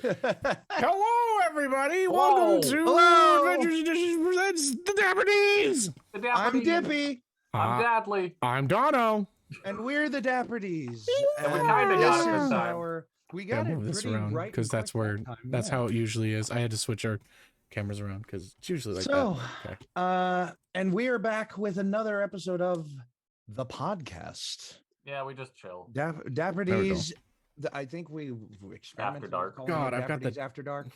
Hello, everybody. Welcome to Adventures Edition presents the Dapper Ds. I'm Dippy. I'm Dadley. I'm Dono. And we're the Dapper Ds. And we kind of got it this time. We got it move this pretty around right because that's where that's how it usually is. I had to switch our cameras around because it's usually like that. Okay. And we are back with another episode of the podcast. Yeah, we just chill. Dapper There we go. Ds. I think we experimented After dark. with calling God, it I've got Dapper Ds the- after dark,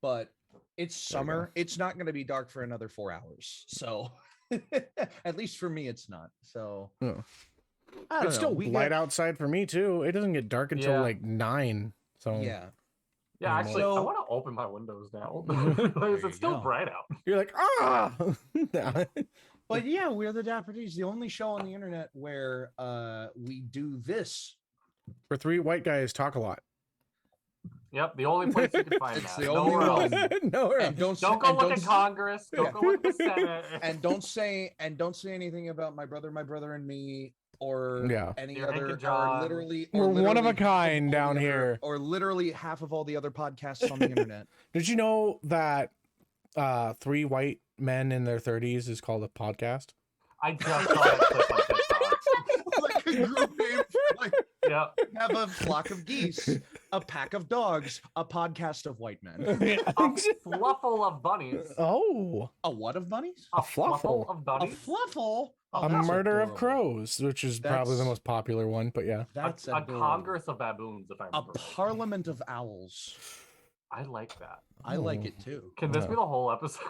but it's summer. It's not going to be dark for another 4 hours. So at least for me, it's not. So Oh. I don't It's know. still light outside for me too. It doesn't get dark until Yeah. like 9. So Yeah. Yeah, actually, I So- want to open my windows now. There Because you it's still go. bright out. you're like, ah. But yeah, we're the Dapper Ds, the only show on the internet where we do this. For 3 white guys talk a lot. Yep, the only place you can find It's that. the only Nowhere one. else. Nowhere And else. Don't go look at Congress. Don't Yeah. go look at the Senate. and don't say anything about my brother and me, or Yeah. any Your Hank other, and John. or literally We're one of a literally half kind all down the other- here. or literally half of all the other podcasts on the internet. Did you know that 3 white men in their 30s is called a podcast? I just saw that clip on TikTok. Like a group name, like Yep. have a flock of geese, a pack of dogs, a podcast of white men. A fluffle of bunnies. Oh, A what of bunnies? A fluffle. fluffle of A bunnies. fluffle. Oh, a that's murder of adorable. crows, which is probably the That's- most popular one, but yeah. That's a adorable. Congress of baboons, if I A remember. right. parliament of owls. I like that. I like it too. Can this No. be the whole episode?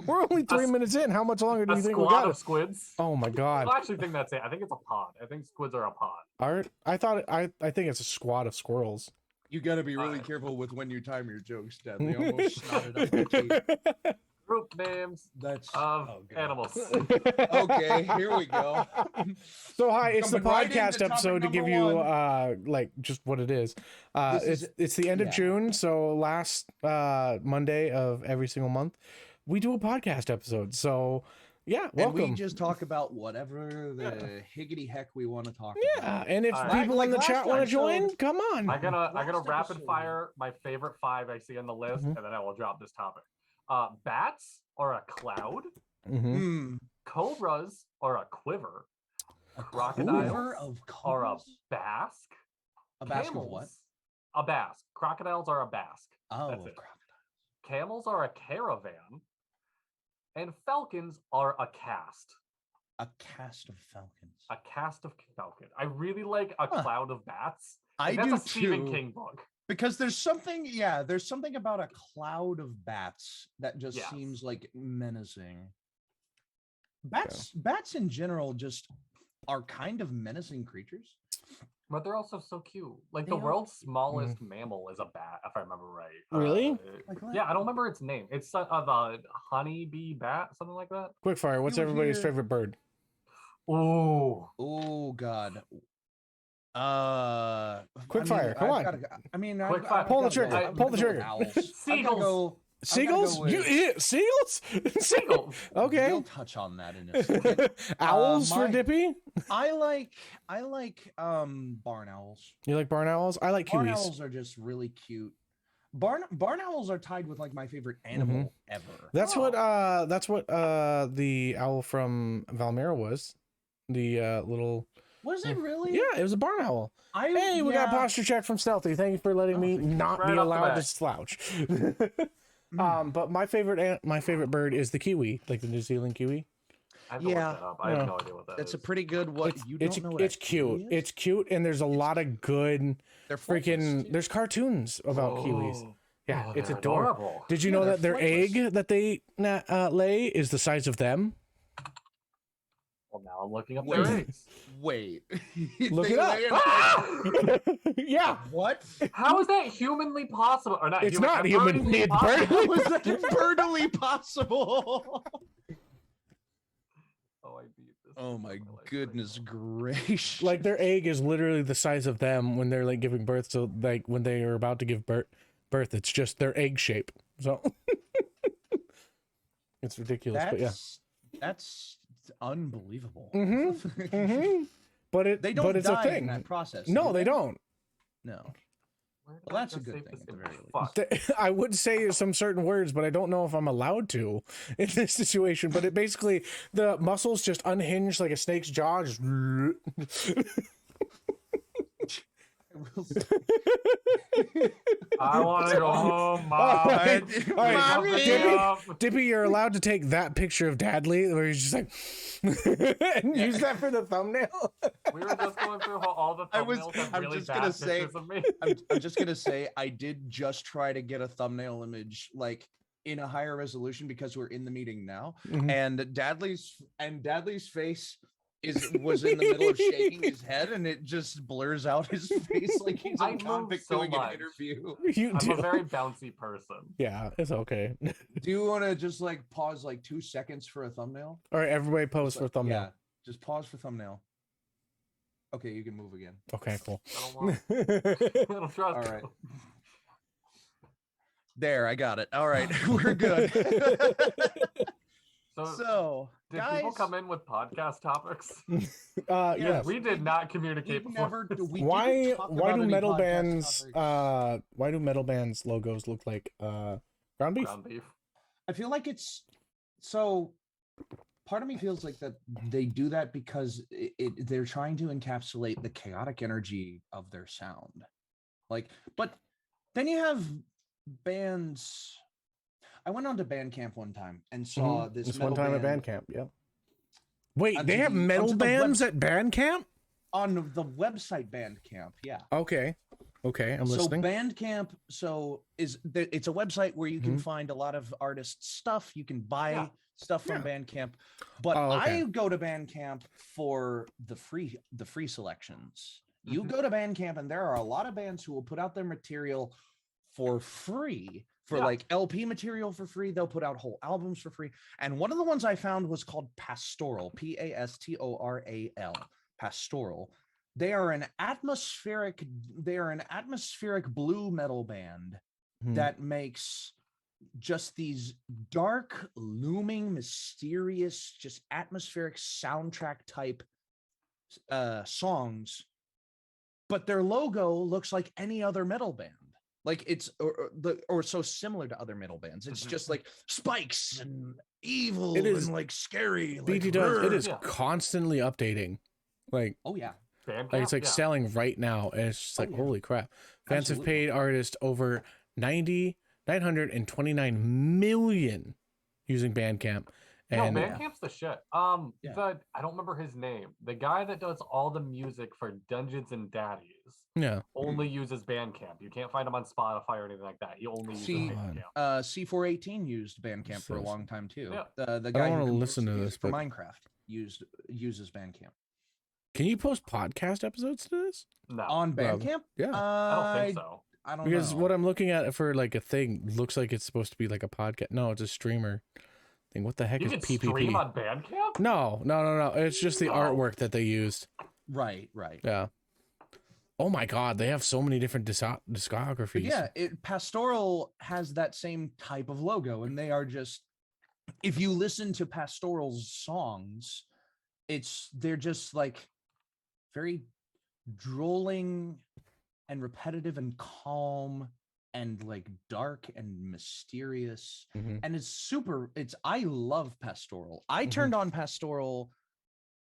We're only 3 A- minutes in. How much longer do A you think we squad got? of squids? Oh my I god. don't actually think that's it. I think it's a pod. I think squids are a pod. I thought I think it's a squad of squirrels. You got to be really Alright. careful with when you time your jokes, Dad. They almost snotted up my teeth. Group names That's of oh, God. animals. Okay, here we go. So hi, it's the Jumping right into podcast topic episode to give number you like just what it is. This It's the end of yeah. June, so last Monday of every single month we do a podcast episode. So yeah, And welcome. we just talk about whatever the higgity heck we want to talk about. Yeah, and if Alright. people Like in the last chat want to episode- join, come on. I gotta Last rapid episode. fire my favorite 5 I see on the list, Mhm. and then I will drop this topic. Bats are a cloud. Mhm. Hmm. Cobras are a quiver. A Crocodiles quiver of Are a cobras? basque. A basket of what? Camels- A basque. Crocodiles are a basque. Oh, That's it. crocodile. Camels are a caravan. And falcons are a cast. A cast of falcons. A cast of falcon. I really like a Huh. cloud of bats. I Like, that's do a Stephen too. King book. Because there's something about a cloud of bats that just Yes. seems like menacing. Bats in general just are kind of menacing creatures. But they're also so cute. Like They the are world's smallest mammal is a bat, if I remember right. Really? Like Yeah, I don't remember its name. It's the honeybee bat, something like that. Quickfire, what's You everybody's hear- favorite bird? Ooh. Oh God. Quick fire, come on. Quick fire. Pull the trigger, pull the trigger. Seagulls. Seagulls? Seagulls? Seagulls. Okay. We'll touch on that in a second. Owls for my- Dippy? I like barn owls. You like barn owls? I like Barn kiwis. owls are just really cute. Barn owls are tied with like my favorite animal ever. That's what the owl from Valmera was. The little Was it really? Yeah, it was a barn owl. Hey, we got a yeah. posture check from Stealthy. Thank you for letting me not Right be off the allowed to bat. slouch. But my favorite bird is the kiwi, like the New Zealand kiwi. I have to Yeah. look that up. I have no idea what that That's is. a pretty good what It's you don't it's, know what it's a cute. kiwi is? It's cute, and there's a lot of good They're flightless, freaking. too. There's cartoons about kiwis. Oh. Yeah, Oh, it's they're adorable. Did you Yeah, know they're that their flightless. egg that they lay is the size of them? Well, now I'm looking up Wait. their eggs. Wait. Look They it up. lay an egg- Yeah, What? How is that humanly possible? Or not it's human, not humanly. It's possible? birdly. Was that birdily possible? Oh, I beat this. Oh thing my up life right goodness now. gracious. Like their egg is literally the size of them when they're like giving birth. So like when they are about to give birth, it's just their egg shape. So it's ridiculous, but yeah. That's unbelievable. Mhm. They don't it's die a thing. in that process. No, do they don't. No. Where did Well, I that's a just good save thing this at the image? very least. Fuck. I would say some certain words, but I don't know if I'm allowed to in this situation. But it basically, the muscles just unhinge like a snake's jaw. Just I want to go home, Mom. All right, Pick Mommy! up the up. Dippy, you're allowed to take that picture of Dadley where he's just like, and use that for the thumbnail. We were just going through how all the I was- thumbnails have I'm really just bad gonna say- pictures of me. I'm just gonna say I did just try to get a thumbnail image like in a higher resolution because we're in the meeting now, Mhm. and Dadley's face was in the middle of shaking his head, and it just blurs out his face like he's I a move convict so doing much. an interview. You I'm do. a very bouncy person. Yeah, it's okay. Do you want to just like pause like 2 seconds for a thumbnail? All right, everybody pose Just for like- thumbnail. Yeah, just pause for thumbnail. Okay, you can move again. Okay, cool. I don't want. I don't trust. All right. There, I got it. All right, we're good. So, did guys, people come in with podcast topics? Yes. We did not communicate we've before. never. We Why didn't talk why about do any metal podcast bands topics. why do metal bands logos look like ground beef? Ground beef. I feel like it's so. Part of me feels like that they do that because they're trying to encapsulate the chaotic energy of their sound. Like, but then you have bands. I went on to Bandcamp one time and saw this This metal one time band at Bandcamp, yeah. Wait, Onto they have the- metal onto the bands webs- at Bandcamp? on the website Bandcamp. Yeah. Okay. Okay, I'm So listening. Bandcamp, it's a website where you can Mhm. find a lot of artists' stuff. You can buy Yeah. stuff from Bandcamp, but Oh, okay. I go to Bandcamp for the free selections. You Mhm. go to Bandcamp, and there are a lot of bands who will put out their material for free, for Yeah. like LP material for free. They'll put out whole albums for free. And one of the ones I found was called Pastoral, Pastoral. Pastoral. They are an atmospheric blue metal band Mhm. that makes just these dark, looming, mysterious, just atmospheric soundtrack type songs, but their logo looks like any other metal band. Like it's or so similar to other metal bands. It's Mhm. just like spikes and evil It is- and like scary. Like, BT does. It "Rrr." is Yeah. constantly updating. Like Oh yeah. Bandcamp? it's like Yeah. selling right now, and it's just Oh, like yeah. holy crap. Fans have Absolutely. paid artists over 929 million using Bandcamp. No, And Bandcamp's the shit. Yeah. I don't remember his name. The guy that does all the music for Dungeons and Daddies yeah. only uses Bandcamp. You can't find him on Spotify or anything like that. He only uses See, Bandcamp. C418 used Bandcamp for a So- long time too. Yeah. The guy wanna who composed listen the to music this, for but- Minecraft uses Bandcamp. Can you post podcast episodes to this? No, On Well, Bandcamp? Yeah. I don't think so. I don't Because know. what I'm looking at for like a thing looks like it's supposed to be like a podcast. No, it's a streamer thing. What the heck You is can PPP? stream on Bandcamp? No. It's just the No. artwork that they used. Right. Yeah. Oh my God, they have so many different But discographies. yeah, Pastoral has that same type of logo, and they are just. If you listen to Pastoral's songs, they're just like very drolling and repetitive and calm and like dark and mysterious, Mhm. and I love Pastoral. I Mhm. turned on Pastoral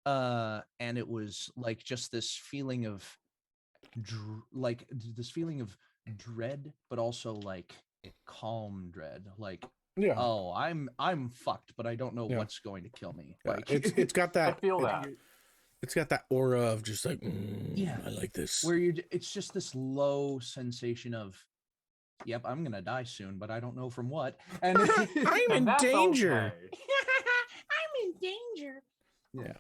and it was like just this feeling of dread, but also like calm dread, like Yeah. oh, I'm fucked, but I don't know Yeah. what's going to kill me. Yeah, Like it's got I that. feel that. It's got that aura of just like, Yeah. I like this. where it's just this low sensation of, yep, I'm gonna die soon, but I don't know from what. And I'm in And that's danger. okay. I'm in danger. Yeah.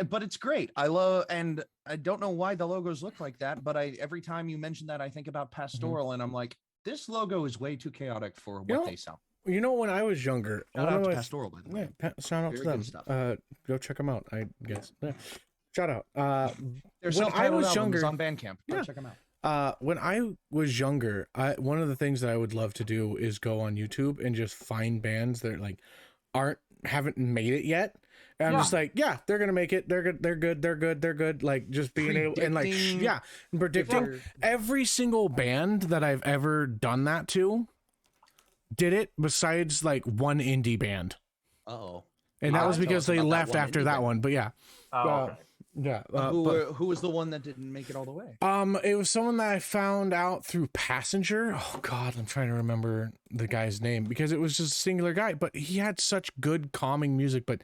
But it's great. I love, and I don't know why the logos look like that, but every time you mention that, I think about Pastoral, and I'm like, this logo is way too chaotic for what know, they sound. You know, when I was younger, Shout one out of to my- Pastoral, by the way. Yeah, shout out to Very good them. stuff. Go check them out. I guess. Yeah. Shout out. Their when I self-titled was album is younger- on Bandcamp. Go Yeah. check them out. When I was younger, one of the things that I would love to do is go on YouTube and just find bands that like haven't made it yet, And I'm just like, yeah, they're gonna make it. They're good. They're good. They're good. They're good. Like just being able and like predicting every single band that I've ever done that to did it besides like one indie band. Oh, and that was because they left after that one. But yeah, okay. yeah. Who was the one that didn't make it all the way? It was someone that I found out through Passenger. Oh God, I'm trying to remember the guy's name because it was just a singular guy, but he had such good calming music. But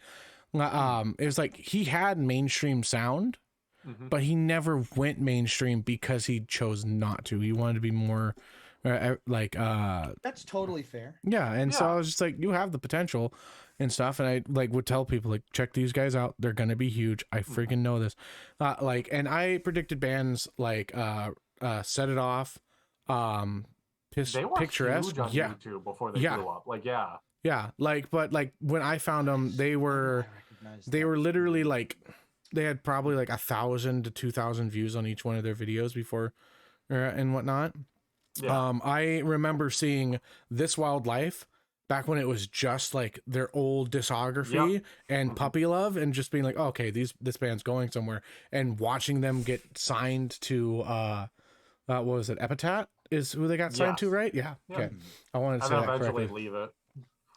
it was like he had mainstream sound, but he never went mainstream because he chose not to. He wanted to be more that's totally fair. Yeah, and so I was just like, you have the potential and stuff, and I like would tell people like, check these guys out, they're gonna be huge. I freaking know this. And I predicted bands like Set It Off, they were Picturesque, huge on YouTube before they blew up. But when I found them, they were literally like, they had probably like 1,000 to 2,000 views on each one of their videos before and whatnot. I remember seeing This Wild Life back when it was just like their old discography and Puppy Love, and just being like, oh, okay, this band's going somewhere, and watching them get signed to what was it, Epitaph is who they got signed to, right? Okay, I wanted to say that correctly. Leave it.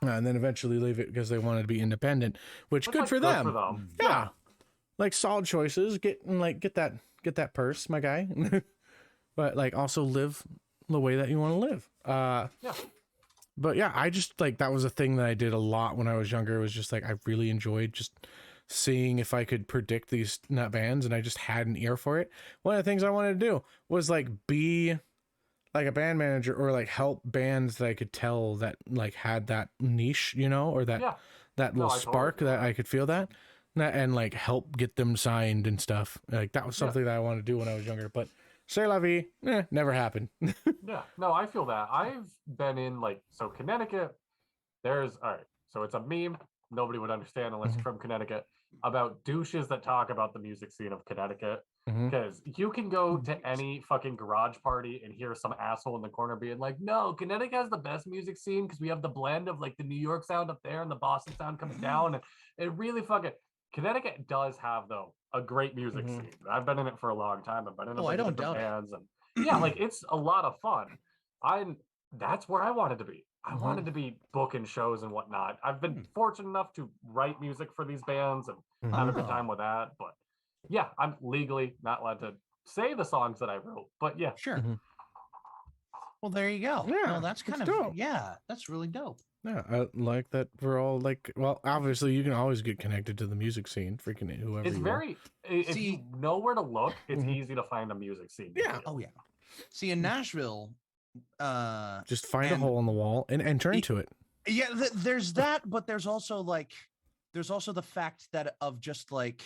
And then eventually leave it because they wanted to be independent, which good for them. Yeah, like solid choices. Get that purse, my guy. But like also live the way that you want to live. But yeah, I just like, that was a thing that I did a lot when I was younger. It was just like, I really enjoyed just seeing if I could predict these bands, and I just had an ear for it. One of the things I wanted to do was like be like a band manager, or like help bands that I could tell that like had that niche, or that little spark that I could feel that, and like help get them signed and stuff. Like that was something that I wanted to do when I was younger, but c'est la vie, never happened. No, I feel that. I've been in so Connecticut, so it's a meme, nobody would understand unless you're from Connecticut, about douches that talk about the music scene of Connecticut. Because you can go to any fucking garage party and hear some asshole in the corner being like, no, Connecticut has the best music scene because we have the blend of like the New York sound up there and the Boston sound coming down. And it really Connecticut does have, though, a great music scene. I've been in it for a long time. I've been in different bands. And it's a lot of fun. That's where I wanted to be. I wanted to be booking shows and whatnot. I've been fortunate enough to write music for these bands and have a good time with that. But yeah, I'm legally not allowed to say the songs that I wrote. But yeah. Sure. Well, there you go. Yeah, that's kind of dope. Yeah, that's really dope. Yeah, I like that we're all like, well, obviously you can always get connected to the music scene, freaking whoever it's you very, are. If you know where to look, it's easy to find a music scene. Yeah. Oh, yeah. See, in Nashville, just find a hole in the wall and turn to it. Yeah, there's that, but there's also the fact that of just like,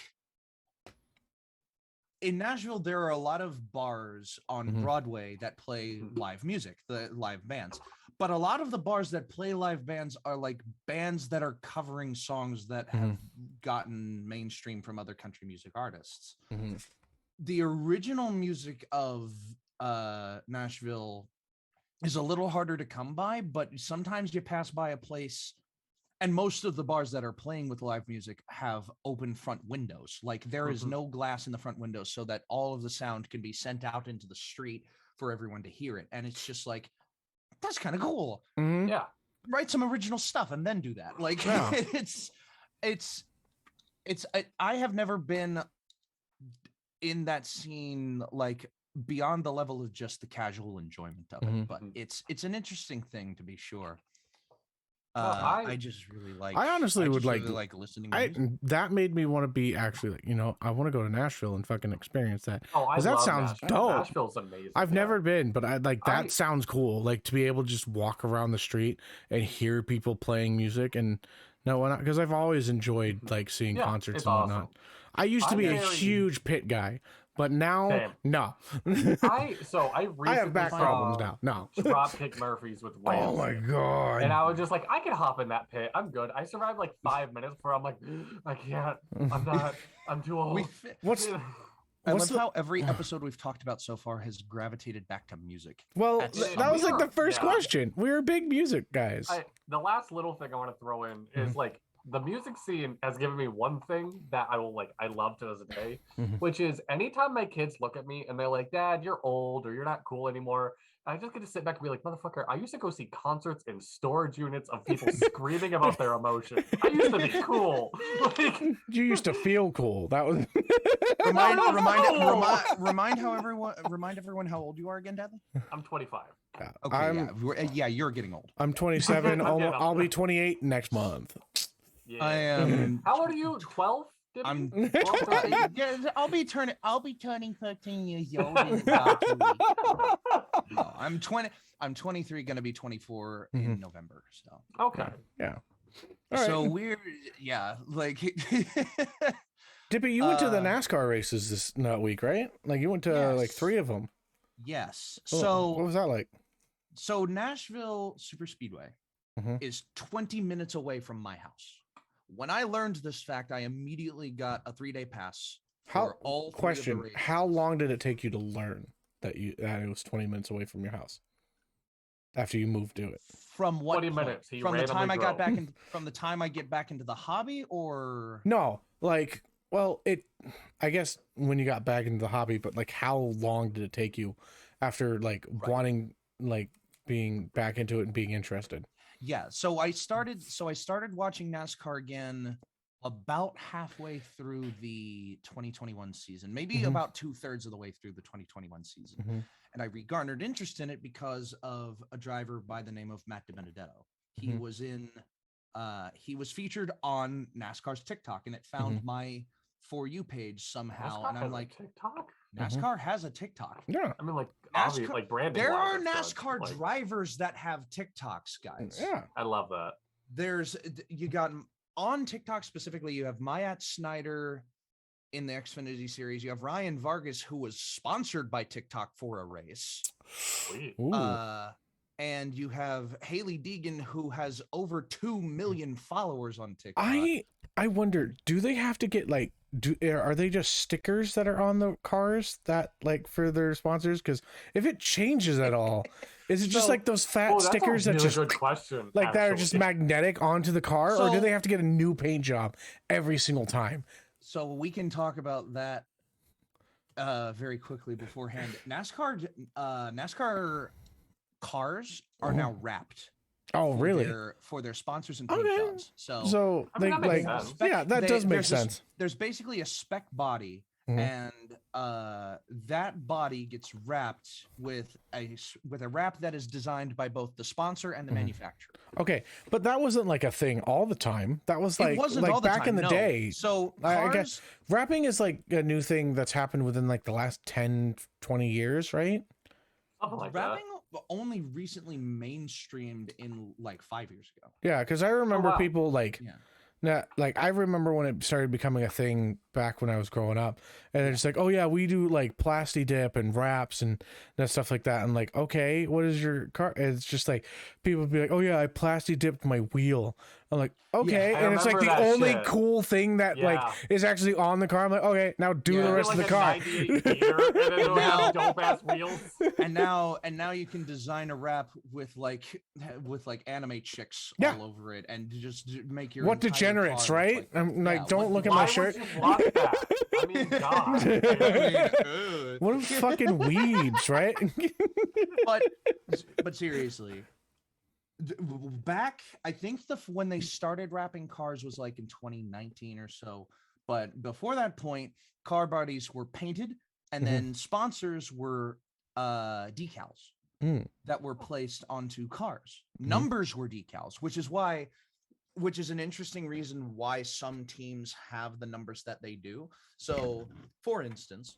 in Nashville, there are a lot of bars on Broadway that play live music, the live bands. But a lot of the bars that play live bands are like bands that are covering songs that have gotten mainstream from other country music artists. The original music of Nashville is a little harder to come by, but sometimes you pass by a place, and most of the bars that are playing with live music have open front windows. Like there is no glass in the front windows so that all of the sound can be sent out into the street for everyone to hear it. And it's just like, that's kind of cool. Yeah. Write some original stuff and then do that. Like I have never been in that scene, like beyond the level of just the casual enjoyment of it, but it's an interesting thing to be sure. I just really like. I honestly would really like listening to music. That made me want to be actually like, I want to go to Nashville and fucking experience that. Because that sounds dope. Nashville's amazing. I've never been, but I like that. Sounds cool. Like to be able to just walk around the street and hear people playing music, and because I've always enjoyed like seeing concerts and whatnot. Awesome. I used to be a huge Pit guy. But now, no. I have back problems now. No. Dropkick Murphys with Whales. Oh my god. And I was just like, I can hop in that pit. I'm good. I survived like 5 minutes before I'm like, I can't. I'm too old. I love how every episode we've talked about so far has gravitated back to music. Well, that was like the first question. We're big music guys. The last little thing I want to throw in is like, the music scene has given me one thing that I love to this day, Mhm. which is anytime my kids look at me and they're like, Dad, you're old or you're not cool anymore. I just get to sit back and be like, motherfucker, I used to go see concerts in storage units of people screaming about their emotions. I used to be cool. Like, You used to feel cool. That was remind everyone how old you are again, Dudley. I'm 25. yeah. Okay, yeah, you're getting old. I'm 27. Yeah. I'll be 28 next month. Yeah. I am. How old are you? 12? I'm. 12, 13? Yeah, I'll be turning 13 years old in about 2 weeks. No, I'm 20. I'm 23. Going to be 24 in November. So. Okay. Yeah. All So right. we're like. Dippy, you went to the NASCAR races that week, right? Like you went to like 3 of them. Yes. Oh, So what was that like? So Nashville Superspeedway is 20 minutes away from my house. When I learned this fact, I immediately got a 3-day pass. How long did it take you to learn that it was 20 minutes away from your house after you moved to it? From what 20 point? minutes. From the time I got back in, from the time I get back into the hobby, or no, like, well, I guess when you got back into the hobby, but like, how long did it take you after wanting, like, being back into it and being interested? Yeah, so I started watching NASCAR again about halfway through the 2021 season, maybe about 2/3 of the way through the 2021 season. And I regarnered interest in it because of a driver by the name of Matt DiBenedetto. He was he was featured on NASCAR's TikTok, and it found my For You page somehow. NASCAR and I'm like, TikTok? NASCAR has a TikTok. Yeah. I mean, like, NASCAR, like branding. There are NASCAR drivers that have TikToks, guys. Yeah. I love that. You got on TikTok specifically, you have Mayat Snyder in the Xfinity series. You have Ryan Vargas, who was sponsored by TikTok for a race. Sweet. And you have Haley Deegan, who has over 2 million followers on TikTok. I wonder, do they have to get are they just stickers that are on the cars that for their sponsors? Because if it changes at all, is it just like those fat stickers that's a that just good question, that are just magnetic onto the car, or do they have to get a new paint job every single time? So we can talk about that very quickly beforehand. NASCAR cars are now wrapped. Oh, really? For their sponsors and paint jobs. So that does make sense. There's basically a spec body, and that body gets wrapped with a wrap that is designed by both the sponsor and the manufacturer. Okay, but that wasn't like a thing all the time. That was it wasn't all the back time, in the day. So I guess wrapping is like a new thing that's happened within like the last 10, 20 years, right? Something like wrapping only recently mainstreamed in like 5 years ago. Yeah, because I remember people I remember when it started becoming a thing back when I was growing up, and it's like, oh yeah, we do like plasti dip and wraps and stuff like that. And like, okay, what is your car? And it's just like people would be like, oh yeah, I plasti dipped my wheel. I'm like, okay, and it's like the only cool thing that like is actually on the car. I'm like, okay, now do the rest of the car. And now you can design a wrap with anime chicks all over it, and just make your degenerates, right? I'm like, don't look at my shirt. I mean, God. What fucking weebs, right? but seriously, back, I think when they started wrapping cars was like in 2019 or so. But before that point, car bodies were painted, and then sponsors were decals that were placed onto cars. Numbers were decals, which is an interesting reason why some teams have the numbers that they do. So, for instance,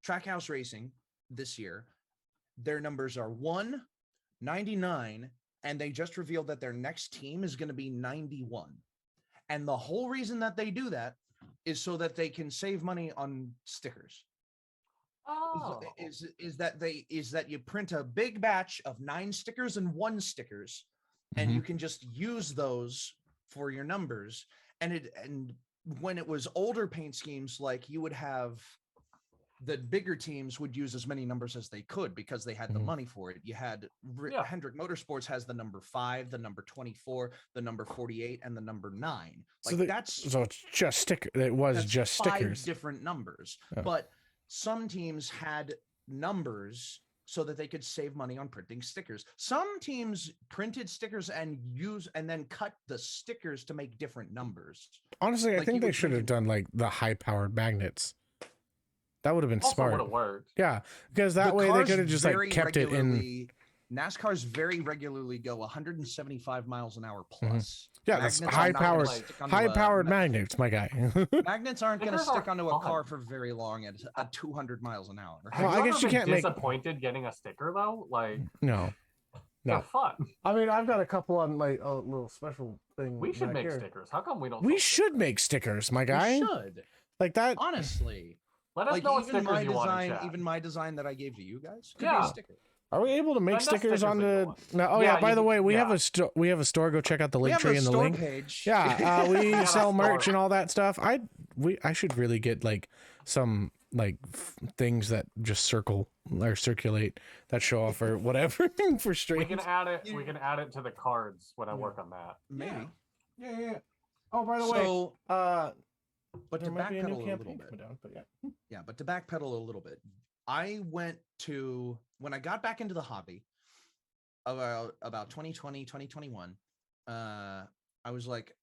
Trackhouse Racing this year, their numbers are 1, 99, and they just revealed that their next team is going to be 91. And the whole reason that they do that is so that they can save money on stickers. Is that you print a big batch of 9 stickers and 1 stickers, and you can just use those for your numbers. And when it was older paint schemes, like you would have the bigger teams would use as many numbers as they could because they had the money for it. You had Hendrick Motorsports has the number 5, the number 24, the number 48, and the number 9. Like so it's just sticker. It was just stickers. 5 different numbers, Oh. but some teams had numbers so that they could save money on printing stickers. Some teams printed stickers and then cut the stickers to make different numbers. Honestly, I think they should have done like the high-powered magnets. That would have been smart. Would have worked. Yeah, because that way they could have just like kept it in. NASCARs very regularly go 175 miles an hour plus. Yeah, that's high-powered magnets, my guy. Magnets aren't going to stick onto a car for very long at 200 miles an hour. Well, I guess you can't make disappointed getting a sticker though. Like no. They're fun. I mean, I've got a couple on like a little special thing. We should make stickers. How come we don't? We should make stickers, my guy. We should. Like that. Honestly. Let us know what stickers you want in chat. Even my design that I gave to you guys could be a sticker. Are we able to make stickers on the? No. Oh yeah. By the way, we have a store. Go check out the link tree in the link page. Yeah. We sell merch and all that stuff. I should really get like some like things that just circulate that show off or whatever for streams. We can add it. We can add it to the cards when I work on that. Maybe. Yeah. Oh, by the way, but to backpedal a little bit. But to backpedal a little bit, I went to when I got back into the hobby about 2020, 2021. I was like,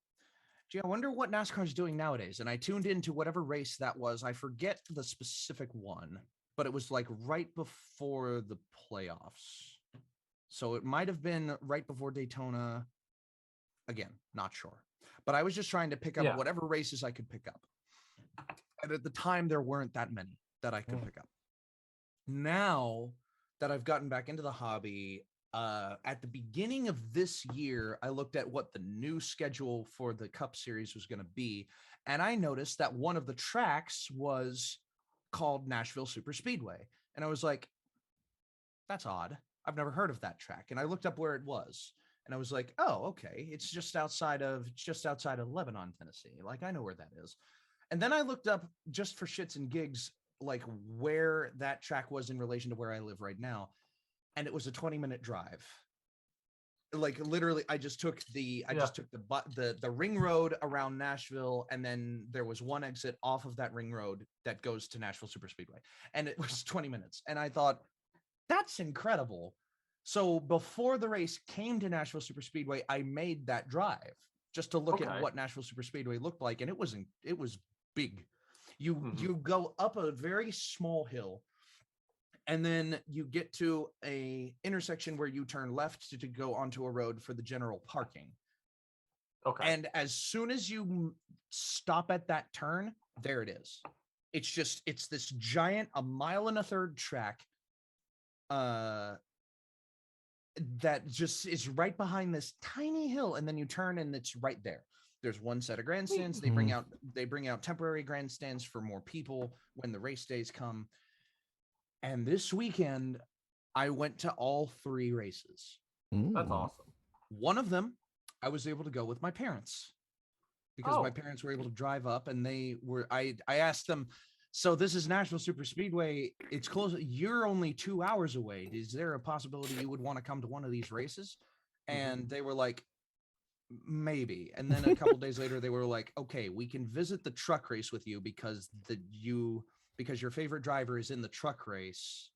gee, I wonder what NASCAR is doing nowadays. And I tuned into whatever race that was. I forget the specific one, but it was like right before the playoffs. So it might have been right before Daytona. Again, not sure. But I was just trying to pick up whatever races I could pick up. And at the time, there weren't that many that I could pick up. Now that I've gotten back into the hobby, at the beginning of this year, I looked at what the new schedule for the Cup Series was going to be. And I noticed that one of the tracks was called Nashville Superspeedway. And I was like, that's odd. I've never heard of that track. And I looked up where it was. And I was like, oh, okay. It's just outside of Lebanon, Tennessee. Like, I know where that is. And then I looked up just for shits and gigs, like where that track was in relation to where I live right now. And it was a 20-minute drive. Like literally, I just took the ring road around Nashville. And then there was one exit off of that ring road that goes to Nashville Superspeedway. And it was 20 minutes. And I thought, that's incredible. So before the race came to Nashville Superspeedway, I made that drive just to look at what Nashville Superspeedway looked like. And it was big. You go up a very small hill, and then you get to a intersection where you turn left to go onto a road for the general parking. Okay. And as soon as you stop at that turn, there it is. It's this giant 1.5 mile track. That just is right behind this tiny hill, and then you turn and it's right there. There's one set of grandstands. They bring out temporary grandstands for more people when the race days come. And this weekend, I went to all 3 races. That's awesome. One of them, I was able to go with my parents because my parents were able to drive up, and I asked them, so this is Nashville Superspeedway. It's close. You're only 2 hours away. Is there a possibility you would want to come to one of these races? And they were like, maybe. And then a couple days later, they were like, okay, we can visit the truck race with you because your favorite driver is in the truck race.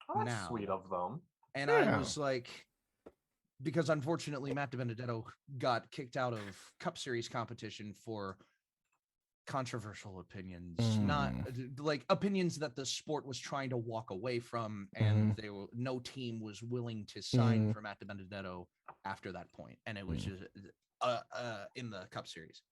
Oh, that's sweet of them. And I was like, because unfortunately Matt DiBenedetto got kicked out of Cup Series competition for controversial opinions, not like opinions that the sport was trying to walk away from, and no team was willing to sign for Matt DiBenedetto after that point, and it was just in the Cup Series.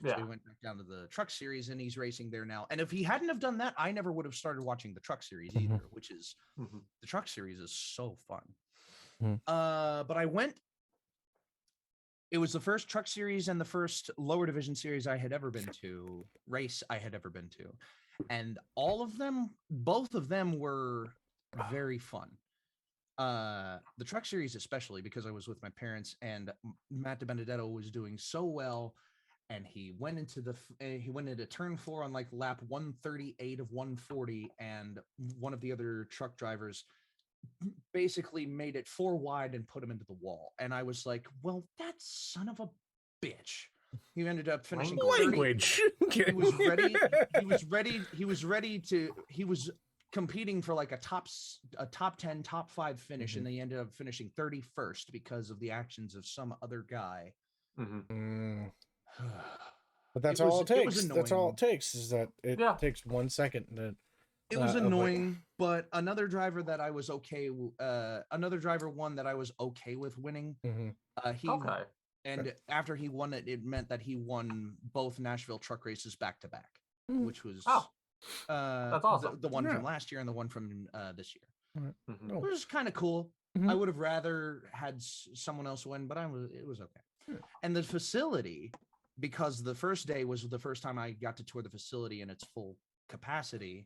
So he went back down to the Truck Series, and he's racing there now. And if he hadn't have done that, I never would have started watching the Truck Series either, which is the Truck Series is so fun. But I went. It was the first Truck Series and the first lower division series I had ever been to, race I had ever been to. And both of them were very fun. The Truck Series especially, because I was with my parents and Matt DiBenedetto was doing so well. and he went into turn 4 on like lap 138 of 140, and one of the other truck drivers basically made it 4 wide and put him into the wall. And I was like, well, that son of a bitch. He ended up finishing language. He was competing for like a top 10, top 5 finish, and they ended up finishing 31st because of the actions of some other guy. But that's all it takes. That's all it takes, is that it takes 1 second. It was annoying, but another driver that I was okay. Another driver won that I was okay with winning. And after he won it, it meant that he won both Nashville truck races back to back, which was that's awesome. The one from last year and the one from this year, Mm-hmm. which was kind of cool. I would have rather had someone else win, but it was okay. And the facility, because the first day was the first time I got to tour the facility in its full capacity,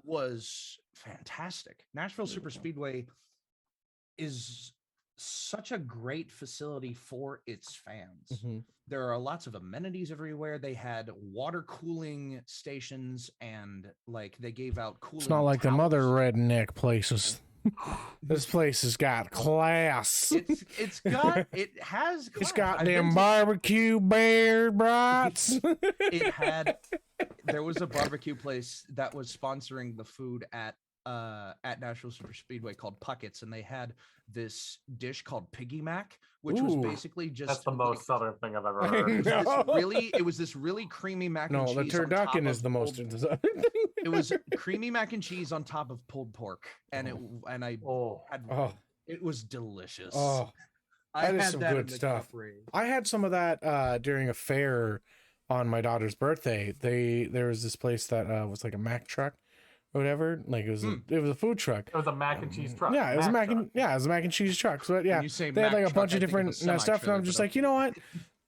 was fantastic. Nashville Superspeedway is such a great facility for its fans. There are lots of amenities everywhere. They had water cooling stations, and like they gave out cooling. It's not like towels. them other redneck places. This place has got class. It's got class. It's got them barbecue bear brats. There was a barbecue place that was sponsoring the food at Nashville Superspeedway called Puckett's, and they had this dish called Piggy Mac, which was basically just that's the most southern thing I've ever heard. It was this really creamy mac and cheese. No, the turducken is the most southern thing. It was creamy mac and cheese on top of pulled pork, and it was delicious. That is some good stuff. I had some of that during a fair on my daughter's birthday. There was this place that was like a Mac truck or whatever. Like it was a food truck. It was a mac and cheese truck. Yeah, it was a mac and cheese truck. So yeah, they had like a bunch of different stuff, and I'm just like, you know what?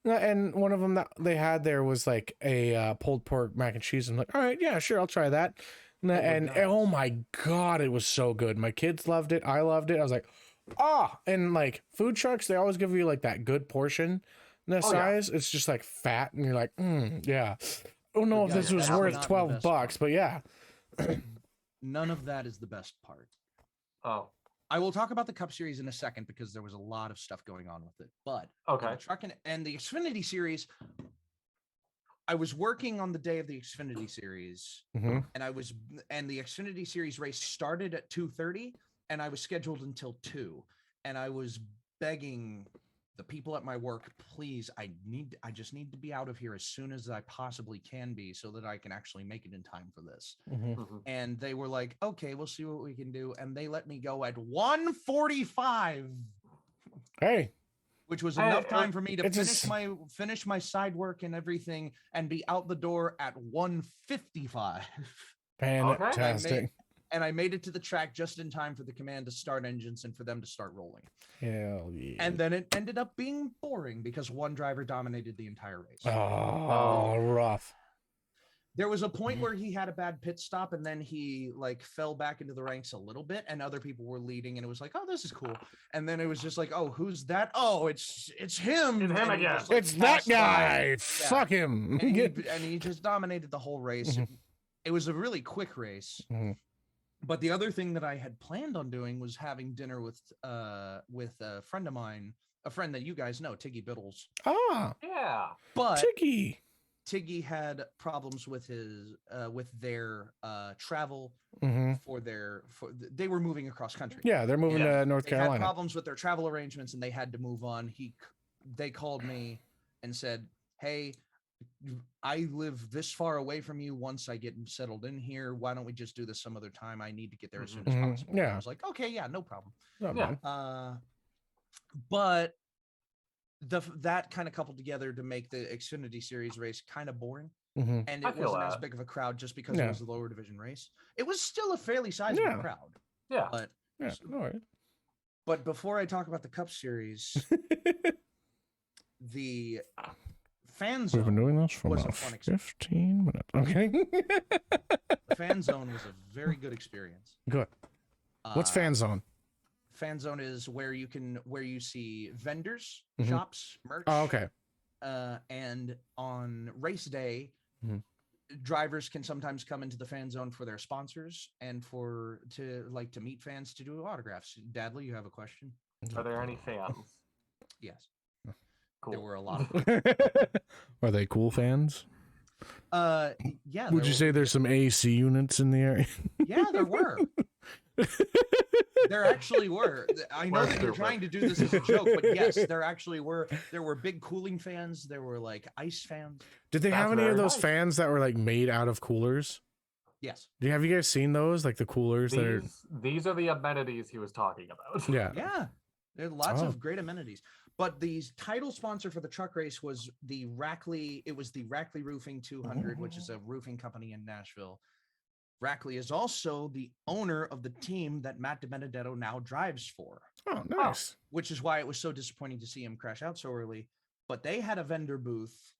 And one of them that they had there was like a pulled pork mac and cheese. I'm like, all right, yeah, sure, I'll try that. And oh my God, it was so good. My kids loved it. I loved it. I was like, and like food trucks, they always give you like that good portion size. Yeah. It's just like fat, and you're like, yeah. I don't know if this was worth $12, but yeah. None of that is the best part. I will talk about the Cup Series in a second because there was a lot of stuff going on with it. But the truck and the Xfinity Series, I was working on the day of the Xfinity Series, and the Xfinity Series race started at 2:30, and I was scheduled until 2, and I was begging the people at my work, please, I just need to be out of here as soon as I possibly can be so that I can actually make it in time for this. And they were like, okay, we'll see what we can do. And they let me go at 1:45. Hey. Which was enough time for me to finish my side work and everything and be out the door at 1:55. Fantastic. And I made it to the track just in time for the command to start engines and for them to start rolling. Hell yeah. And then it ended up being boring because one driver dominated the entire race. Oh, rough. There was a point where he had a bad pit stop, and then he like fell back into the ranks a little bit, and other people were leading, and it was like, oh, this is cool. And then it was just like, oh, who's that? Oh, it's him. It's him again. Just, like, it's that guy. Yeah. Fuck him. And he just dominated the whole race. It was a really quick race. But the other thing that I had planned on doing was having dinner with a friend of mine, a friend that you guys know, Tiggy Biddles. Yeah. But Tiggy had problems with their travel they were moving across country. Yeah, they're moving to North Carolina. They had problems with their travel arrangements, and they had to move on. They called me and said, hey, I live this far away from you. Once I get settled in here, why don't we just do this some other time? I need to get there as soon as possible. Yeah. I was like, okay, yeah, no problem. But that kind of coupled together to make the Xfinity Series race kind of boring. And it wasn't as big of a crowd just because it was a lower division race. It was still a fairly sizable crowd. Yeah. But all right. But before I talk about the Cup Series, the fan zone. We've been doing this for about 15 minutes. Okay. The fan zone was a very good experience. Good. What's fan zone? Fan zone is where you see vendors, shops, merch. Oh, okay. And on race day, Mhm. drivers can sometimes come into the fan zone for their sponsors and to meet fans to do autographs. Dadley, you have a question? Are there any fans? Yes. Cool. There were a lot of them. Are they cool fans? Yeah. Would you say there's some AC units in the area? Yeah, there were. There actually were. I know that you're trying to do this as a joke, but yes, there actually were. There were big cooling fans. There were like ice fans. Did they have That's any of very those nice. fans that were like made out of coolers? Yes. Have you guys seen those? Like the coolers that are. These are the amenities he was talking about. Yeah. Yeah. There are lots Oh. of great amenities. But the title sponsor for the truck race was the Rackley. It was the Rackley Roofing 200, which is a roofing company in Nashville. Rackley is also the owner of the team that Matt DiBenedetto now drives for. Oh, nice. Which is why it was so disappointing to see him crash out so early. But they had a vendor booth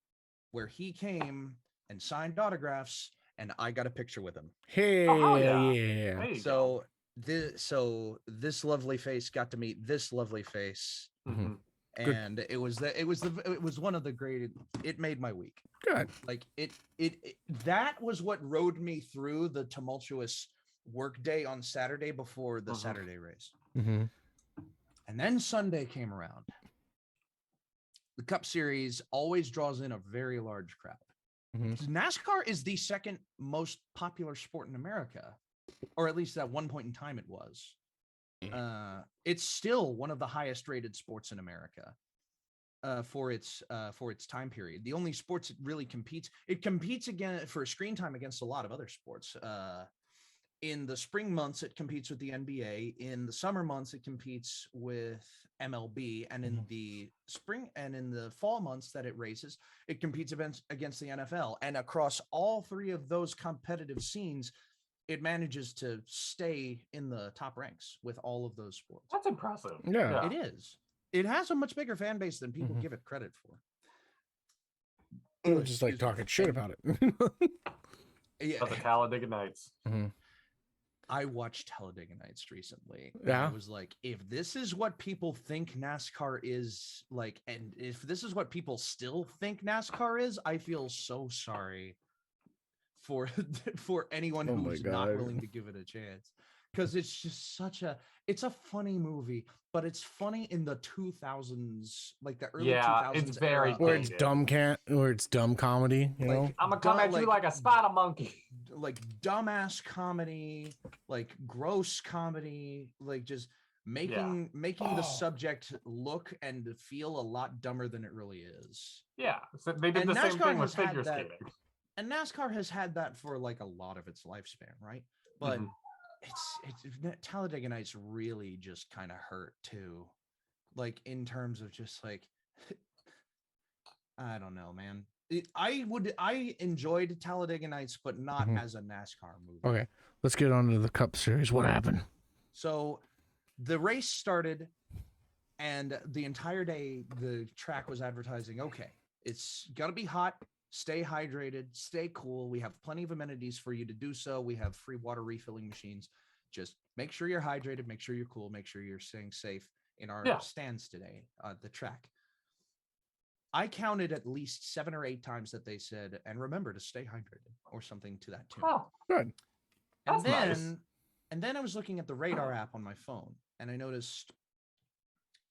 where he came and signed autographs, and I got a picture with him. Hey, Oh, yeah. yeah. There you So this lovely face got to meet this lovely face, go. Mhm. and it was one of the great. It made my week. Good. Like it that was what rode me through the tumultuous work day on Saturday before the Saturday race. Mm-hmm. And then Sunday came around. The Cup Series always draws in a very large crowd. Mm-hmm. NASCAR is the second most popular sport in America, or at least at one point in time it was. It's still one of the highest rated sports in America for its time period. The only sports it really competes again for screen time against a lot of other sports. In the spring months, it competes with the NBA. In the summer months, it competes with MLB. And in the spring and in the fall months that it races, it competes against the NFL. And across all three of those competitive scenes, it manages to stay in the top ranks with all of those sports. That's impressive. Yeah. It is. It has a much bigger fan base than people give it credit for. We're just like talking shit about it. Yeah. Of the Talladega Nights. Mm-hmm. I watched Talladega Nights recently. Yeah. I was like, if this is what people think NASCAR is like, and if this is what people still think NASCAR is, I feel so sorry for anyone Oh my who's not God. willing to give it a chance. Because it's just it's a funny movie, but it's funny in the 2000s, like the early 2000s. It's very era. Where it's dumb comedy, you know? I'm gonna come at you like a spider monkey. Like dumbass comedy, like gross comedy, like just making the subject look and feel a lot dumber than it really is. Yeah, so they did the same thing with figure skating. And NASCAR has had that for like a lot of its lifespan, right? But it's Talladega Nights really just kind of hurt too, like in terms of just like I don't know, man. I enjoyed Talladega Nights, but not as a NASCAR movie. Okay, let's get on to the Cup Series. What happened? So the race started, and the entire day the track was advertising, okay, it's got to be hot, stay hydrated, stay cool. We have plenty of amenities for you to do so. We have free water refilling machines. Just make sure you're hydrated, make sure you're cool, make sure you're staying safe in our stands today at the track. I counted at least 7 or 8 times that they said, and remember to stay hydrated or something to that tune. Oh, good. That's nice. And then I was looking at the radar app on my phone, and I noticed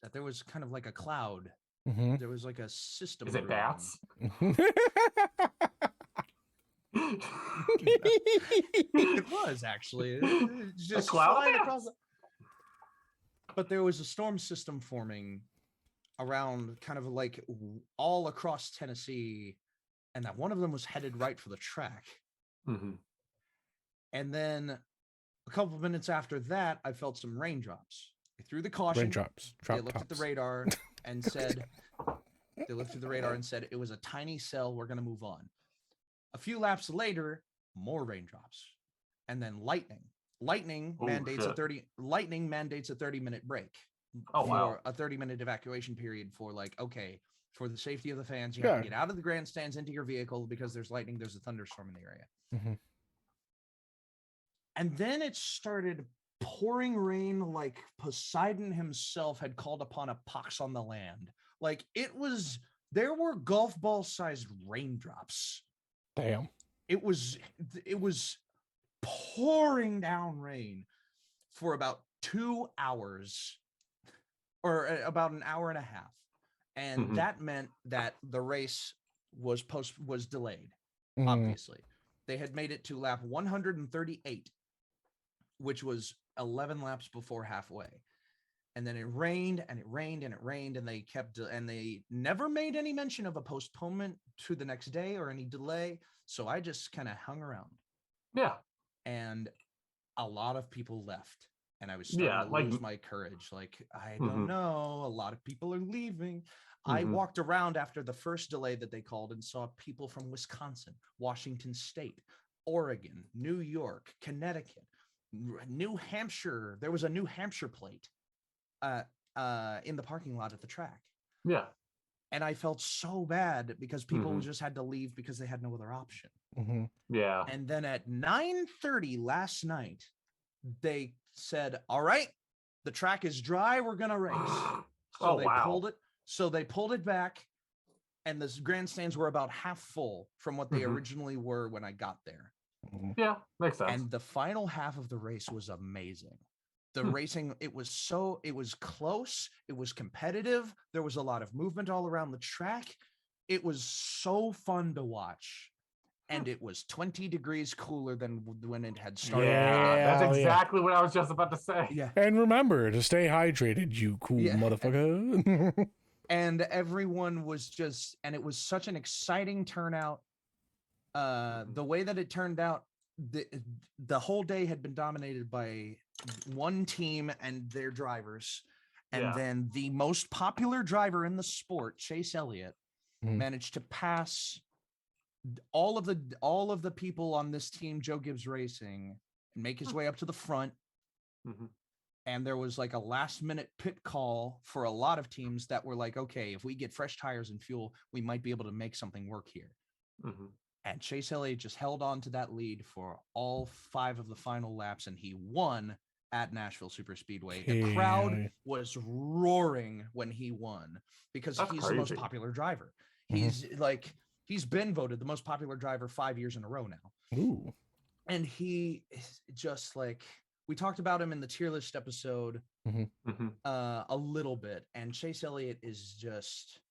that there was kind of like a cloud. Mm-hmm. There was like a system. Is it bats? It was actually. It's just flying across. But there was a storm system forming around kind of like all across Tennessee, and that one of them was headed right for the track. And then a couple of minutes after that, I felt some raindrops. I threw the caution. Raindrops. They looked at the radar and said, they looked through the radar and said, it was a tiny cell. We're going to move on. A few laps later, more raindrops, and then lightning. Lightning mandates a 30-minute break. For a 30-minute evacuation period for like, okay, for the safety of the fans, you have to get out of the grandstands into your vehicle because there's lightning, there's a thunderstorm in the area. And then it started pouring rain like Poseidon himself had called upon a pox on the land. Like it was There were golf ball sized raindrops. Damn. It was pouring down rain for about 2 hours, or about an hour and a half. And that meant that the race was delayed. Obviously, they had made it to lap 138, which was 11 laps before halfway. And then it rained and it rained and it rained, and they never made any mention of a postponement to the next day or any delay. So I just kind of hung around. Yeah. And a lot of people left, and I was starting to lose my courage. Like, I don't know. A lot of people are leaving. I walked around after the first delay that they called and saw people from Wisconsin, Washington State, Oregon, New York, Connecticut, New Hampshire. There was a New Hampshire plate in the parking lot at the track. Yeah. And I felt so bad because people just had to leave because they had no other option. Yeah. And then at 9:30 last night, they said, all right, the track is dry. We're going to race. So they pulled it back, and the grandstands were about half full from what they originally were when I got there. Yeah, makes sense. And the final half of the race was amazing. The racing, it was close. It was competitive. There was a lot of movement all around the track. It was so fun to watch. And it was 20 degrees cooler than when it had started. Yeah, that's exactly what I was just about to say. Yeah. And remember to stay hydrated, you cool motherfucker. And everyone was just, and it was such an exciting turnout. The way that it turned out, the whole day had been dominated by one team and their drivers. And then the most popular driver in the sport, Chase Elliott, managed to pass all of the people on this team, Joe Gibbs Racing, and make his way up to the front. And there was like a last minute pit call for a lot of teams that were like, okay, if we get fresh tires and fuel, we might be able to make something work here. And Chase Elliott just held on to that lead for all 5 of the final laps, and he won at Nashville Superspeedway. The crowd was roaring when he won because he's the most popular driver. He's been voted the most popular driver 5 years in a row now. Ooh. And he is just like, we talked about him in the tier list episode a little bit. And Chase Elliott is just,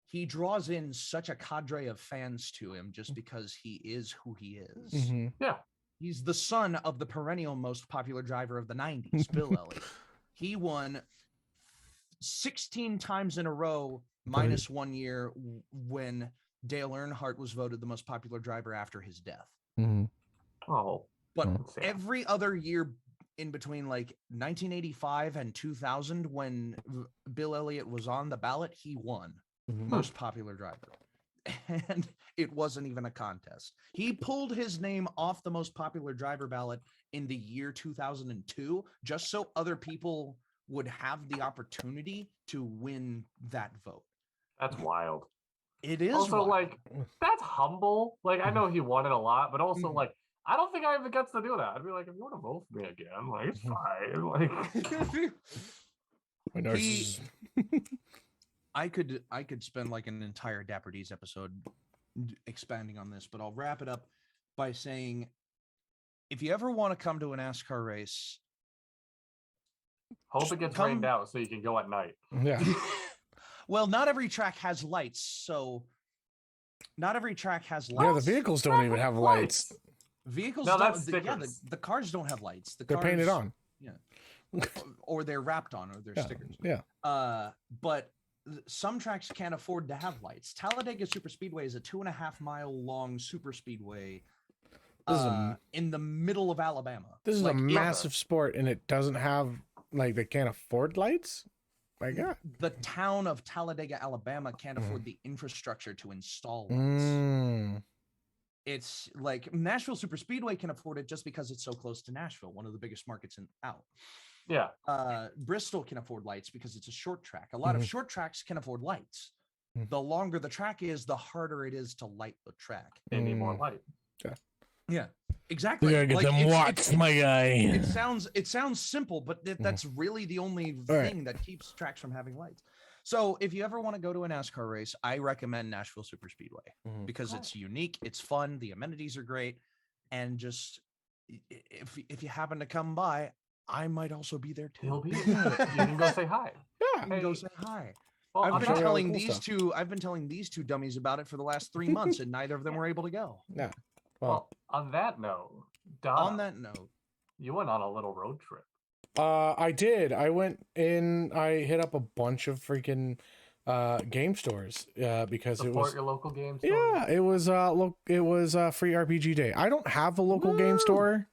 he draws in such a cadre of fans to him just because he is who he is. Yeah. He's the son of the perennial most popular driver of the 90s, Bill Elliott. He won 16 times in a row, minus 1 year when Dale Earnhardt was voted the most popular driver after his death. But every other year in between, like 1985 and 2000, when Bill Elliott was on the ballot, he won most popular driver. And it wasn't even a contest. He pulled his name off the most popular driver ballot in the year 2002, just so other people would have the opportunity to win that vote. That's wild. It is also wild. Like, that's humble. Like, I know he won it a lot, but also like, I don't think I have the guts to do that. I'd be like, if you want to vote for me again, like, it's fine. Like, I could spend like an entire Dapper D's episode expanding on this, but I'll wrap it up by saying, if you ever want to come to a NASCAR race, hope it gets rained out so you can go at night. Yeah. Well, not every track has lights, so not every track has lights. Yeah, the vehicles don't even have lights. Vehicles no, don't. that's The cars don't have lights. They're painted on. Yeah. Or they're wrapped on, or they're stickers. Yeah. But some tracks can't afford to have lights. Talladega Superspeedway is a 2.5 mile long superspeedway in the middle of Alabama. This is a massive sport, and it doesn't have, like, they can't afford lights? My God. The town of Talladega, Alabama can't afford the infrastructure to install lights. It's like Nashville Superspeedway can afford it just because it's so close to Nashville, one of the biggest markets out. Yeah. Bristol can afford lights because it's a short track. A lot of short tracks can afford lights. The longer the track is, the harder it is to light the track. They need more light. Yeah, exactly. You gotta get them watts, my guy. It sounds simple, but that's really the only thing that keeps tracks from having lights. So if you ever want to go to a NASCAR race, I recommend Nashville Superspeedway because it's unique, it's fun, the amenities are great, and just if you happen to come by, I might also be there too. You'll be there. You can go say hi. You can go say hi. Well, I've been telling cool these stuff. two. I've been telling these two dummies about it for the last 3 months, and neither of them were able to go. Yeah. Well, on that note, Donna, On that note, you went on a little road trip. I did. I went in. I hit up a bunch of freaking game stores because Support it was your local game store. yeah. It was free RPG day. I don't have a local game store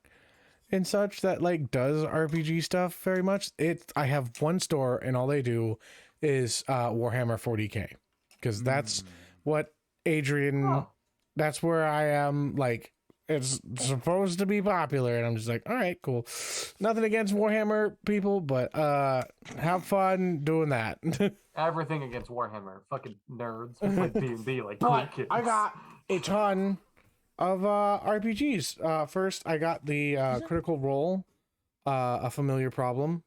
and such that like does RPG stuff very much. I have one store and all they do is Warhammer 40K because that's what Adrian. Oh. That's where I am. Like it's supposed to be popular, and I'm just like, all right, cool. Nothing against Warhammer people, but have fun doing that. Everything against Warhammer. Fucking nerds who play D&D like But kids. I got a ton of RPGs. First, I got the Critical Role, A Familiar Problem.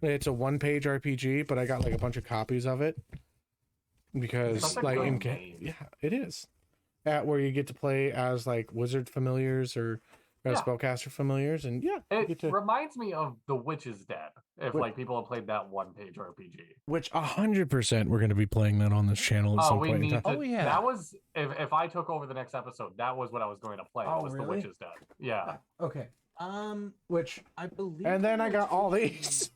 It's a 1-page RPG, but I got like a bunch of copies of it because Such a like good in game. yeah, it is. Where you get to play as like wizard familiars or spellcaster familiars, and yeah, you It get to, reminds me of The Witch is Dead. If like people have played that 1-page RPG. which 100% we're going to be playing that on this channel at some we point in need time. to. Oh, yeah. That was if I took over the next episode. That was what I was going to play. Oh, was really? The Witch is Dead. Yeah. okay. Which I believe. and then the I got all rotation- these.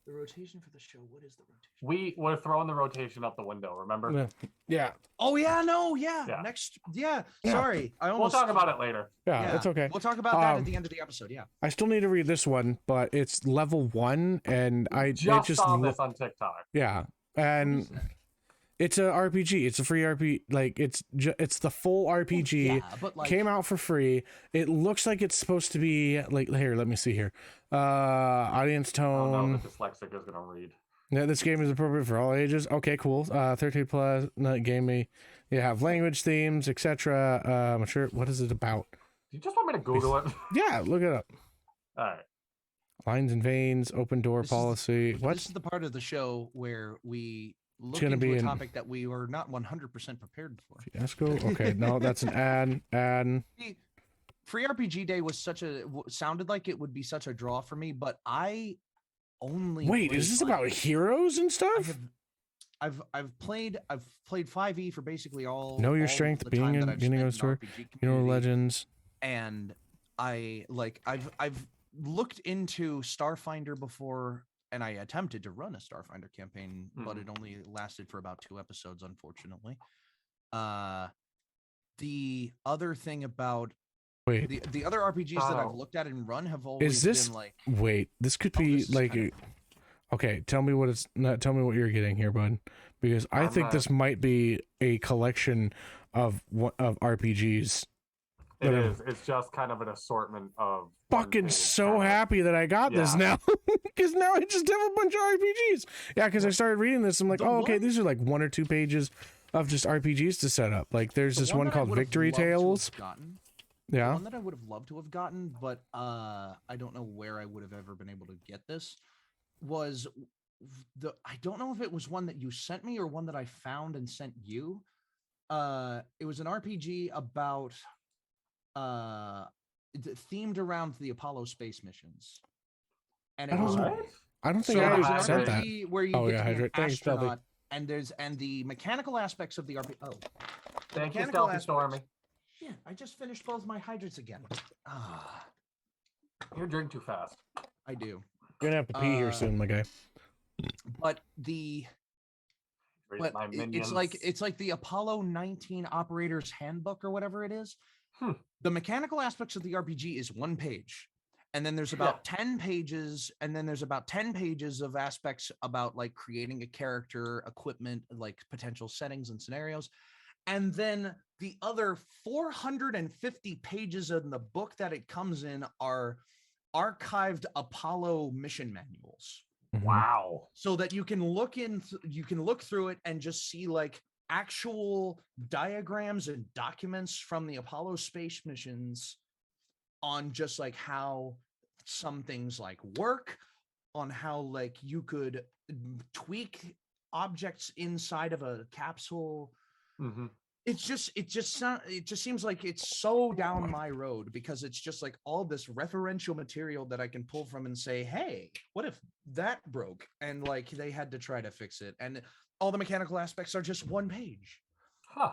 The rotation for the show. What is the rotation? We were throwing the rotation out the window. Remember? Yeah, Oh yeah, no, yeah. Yeah. Next, yeah. Yeah. Sorry, I We'll almost. talk about it later. yeah, it's okay. We'll talk about that Um, at the end of the episode. Yeah. I still need to read this one, but it's level 1, and it Just saw lo- this on TikTok. yeah, and it's a RPG. It's a free RPG. Like it's the full RPG. Yeah, but like Came out for free. It looks like it's supposed to be like here. Let me see here. Audience Oh no, tone. the dyslexic is gonna read. Yeah, this game is appropriate for all ages. Okay, cool. 13 plus. Game me. You have language themes, etc. Mature. What is it about? Do you just want me to Google it? Yeah, look it up. All right. Lines and veins, open door This is- policy. What? This is the part of the show where we look gonna into be a in- topic that we were not 100% prepared for. Fiasco. Okay, no, that's an ad. See, Free RPG Day was sounded like it would be such a draw for me, but I only Wait, is played this about 5e. heroes and I stuff? have I've played 5e for basically all. Know your all strength, the being time in that I've beginning spent of the in story, RPG You know, community, legends. and I've looked into Starfinder before, and I attempted to run a Starfinder campaign, but it only lasted for about 2 episodes, unfortunately. The other thing about Wait, the other RPGs that I've Oh. looked at and run have always this- been like wait. This could Oh, be this is like. kind Okay, tell me what it's. Not tell me what you're getting here, bud. Because I I'm think not- this might be a collection of RPGs. It That are- is. It's just kind of an assortment of. Fucking one-page so kind of- happy that I got this Yeah. now, because now I just have a bunch of RPGs. Yeah, because I started reading this, I'm like, The oh, okay, one- these are like 1 or 2 pages of just RPGs to set up. Like, there's the this one that I called would've Victory loved to have Tales. gotten. The Yeah, one that I would have loved to have gotten, but I don't know where I would have ever been able to get this, was I don't know if it was one that you sent me or one that I found and sent you. It was an RPG about themed around the Apollo space missions. And I it don't was know. What? I don't think so I it was ever an sent that. RPG where you Oh, get yeah, to be an hydrate. Thanks, Stealthy. astronaut, and the mechanical aspects of the RPG. Oh, Thank you, mechanical Stealthy aspects- Stormy. Yeah, I just finished both my hydrates again. Ah, You drink too fast. I do. You're gonna have to pee here soon, my guy. But the Raise my it's minions. like the Apollo 19 operator's handbook or whatever it is. Hmm. The mechanical aspects of the RPG is 1 page. And then there's about 10 pages, and then there's about 10 pages of aspects about like creating a character, equipment, like potential settings and scenarios. And then the other 450 pages in the book that it comes in are archived Apollo mission manuals, Mhm. Wow. so that you can look through it and just see like actual diagrams and documents from the Apollo space missions on just like how some things like work, on how like you could tweak objects inside of a capsule. Mm-hmm. It just seems like it's so down my road, because it's just like all this referential material that I can pull from and say, hey, what if that broke? And like they had to try to fix it, and all the mechanical aspects are just one page. Huh.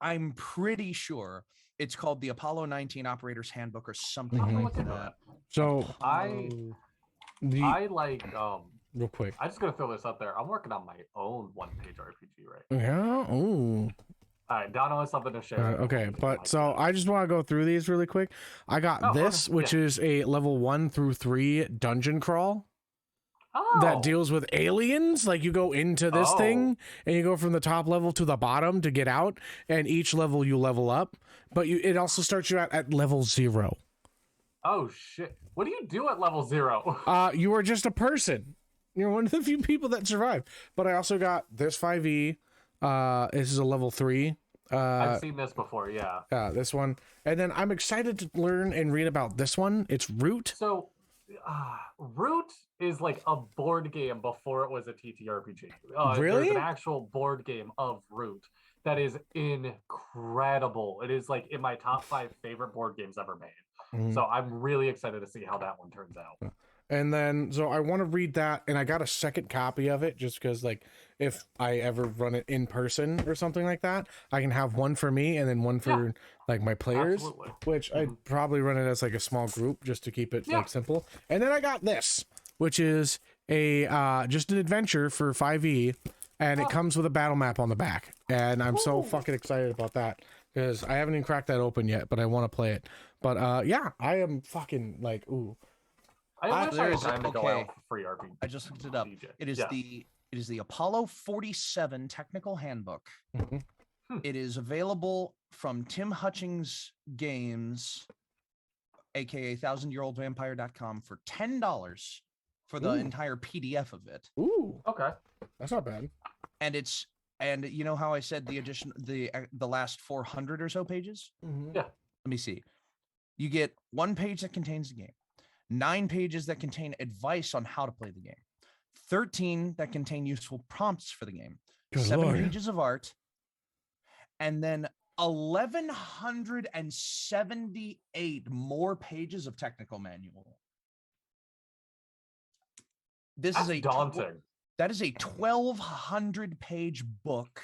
I'm pretty sure it's called the Apollo 19 Operator's Handbook or something Mhm. like that. So I like real quick. I'm just gonna throw this up there. I'm working on my own one-page RPG right now. Yeah. Ooh. All right, Donald has something to share. Okay, but so I just want to go through these really quick. I got this, okay. which is a level 1 through 3 dungeon crawl that deals with aliens. Like you go into this thing and you go from the top level to the bottom to get out, and each level you level up, but it also starts you out at level 0. Oh shit! What do you do at level 0? You are just a person. You're one of the few people that survive. But I also got this 5e. This is a level 3. I've seen this before, yeah. Yeah, this one. And then I'm excited to learn and read about this one. It's Root. So, Root is like a board game before it was a TTRPG. Really? There's an actual board game of Root that is incredible. It is like in my top 5 favorite board games ever made. Mhm. So I'm really excited to see how that one turns out. And then, so I want to read that, and I got a second copy of it just because, like, if I ever run it in person or something like that, I can have one for me and then one for like my players. Absolutely. Which I'd probably run it as like a small group just to keep it like simple. And then I got this, which is a just an adventure for 5e, and it comes with a battle map on the back, and I'm so fucking excited about that because I haven't even cracked that open yet, but I want to play it. But yeah, I am fucking like, ooh. I wish I had time to go out for free RPG. I just looked it up. It is the Apollo 47 Technical Handbook. Mm-hmm. It is available from Tim Hutchings Games, aka thousandyearoldvampire.com, for $10 for the entire PDF of it. Ooh. Okay. That's not bad. And you know how I said the last 400 or so pages? Mm-hmm. Yeah. Let me see. You get 1 page that contains the game, 9 pages that contain advice on how to play the game, 13 that contain useful prompts for the game, Good 7 Lord. pages of art, and then 1,178 more pages of technical manual. That's daunting. That is a 1,200 page book.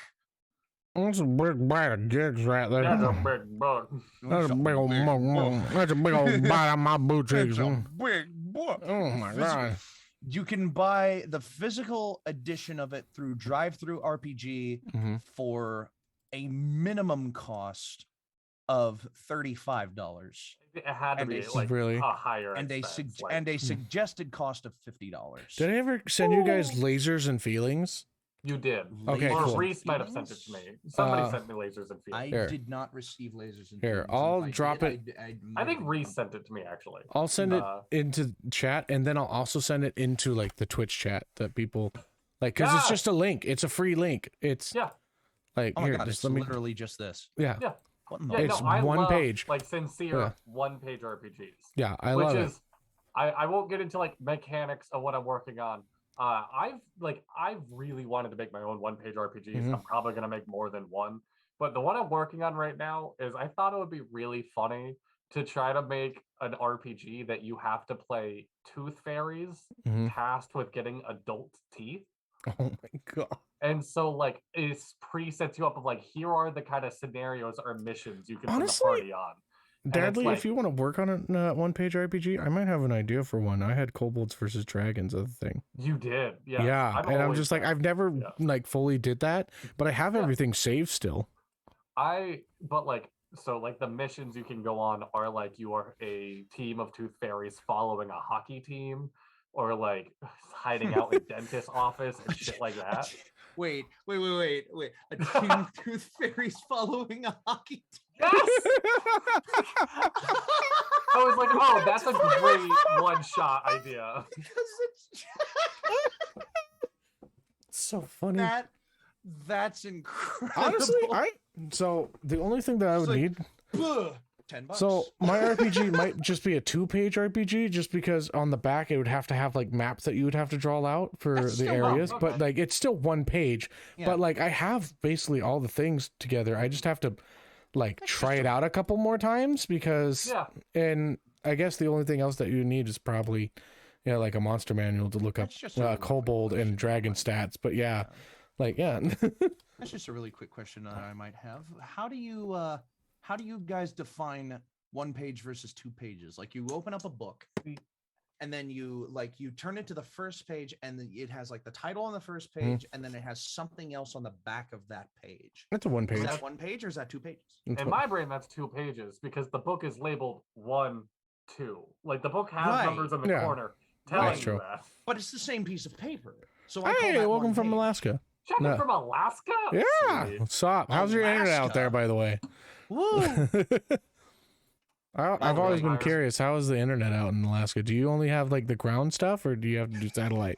That's a big bite of dicks right there. That's a big book. That's a big old that's a big old bite on my boot cheeks. Big book. Oh my god. You can buy the physical edition of it through Drive-Thru RPG for a minimum cost of $35. It had to be like really a higher and expense, a suggested cost of $50. Did I ever send you guys Lasers and Feelings? You did. Okay, or cool. Reese might have sent it to me. Somebody sent me Lasers and Feelings. I did not receive Lasers and Here, Feelings. I'll If drop did, it. I think Reese sent it to me actually. I'll send it into chat, and then I'll also send it into like the Twitch chat that people like, because it's just a link. It's a free link. It's like oh my here, God, just it's let me. literally just this. Yeah. What in the It's I one love, page. like sincere 1-page RPGs. Yeah, I love it. I won't get into like mechanics of what I'm working on. I've really wanted to make my own 1-page RPGs. I'm probably gonna make more than one, but the one I'm working on right now is I thought it would be really funny to try to make an RPG that you have to play tooth fairies tasked with getting adult teeth. Oh my god. And so like it pre-sets you up of like, here are the kind of scenarios or missions you can put the party on. Dadley, like, if you want to work on a 1-page RPG, I might have an idea for one. I had Kobolds versus Dragons as a thing. You did, yeah. Yeah, and I'm just like, I've never like fully did that, but I have everything saved still. But like, so like the missions you can go on are like you are a team of tooth fairies following a hockey team, or like hiding out in dentist office and shit like that. Wait. A team of tooth fairies following a hockey team. Yes! I was like, oh, that's a great one-shot idea. Because it's so funny. That's incredible. Honestly, so the only thing that I would need. $10. So my RPG might just be a 2-page RPG, just because on the back it would have to have like maps that you would have to draw out for That's the still areas, okay. but like it's still 1 page. Yeah. But like I have basically all the things together. I just have to like try it out a couple more times because, and I guess the only thing else that you need is probably, like a monster manual to look up kobold and dragon stats. But that's just a really quick question that I might have. How do you guys define 1 page versus 2 pages? Like you open up a book and then you turn it to the first page and then it has like the title on the first page and then it has something else on the back of that page. That's a 1 page. Is that 1 page or is that 2 pages? In my brain, that's 2 pages because the book is labeled 1, 2. Like the book has numbers in the corner telling you that. But it's the same piece of paper. So hey, welcome from Alaska. Checking from Alaska? Yeah. What's up? How's your internet out there, by the way? Woo! I've always been curious. How is the internet out in Alaska? Do you only have like the ground stuff, or do you have to do satellite?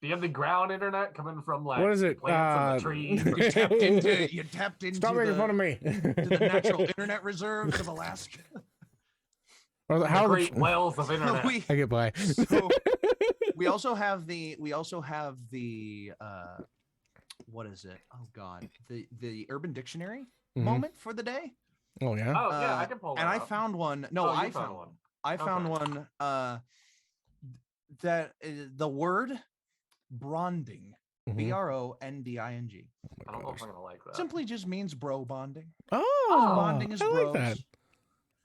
Do you have the ground internet coming from like what is it? Plants and the trees? You tapped into Stop making fun of me. to the natural internet reserves of Alaska. Or how the great wells of internet. I get by. So we also have the what is it? Oh God, the Urban Dictionary moment for the day. Oh yeah. Oh yeah, I can pull that and up. I found one. No, I found one. I found one. That the word bronding, bronding. I don't know if I'm gonna like that. Simply just means bro bonding. Oh, bonding is bros. like that.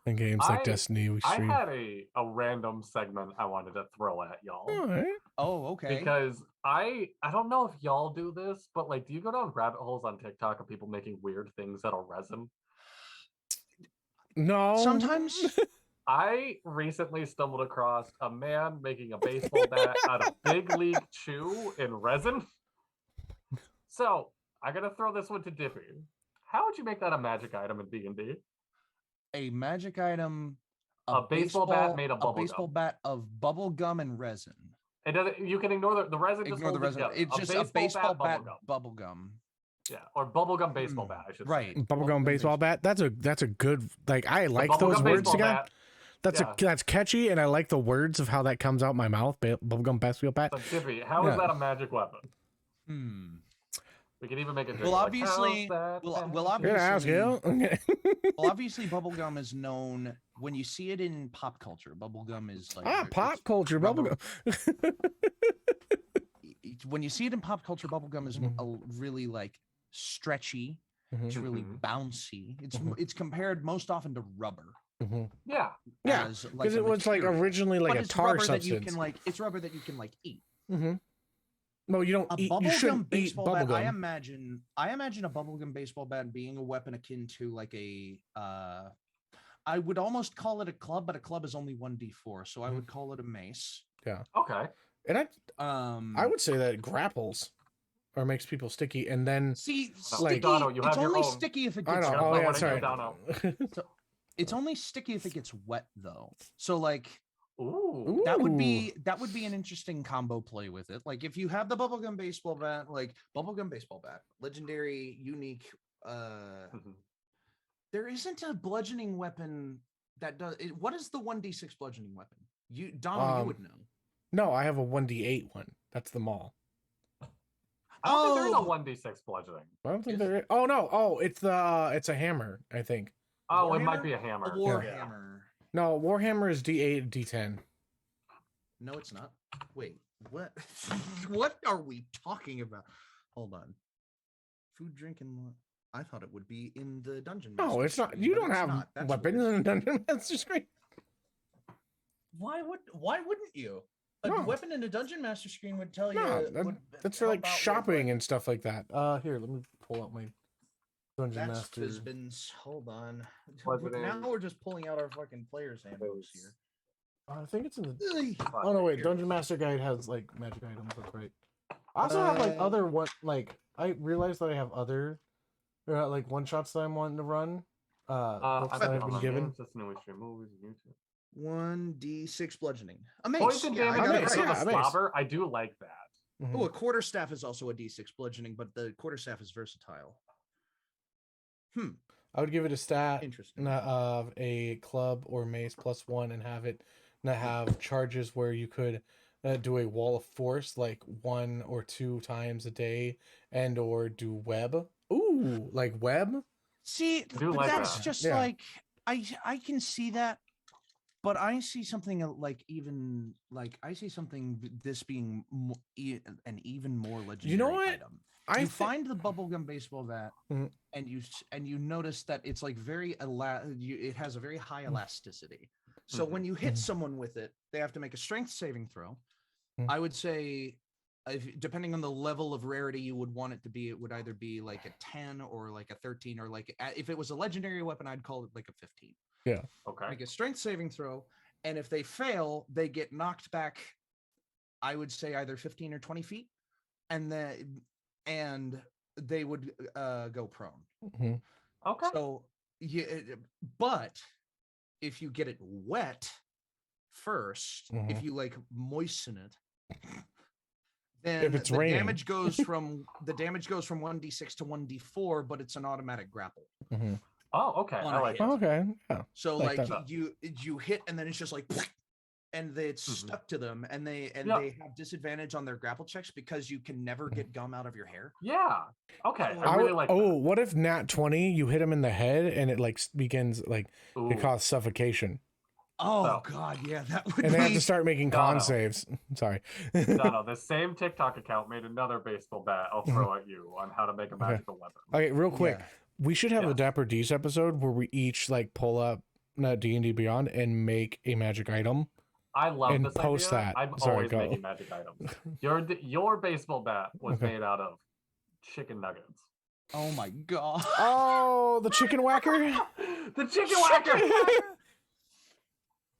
In games like Destiny, we stream. I had a random segment I wanted to throw at y'all. All right. Oh, okay. Because I don't know if y'all do this, but like, do you go down rabbit holes on TikTok of people making weird things out of resin? No. Sometimes. I recently stumbled across a man making a baseball bat out of Big League Chew in resin. So I gotta throw this one to Dippy. How would you make that a magic item in D&D? A magic item. A baseball bat made of bubble gum. A baseball bat of bubble gum and resin. It doesn't. You can ignore the resin. Ignore the resin. It's just a baseball bat bubble gum. Yeah, or bubblegum baseball bat. I should say. Bubblegum baseball bat. That's a good. Like I like those words again. That's catchy, and I like the words of how that comes out my mouth. Bubblegum baseball bat. So, Dippy, how is that a magic weapon? We can even make it. Well, obviously, obviously, bubblegum is known when you see it in pop culture. Bubblegum is like pop culture bubblegum. When you see it in pop culture, bubblegum is really like stretchy. It's really bouncy. It's compared most often to rubber. Yeah, because it was like originally like a tar substance. It's rubber that you can like eat. No, you don't eat. You shouldn't eat bubblegum. I imagine a bubblegum baseball bat being a weapon akin to like a. I would almost call it a club, but a club is only 1d4, so I would call it a mace. Yeah. Okay. And I would say that it grapples or makes people sticky, and then see, like, Dono, it's only sticky if it gets. Oh yeah, sorry. So, it's only sticky if it gets wet, though. So like. Ooh. That would be an interesting combo play with it. Like if you have the bubblegum baseball bat, legendary, unique. There isn't a bludgeoning weapon that does. What is the 1d6 bludgeoning weapon? You would know. No, I have a 1d8 one. That's the maul. I don't think there's a 1d6 bludgeoning. I don't think there is. Oh no! Oh, it's a hammer. I think. Oh, it might be a hammer. A warhammer. No, Warhammer is D8, D10. No, it's not. Wait, what? What are we talking about? Hold on. Food, drink, and I thought it would be in the dungeon master. No, it's not. You don't have weapons in the dungeon master screen. Why wouldn't you? A weapon in the dungeon master screen would tell you. That's for like shopping and stuff like that. Here, let me pull out my dungeon master. Hold on. Now we're just pulling out our fucking player's handbooks here. I think it's in the. Oh no, wait. Dungeon Master Guide has like magic items. That's right. I also have like other one. Like I realized that I have other, like one shots that I'm wanting to run. Books that I've been given. 1d6 bludgeoning. A mace. Poison damage slobber. I do like that. Oh, a quarterstaff is also a d6 bludgeoning, but the quarterstaff is versatile. I would give it a stat Interesting. of a club or mace +1 and have it not have charges where you could do a wall of force like 1 or 2 times a day and or do web. Ooh, like web? See, do but like that's that. just Yeah. like I can see that, but I see something like even like I see something this being an even more legendary what? item. I You thi- find the bubblegum baseball bat, Mhm. and you notice that it's like it has a very high elasticity. So when you hit Mhm. someone with it, they have to make a strength saving throw. Mhm. I would say, depending on the level of rarity you would want it to be, it would either be like a 10 or like a 13, or like if it was a legendary weapon, I'd call it like a 15. Yeah. Okay. Make a strength saving throw, and if they fail, they get knocked back. I would say either 15 or 20 feet, and they would go prone. Mhm. Okay. So but if you get it wet first, if Mhm. you like moisten it, then If it's the raining. damage goes from 1d6 to 1d4, but it's an automatic grapple. Mhm. Oh, okay. On I a like hit. it. Okay. Yeah. So Like like that. you hit, and then it's just like, and it's Mhm. stuck to them, and they Yeah. they have disadvantage on their grapple checks because you can never get gum out of your hair. Yeah. Okay. So- I really like Oh, what if nat 20 you hit him in the head and it like begins like that. it Ooh. causes suffocation Oh So- god, yeah, that would and be. they have to start making con no. saves. Sorry. No, the same TikTok account made another baseball bat I'll throw at you on how to make a Okay. magical weapon. Okay, real quick. Yeah. We should have a Yes. Dapper D's episode where we each like pull up D&D Beyond and make a magic item. I love And this post idea. that. I'm Sorry, always go. making magic items. Your baseball bat was Okay. made out of chicken nuggets. Oh my god. Oh, the chicken whacker The chicken whacker.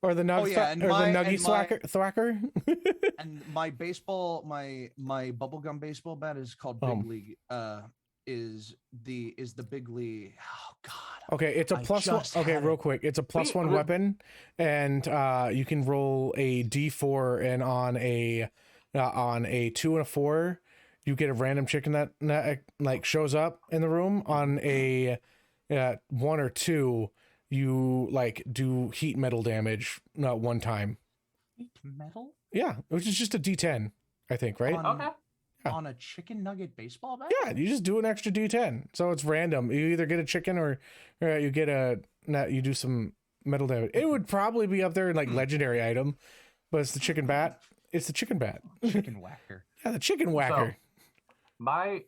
or the nug Oh, yeah, and or my- the nuggy and my- thwacker. And my baseball, my bubblegum baseball bat is called Big League. Is the Big League? Oh god. Okay, it's a I plus one. just Okay, had real it. quick, it's a plus Wait, 1 weapon, and you can roll a d4, and on a 2 and a 4, you get a random chicken that like shows up in the room. On a 1 or 2, you like do heat metal damage not one time. Heat metal Yeah, which is just a d10, I think, right? on, Okay. Yeah. on a chicken nugget baseball bat? Yeah, you just do an extra d10, so it's random. You either get a chicken or you get you do some metal damage. It would probably be up there in like legendary item, but it's the chicken bat. It's the chicken bat. Chicken whacker. Yeah, the chicken whacker. My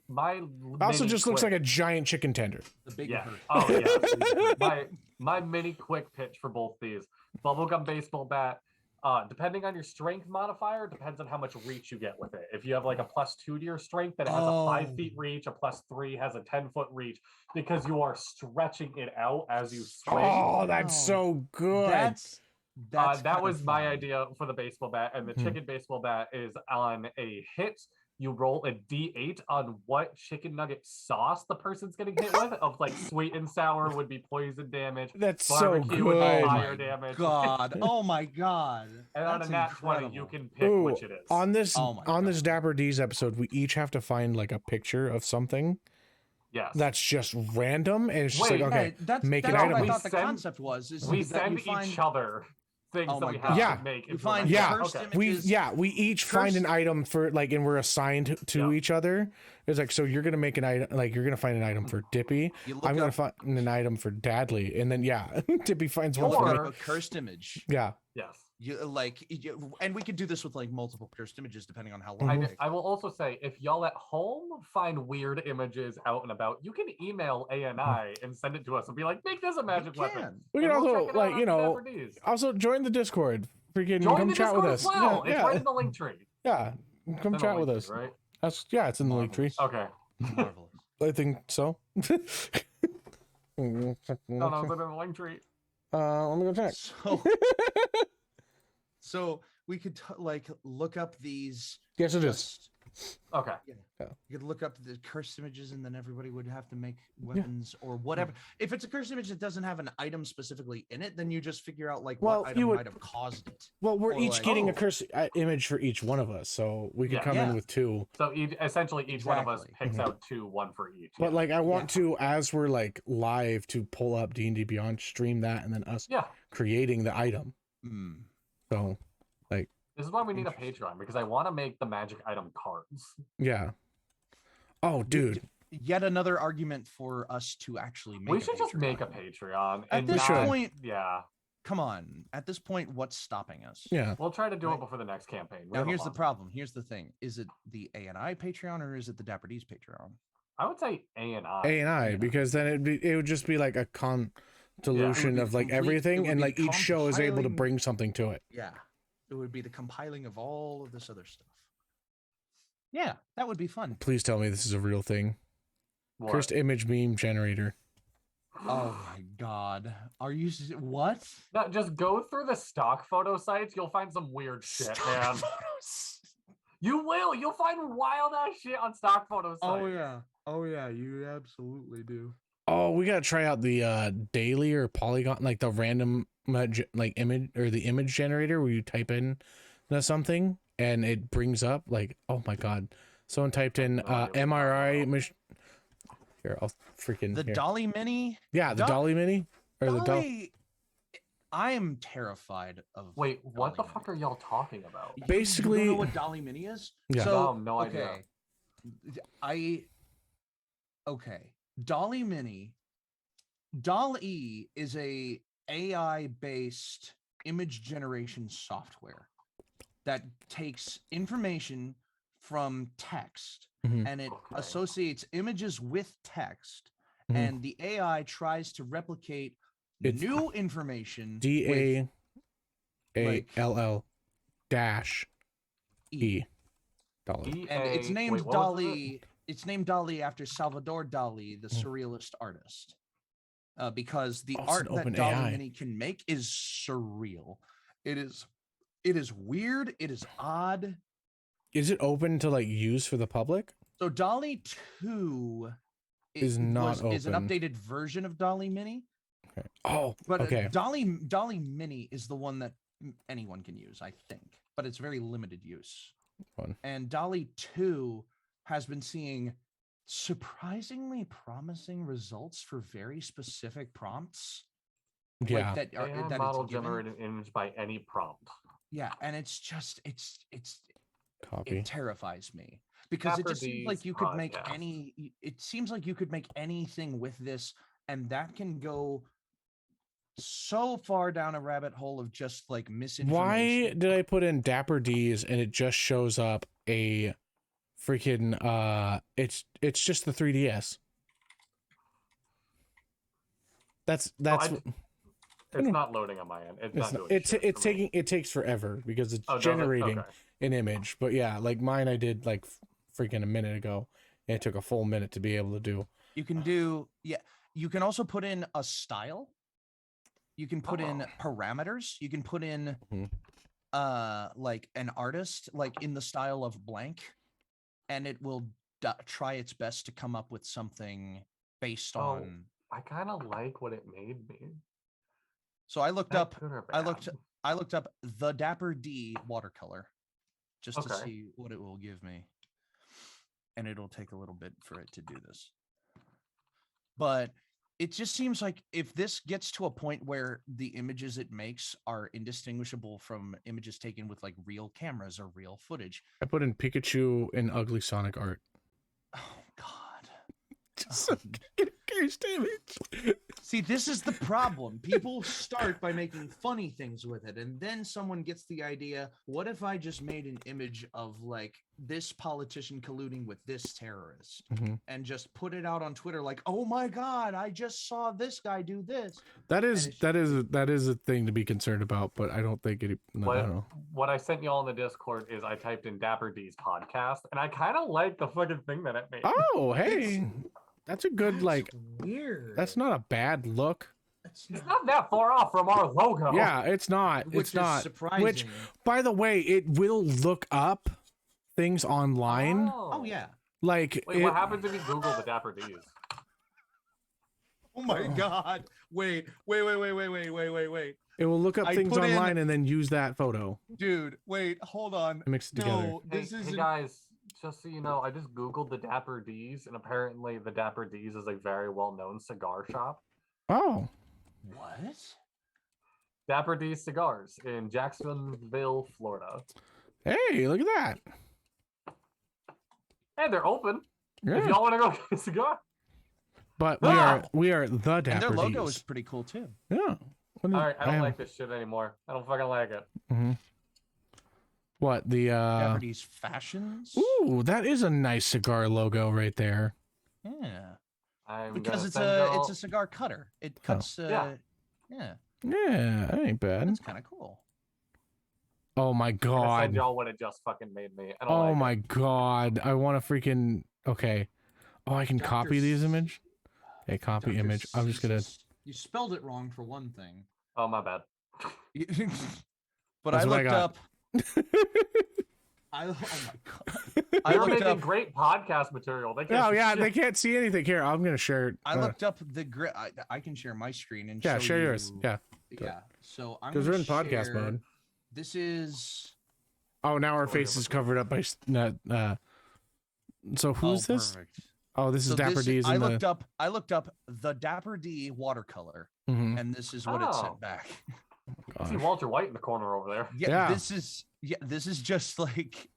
Also, mini just looks like quick- a giant chicken tender. The big Yeah. hurt. Oh yeah. my mini quick pitch for both these bubblegum baseball bat. Depending on your strength modifier, depends on how much reach you get with it. If you have like a +2 to your strength, then it has a 5 feet reach. A +3 has a 10-foot reach because you are stretching it out as you swing. Oh, that's so good. That's that kinda was my fun. idea for the baseball bat, and the Mhm. chicken baseball bat is on a hit. You roll a d8 on what chicken nugget sauce the person's getting hit with. Of like sweet and sour would be poison damage. That's so Barbecue would be good. fire damage. God. Oh my god. And on That's a nat 20, you incredible. can pick Ooh, which it is. on this Oh my on this God. Dapper D's episode, we each have to find like a picture of something Yes. that's just random, and it's just Wait, like, okay, Yeah, make that's an what item. I We thought the send- concept was. Is we that send you find, each other things Oh that my we God. have Yeah. to make. You into find a Yeah. magic- cursed okay. images. We each find an Cursed- item for like, and we're assigned to Yeah. each other. It's like, so you're gonna make an item, like you're gonna find an item for Dippy. You look I'm gonna up, find an item for Dadley, and then yeah, Dippy finds one look for up me. a cursed image. Yeah, Yes. And we could do this with like multiple cursed images depending on how long. Mhm. it takes. I will also say, if y'all at home find weird images out and about, you can email ANI and send it to us and be like, make this a magic You weapon. can. we can And we'll also check it like, out you on know, Dapper D's. also join the Discord. Freaking Join come the chat Discord with as us. well. Yeah, It's right yeah, in the link tree. yeah. Come It's in chat the with link us. tree, right? That's it's in the link tree. Okay. Marvelous. I think so. No, it's in the link tree. Let me go check. So we could like look up these Yes, it is. just Okay. Yeah. You could look up the cursed images, and then everybody would have to make weapons or whatever. If it's a cursed image that doesn't have an item specifically in it, then you just figure out like what item might have caused it. Well, we're Or each like, getting a cursed image for each one of us, so we could come in with 2. So essentially, each one of us picks out 2, 1 for each. But like, I want to, as we're like live, to pull up D&D Beyond, stream that, and then us creating the item. So, like, this is why we need a Patreon, because I want to make the magic item cards. Yeah. Oh, dude. Yet another argument for us to actually make. We should just make a Patreon. At this point, yeah. Come on. At this point, what's stopping us? Yeah. We'll try to do it before the next campaign. Now, here's the problem. Here's the thing. Is it the A&I Patreon or is it the Dapper D's Patreon? I would say A&I. A&I, because then it would just be like a delusion of like everything, and like each show is able to bring something to it. Yeah. It would be the compiling of all of this other stuff. Yeah, that would be fun. Please tell me this is a real thing. What? Cursed image meme generator. Oh my god. Are you what? No, just go through the stock photo sites. You'll find some weird shit, man. You will. You'll find wild ass shit on stock photo sites. Oh yeah. Oh yeah, you absolutely do. Oh, we gotta try out the daily or polygon, like the random like image or the image generator where you type in something and it brings up like, oh my god, someone typed in MRI. Here, I'll freaking the Dolly Mini. Yeah, the Dolly Mini or Dolly, the Dolly. I am terrified of. Wait, what the fuck are y'all talking about? Basically, you don't know what Dolly Mini is? Yeah. So, no idea. Okay. Dolly Mini. Dolly is a AI-based image generation software that takes information from text and it associates images with text, and the AI tries to replicate new information. DALL dash E. Dolly. And it's named Dolly. It's named Dolly after Salvador Dali, the surrealist artist, because the art that Dolly Mini can make is surreal. It is weird. It is odd. Is it open to like use for the public? So Dolly 2 is an updated version of Dolly Mini. Okay. Oh, but okay. Dolly Mini is the one that anyone can use, I think, but it's very limited use. Fun. And Dolly 2 has been seeing surprisingly promising results for very specific prompts. Yeah. Like that model generate an image by any prompt. Yeah, and it's just Copy. It terrifies me because Dapper it just seems like you could make it seems like you could make anything with this, and that can go so far down a rabbit hole of just like misinformation. Why did I put in Dapper D's and it just shows up a freaking it's just the 3DS. That's it's not loading on my end. It takes forever because it's generating an image. But yeah, like mine I did like freaking a minute ago, and it took a full minute to be able to do. You can also put in a style. You can put in parameters. You can put in like an artist, like in the style of blank, and it will try its best to come up with something based on. I kind of like what it made me. So I looked up the Dapper D watercolor just to see what it will give me. And it'll take a little bit for it to do this. But it just seems like if this gets to a point where the images it makes are indistinguishable from images taken with like real cameras or real footage. I put in Pikachu and ugly Sonic art. Oh God. Just cursed image. See, this is the problem. People start by making funny things with it, and then someone gets the idea, what if I just made an image of like this politician colluding with this terrorist and just put it out on Twitter like, oh my God, I just saw this guy do this. That is a thing to be concerned about, but I don't think it I don't know. What I sent y'all in the Discord is I typed in Dapper D's podcast, and I kind of like the fucking thing that it made. Oh, hey. That's a good, like, weird. That's not a bad look. It's not that far off from our logo. Yeah, it's not. Which it's not. Surprising. Which, by the way, it will look up things online. Oh yeah. Like, Wait, what happens if you Google the Dapper D's? Oh my god. Wait. It will look up things online and then use that photo. Dude, wait, hold on. Mix it together. No, this is Hey guys, just so you know, I just Googled the Dapper D's, and apparently the Dapper D's is a very well-known cigar shop. Oh. What? Dapper D's Cigars in Jacksonville, Florida. Hey, look at that. And they're open. Yeah. If y'all want to go get a cigar. But we are the Dapper D's. And their logo is pretty cool too. Yeah. All right, I don't like this shit anymore. I don't fucking like it. Mm-hmm. What, the Dapper D's Fashions? Ooh, that is a nice cigar logo right there. Yeah. Because it's a cigar cutter. It cuts yeah. Yeah, that ain't bad. That's kind of cool. Oh my god. Send y'all what it just fucking made me. I don't oh like my it. god. I want to freaking okay. Oh, I can copy these image. Hey, copy image. I'm just gonna. You spelled it wrong for one thing. Oh my bad. But I looked up. Oh my god. You're making great podcast material. They can't yeah, they can't see anything. Here, I'm gonna share it. I looked up the grid. I can share my screen and show share yours. Yeah. So I'm because we're in podcast mode. This is. Oh, now our face is covered up by. So who's this? Perfect. Oh, this is Dapper D's. I looked up the Dapper D watercolor, and this is what it sent back. I see Walter White in the corner over there. Yeah, this is just like.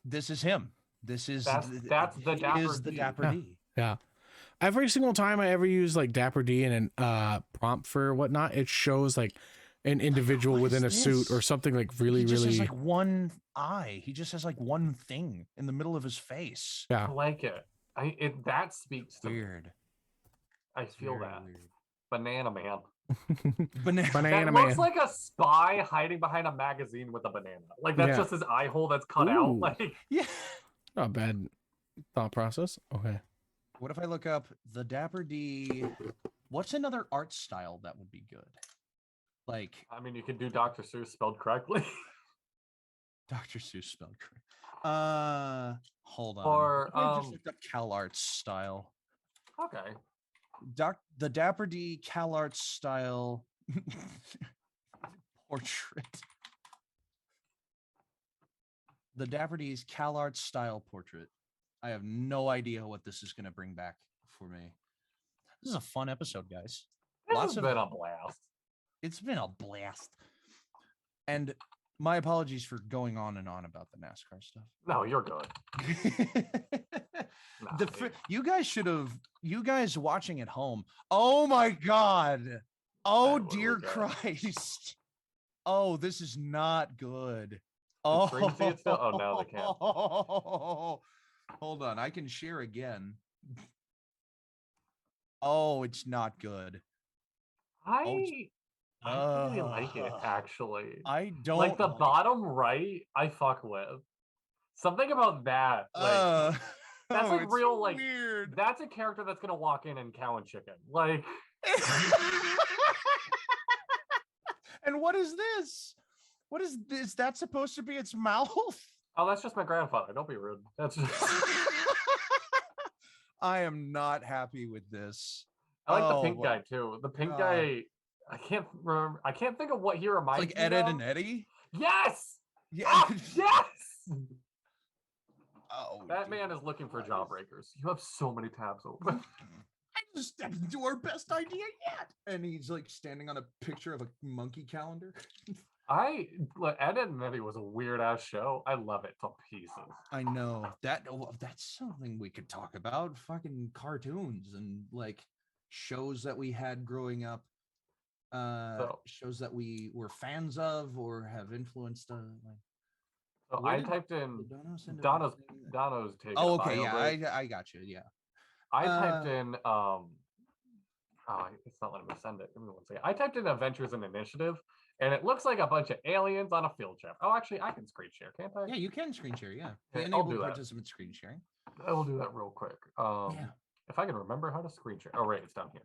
This is him. This is that's the Dapper D. Yeah. Every single time I ever use like Dapper D in an prompt for whatnot, it shows like an individual within a suit or something like really. Has like one eye. He just has like one thing in the middle of his face. Yeah. I like it. That speaks to weird. I feel that. Weird. Banana Man. Banana Man looks like a spy hiding behind a magazine with a banana. Like that's just his eye hole that's cut out. Like not bad thought process. Okay. What if I look up the Dapper D? What's another art style that would be good? Like, I mean, you could do Dr. Seuss spelled correctly. Dr. Seuss spelled correctly. Hold on. Or I just looked up CalArts style. Okay. The Dapper D CalArts style portrait. The Dapper D's CalArts style portrait. I have no idea what this is going to bring back for me. This is a fun episode, guys. It's been a blast. It's been a blast. And my apologies for going on and on about the NASCAR stuff. No, you're good. You guys watching at home. Oh my God. Oh dear Christ. Oh, this is not good. Oh, no, they can't. Hold on, I can share again. Oh, it's not good. I really like it, actually. I don't like the bottom right. I fuck with something about that. Like, that's like real, like weird. That's a character that's gonna walk in and cow and chicken. Like, and what is this? What is this? Is that supposed to be its mouth? Oh, that's just my grandfather. Don't be rude. That's just. I am not happy with this. I like the pink guy too. The pink guy. I can't remember. I can't think of what he reminds me of. Like Ed and Eddie. Yes. Yeah. Oh, yes. Oh, that man is looking for jawbreakers. You have so many tabs open. I just stepped into our best idea yet. And he's like standing on a picture of a monkey calendar. Ed and Eddie was a weird ass show. I love it to pieces. I know that's something we could talk about. Fucking cartoons and like shows that we had growing up. Shows that we were fans of or have influenced. So I typed in Donna's take. Oh, okay, yeah, I got you. Yeah. I typed in it's not letting me send it. Give me one second. I typed in Adventures and Initiative, and it looks like a bunch of aliens on a field trip. Oh, actually, I can screen share, can't I? Yeah, you can screen share. Yeah, I'll do participant screen sharing. I will do that real quick. If I can remember how to screen share. Oh, right, it's down here.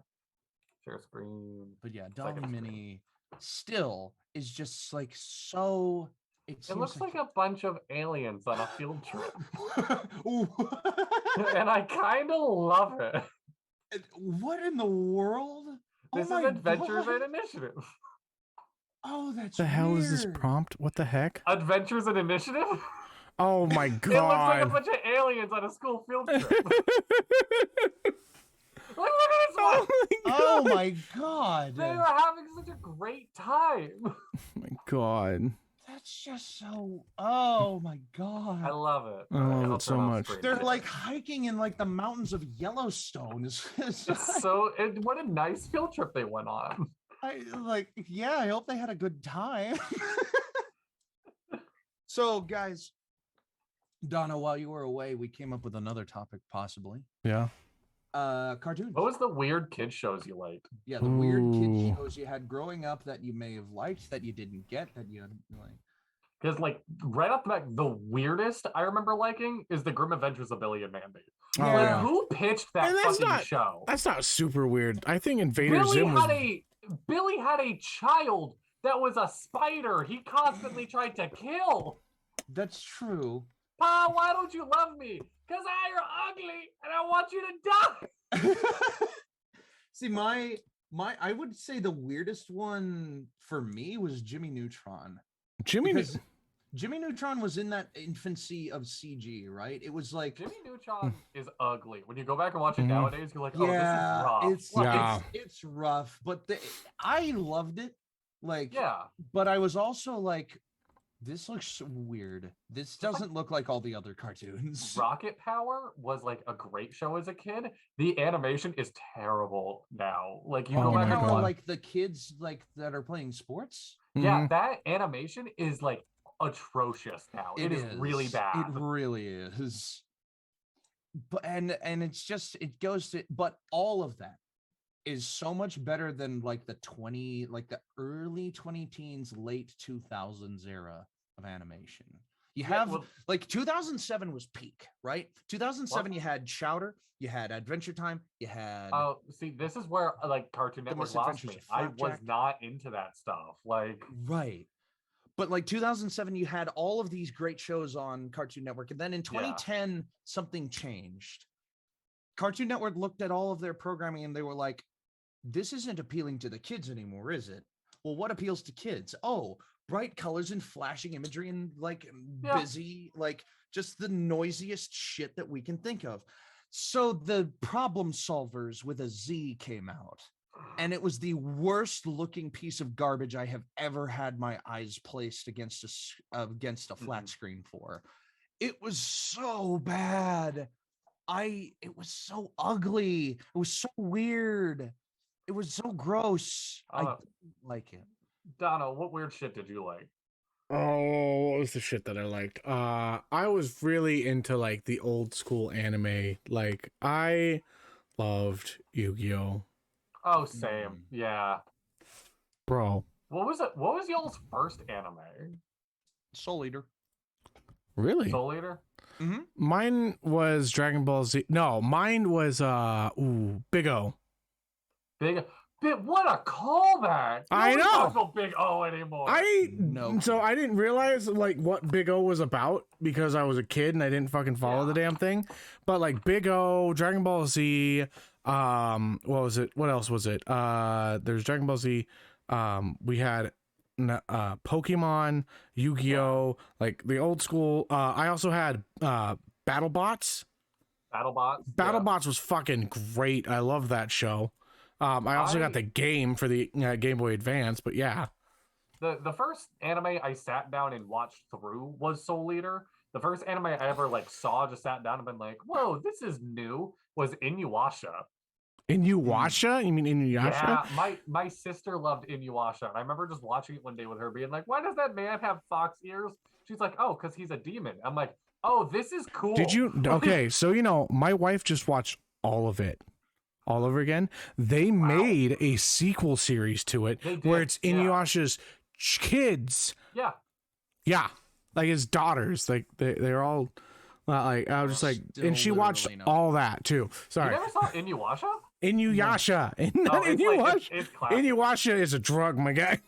Share screen. But yeah, Dolly Mini still is just like so It looks like a bunch of aliens on a field trip. Ooh. And I kind of love it. What in the world? This is Adventures and Initiative. Oh, that's the hell weird. is this prompt? What the heck? Adventures and Initiative? Oh my It looks like a god. bunch of aliens on a school field trip. Look at this one! Oh my god. They were having such a great time. Oh my god. That's just so. Oh my I god. love it. I love it so much. They're like hiking in like the mountains of Yellowstone. What a nice field trip they went on. I hope they had a good time. So, guys, Donna, while you were away, we came up with another topic, possibly. Yeah. Cartoons. What was the weird kid shows you liked? Yeah, the weird kid shows you had growing up that you may have liked, that you didn't get, that you like. Because like right off the bat, the weirdest I remember liking is the Grim Adventures of Billy and Mandy. Oh, Like, yeah. who pitched that fucking show? That's not super weird. I think Invader Zim was... Billy had a child that was a spider he constantly tried to kill. That's true. Pa, why don't you love me? Because you're ugly and I want you to die. See, I would say the weirdest one for me was Jimmy Neutron. Jimmy Neutron was in that infancy of CG, right? It was like Jimmy Neutron is ugly. When you go back and watch it nowadays, you're like, oh, this is rough. It's rough, but I loved it. Like, yeah. But I was also like, this looks weird. This doesn't look like all the other cartoons. Rocket Power was like a great show as a kid. The animation is terrible now. Like you go back and watch, like the kids like that are playing sports. Yeah, that animation is like atrocious now. It is really bad. It really is. But and it's just it goes to but all of that is so much better than like the early 2010s, late 2000s era of animation. You have like 2007 was peak, right? 2007 you had Chowder, you had Adventure Time, you had see, this is where like Cartoon Network lost me. I was not into that stuff. Like right. But like 2007, you had all of these great shows on Cartoon Network. And then in 2010, something changed. Cartoon Network looked at all of their programming and they were like, this isn't appealing to the kids anymore, is it? Well, what appeals to kids? Oh, bright colors and flashing imagery and like busy, like just the noisiest shit that we can think of. So the Problem Solvers with a Z came out. And it was the worst looking piece of garbage I have ever had my eyes placed against a flat screen for. It was so bad. It was so ugly. It was so weird. It was so gross. I didn't like it. Donna, what weird shit did you like? Oh, what was the shit that I liked? I was really into like the old school anime. Like I loved Yu-Gi-Oh! Oh, same. Yeah. Bro. What was it? What was y'all's first anime? Soul Eater. Really? Soul Eater? Mm-hmm. Mine was Dragon Ball Z. No, mine was Big O. What a callback! I know. Talk about Big O anymore. So I didn't realize like what Big O was about because I was a kid and I didn't fucking follow the damn thing. But like Big O, Dragon Ball Z, what was it? What else was it? There's Dragon Ball Z. We had Pokemon, Yu-Gi-Oh, like the old school. I also had BattleBots. BattleBots was fucking great. I love that show. I also got the game for the Game Boy Advance, but yeah. The first anime I sat down and watched through was Soul Eater. The first anime I ever like saw, just sat down and been like, whoa, this is new, was Inuyasha. Inuyasha? You mean Inuyasha? Yeah, my sister loved Inuyasha. And I remember just watching it one day with her being like, why does that man have fox ears? She's like, oh, because he's a demon. I'm like, oh, this is cool. Did you? Okay, so my wife just watched all of it. All over again. They made a sequel series to it where it's Inuyasha's kids. Yeah. Yeah. Like his daughters. Like they're all like I was just like and she watched all that too. Sorry. You never saw Inuyasha? Inuyasha. Not Inuyasha. It's Inuyasha is a drug, my guy.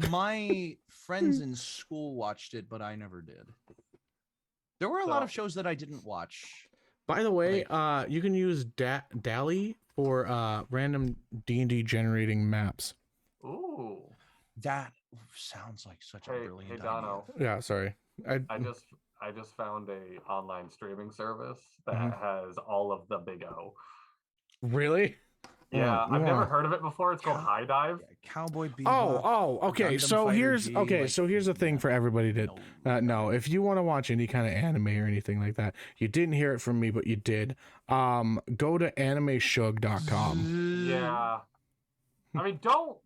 my friends in school watched it, but I never did. There were a lot of shows that I didn't watch. By the way, you can use DALL-E for random D&D generating maps. Ooh. That sounds like such a brilliant idea. Dono. Yeah, sorry. I just found a online streaming service that has all of the Big O. Really? Yeah, I've never heard of it before. It's called High Dive. Cowboy Bebop. Okay. So here's the thing for everybody to know. If you want to watch any kind of anime or anything like that, you didn't hear it from me, but you did. Go to animeshug.com. Yeah. I mean, don't.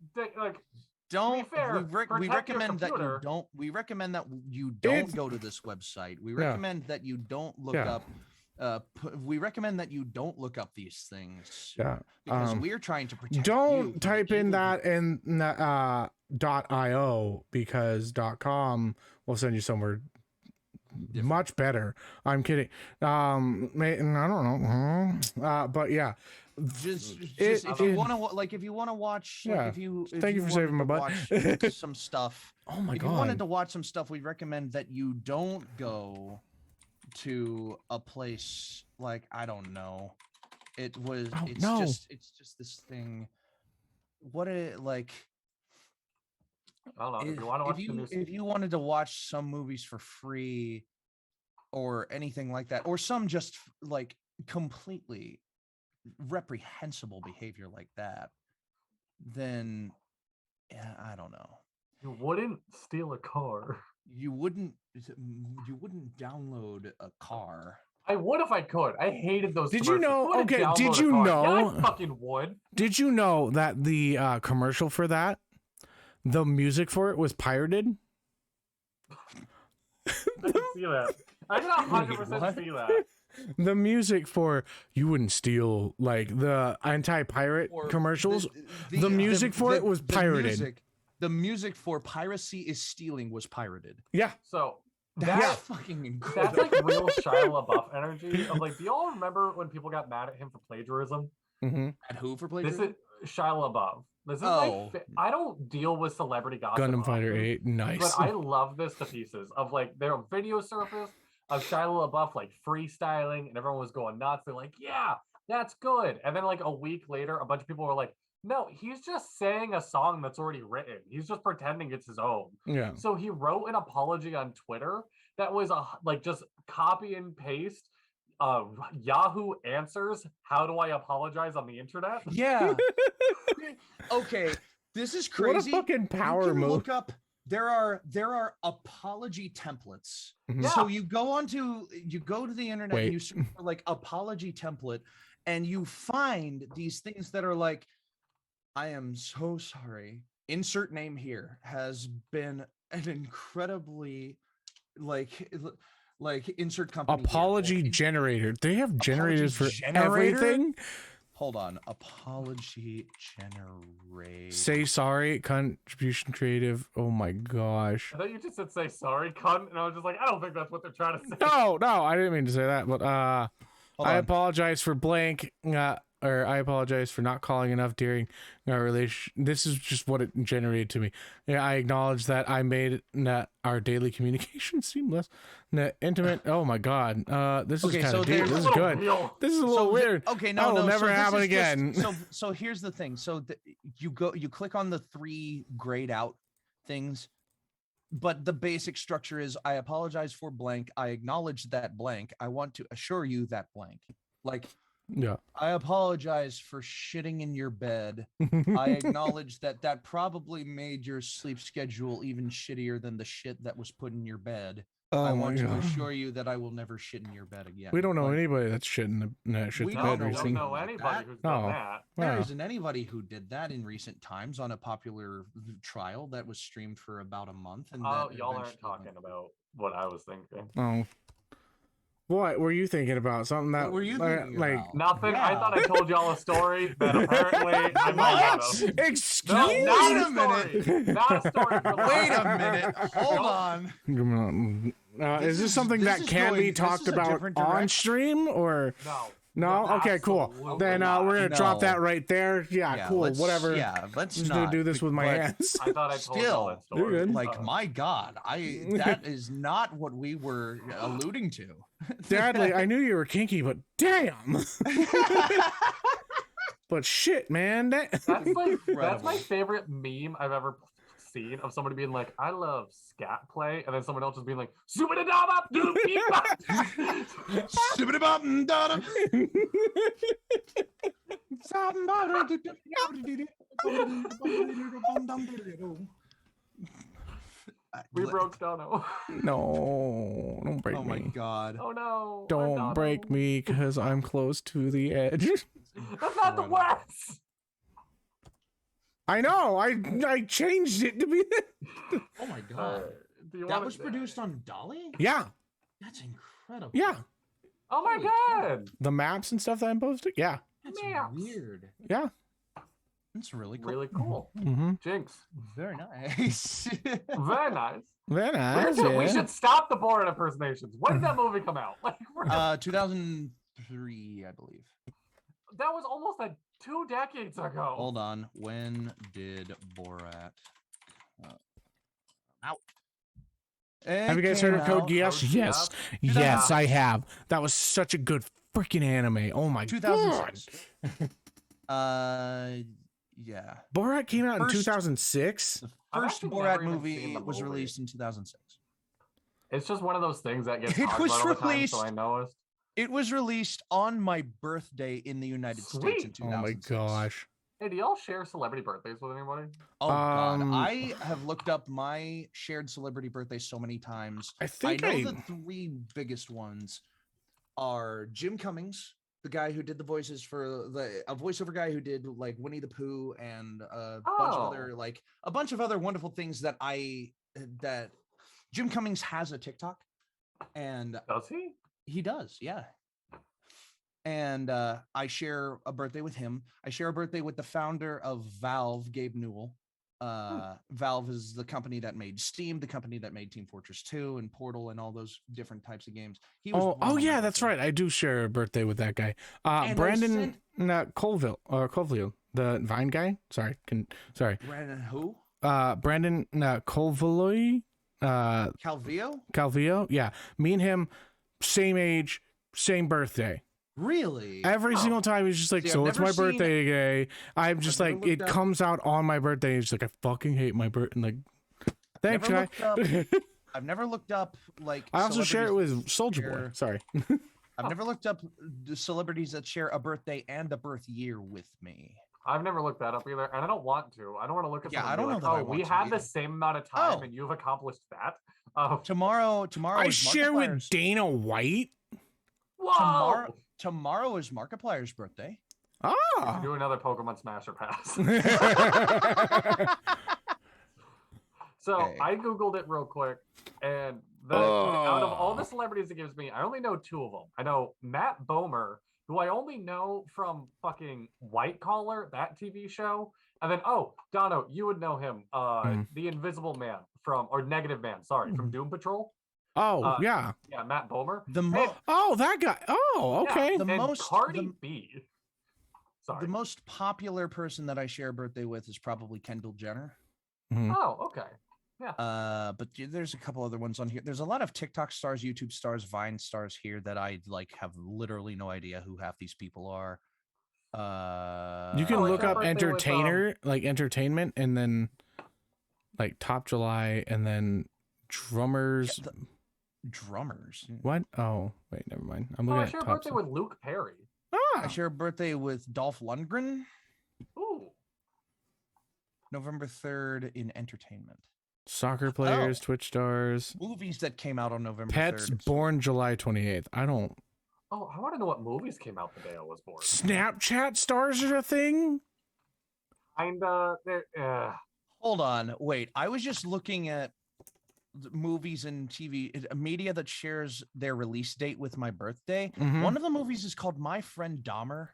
To be fair, we recommend that you don't. We recommend that you don't go to this website. We recommend that you don't look up. We recommend that you don't look up these things. Yeah. Because we're trying to protect. Don't type in that in .io because .com will send you somewhere much better. I'm kidding. I don't know. But yeah. Just if you want to watch, thank you for saving my butt. Watch some stuff. Oh my god! If you wanted to watch some stuff, we recommend that you don't go to a place like I don't know. It's just this thing. What it like? I don't know. If you want to watch if you wanted to watch some movies for free, or anything like that, or some just like completely reprehensible behavior like that, then I don't know. You wouldn't steal a car. You wouldn't download a car. I would if I could. I hated those. Did you know? Okay, did you know? Yeah, I fucking would. Did you know that the commercial for that, the music for it was pirated? I didn't see that. I did 100% see that. The music for you wouldn't steal like the anti-pirate commercials. The music for it was pirated. The music for piracy is stealing was pirated. Yeah. So that's fucking incredible. That's like real Shia LaBeouf energy. Of like, do y'all remember when people got mad at him for plagiarism? Mm-hmm. At who for plagiarism? This is Shia LaBeouf. This is like, I don't deal with celebrity gossip. Gundam Fighter 8, nice. But I love this to pieces. Of like, their video surface of Shia LaBeouf like freestyling, and everyone was going nuts. They're like, yeah, that's good. And then like a week later, a bunch of people were like, no, he's just saying a song that's already written. He's just pretending it's his own. Yeah. So he wrote an apology on Twitter that was like just copy and paste Yahoo Answers. How do I apologize on the internet? Yeah. Okay, this is crazy. What a fucking power move. Look up. There are apology templates. Mm-hmm. Yeah. So you go to the internet and you search for like apology template, and you find these things that are like, I am so sorry. Insert name here has been an incredibly like insert company. Apology here. generator. They have generators for everything. Hold on. Apology generator. Say sorry, contribution creative. Oh my gosh. I thought you just said say sorry, cunt, and I was just like, I don't think that's what they're trying to say. No, I didn't mean to say that, but I apologize for blank. Or I apologize for not calling enough during our relation. This is just what it generated to me. Yeah, I acknowledge that I made our daily communication seamless, intimate. Oh my god, this is kind of deep. This is good. This is a little weird. Okay, that will never happen again. So here's the thing. So you click on the 3 grayed out things, but the basic structure is: I apologize for blank. I acknowledge that blank. I want to assure you that blank. Like. Yeah. I apologize for shitting in your bed. I acknowledge that probably made your sleep schedule even shittier than the shit that was put in your bed. I want to assure you that I will never shit in your bed again. We don't know anybody that's shit in the bed recently. We don't know anybody who's done that. There isn't anybody who did that in recent times on a popular trial that was streamed for about a month. And y'all aren't talking about what I was thinking. Oh. What were you thinking about? Something that were you thinking about? Nothing. Yeah. I thought I told y'all a story that apparently I might not have. Excuse me? Not a minute. Not a story. Wait a minute. Hold on. Is this something that can be talked about on stream or? No. No? Okay, cool. Absolutely Then not. we're gonna drop No. that right there. Yeah, cool. Whatever. Yeah, let's I'm just not gonna do this with my but hands. I thought I told you all that Still, story. You're good. like, my God, that is not what we were alluding to. Sadly, I knew you were kinky, but damn. But shit, man. That's my Incredible. favorite meme I've ever seen of somebody being like, I love scat play, and then someone else just being like, we broke Dono. No, don't break Oh me. my God. Oh no. Don't break me because I'm close to the edge. That's not the worst. I know. I changed it to be. Oh my God. That was produced on Dolly? Yeah. That's incredible. Yeah. Oh my God. The maps and stuff that I'm posting. Yeah. That's Maps. weird. Yeah. That's really cool. Really cool. Mm-hmm. Jinx. Very nice. Very nice. Very nice. We should stop the Borat impersonations. When did that movie come out? Like, 2003, I believe. that was almost 2 decades ago. Hold on. When did Borat out? Have you guys heard of Code Geass? Code Yes. Geass. Yes, I have. That was such a good freaking anime. Oh my god. 2006. Yeah. Borat came out in First- 2006. I've First actually Borat never even movie seen the was movie. released in 2006. It's just one of those things that gets It talked was about all the time, released- so I know It was released on my birthday in the United States in Sweet. 2006. Oh my gosh. Hey, do y'all share celebrity birthdays with anybody? Oh God. Um, I have looked up my shared celebrity birthdays so many times. I think I know the 3 biggest ones are Jim Cummings, the guy who did the voices for a voiceover guy who did like Winnie the Pooh and a bunch of other wonderful things that Jim Cummings has a TikTok, and Does he? he does, yeah. And I share a birthday with him. I share a birthday with the founder of Valve, Gabe Newell. Valve is the company that made Steam, the company that made Team Fortress 2 and Portal and all those different types of games. He was Oh, one of my yeah, that's birthdays. right. I do share a birthday with that guy. And I Brandon sent- Colville, the Vine guy. Sorry. Brandon who? Brandon Colvilloy, Calvillo? Yeah. Me and him, same age, same birthday. Really? Every single time he's just like, See, so I've it's my never seen- birthday today. I'm just never like, looked it up- comes out on my birthday. He's like, I fucking hate my birthday. Like, thanks, Never guy. looked up- I've never looked up like. I also share it celebrities with Soldier Boy. share- Sorry. I've never looked up the celebrities that share a birthday and a birth year with me. I've never looked that up either, and I don't want to. I don't want to look at Yeah, someone I and be don't know like, that I oh, want we to had either. the same amount of time, Oh. and you've accomplished that. Tomorrow I is share with Markiplier's- Dana White. Whoa! Tomorrow is Markiplier's birthday. Ah. Do another Pokemon Smash or Pass. So Okay. I googled it real quick, and out of all the celebrities it gives me, I only know 2 of them. I know Matt Bomer, who I only know from fucking White Collar, that TV show, and then Dono, you would know him, the Invisible Man or Negative Man, sorry, from Doom Patrol. Oh, yeah. Yeah, Matt Bomer. Oh, that guy. Oh, okay. Yeah, The and most- Cardi the- B. Sorry. The most popular person that I share a birthday with is probably Kendall Jenner. Oh, okay. But there's a couple other ones on here. There's a lot of TikTok stars, YouTube stars, Vine stars here that I have literally no idea who half these people are. You can I look share a up birthday with, entertainer, like entertainment, and then like Top July, and then drummers. drummers. What? Oh, wait, never mind. I'm Oh, looking I at share a top. birthday with Luke Perry. I Ah, share a birthday with Dolph Lundgren, Ooh. November 3rd in entertainment. soccer players, Twitch stars, Movies that came out on November pets 3rd. born July 28th. I don't. Oh, I want to know what movies came out the day I was born. Snapchat stars are a thing. Hold on, wait. I was just looking at the movies and TV media that shares their release date with my birthday. Mhm. One of the movies is called My Friend Dahmer.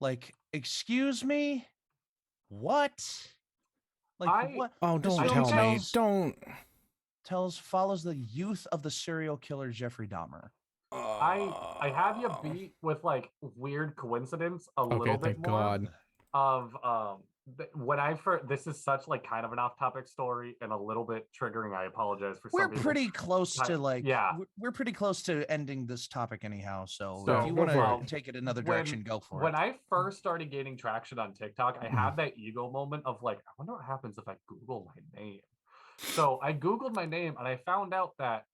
Like, excuse me, what? Like, what? Oh, This don't film tell me. follows the youth of the serial killer Jeffrey Dahmer. I have you beat with like weird coincidence a Okay, little bit thank more God. of when I first, this is such like kind of an off-topic story and a little bit triggering. I apologize for We're some people. pretty close to like Yeah. we're pretty close to ending this topic anyhow. So So, if you go want for to it. take it another direction, go for When it. I first started gaining traction on TikTok, I had that ego moment of like, I wonder what happens if I Google my name. So I Googled my name and I found out that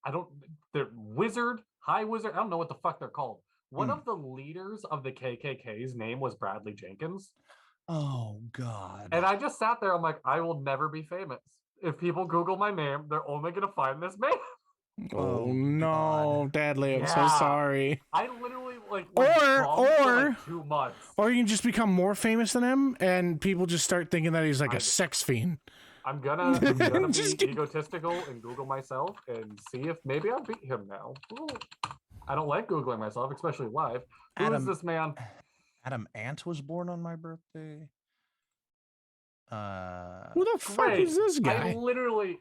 the wizard, high wizard, I don't know what the fuck they're called. One of the leaders of the KKK's name was Bradley Jenkins. Oh God. And I just sat there, I'm like, I will never be famous. If people Google my name, they're only gonna find this man. Oh, Oh, no, God. Dadley, I'm so Yeah. sorry. I literally like was bummed for like 2 months. Or you can just become more famous than him, and people just start thinking that he's like a sex fiend. I'm gonna be Just egotistical and Google myself and see if maybe I'll beat him now. Ooh. I don't like Googling myself, especially live. Who is this man? Adam Ant was born on my birthday. Who the fuck is this guy? I literally.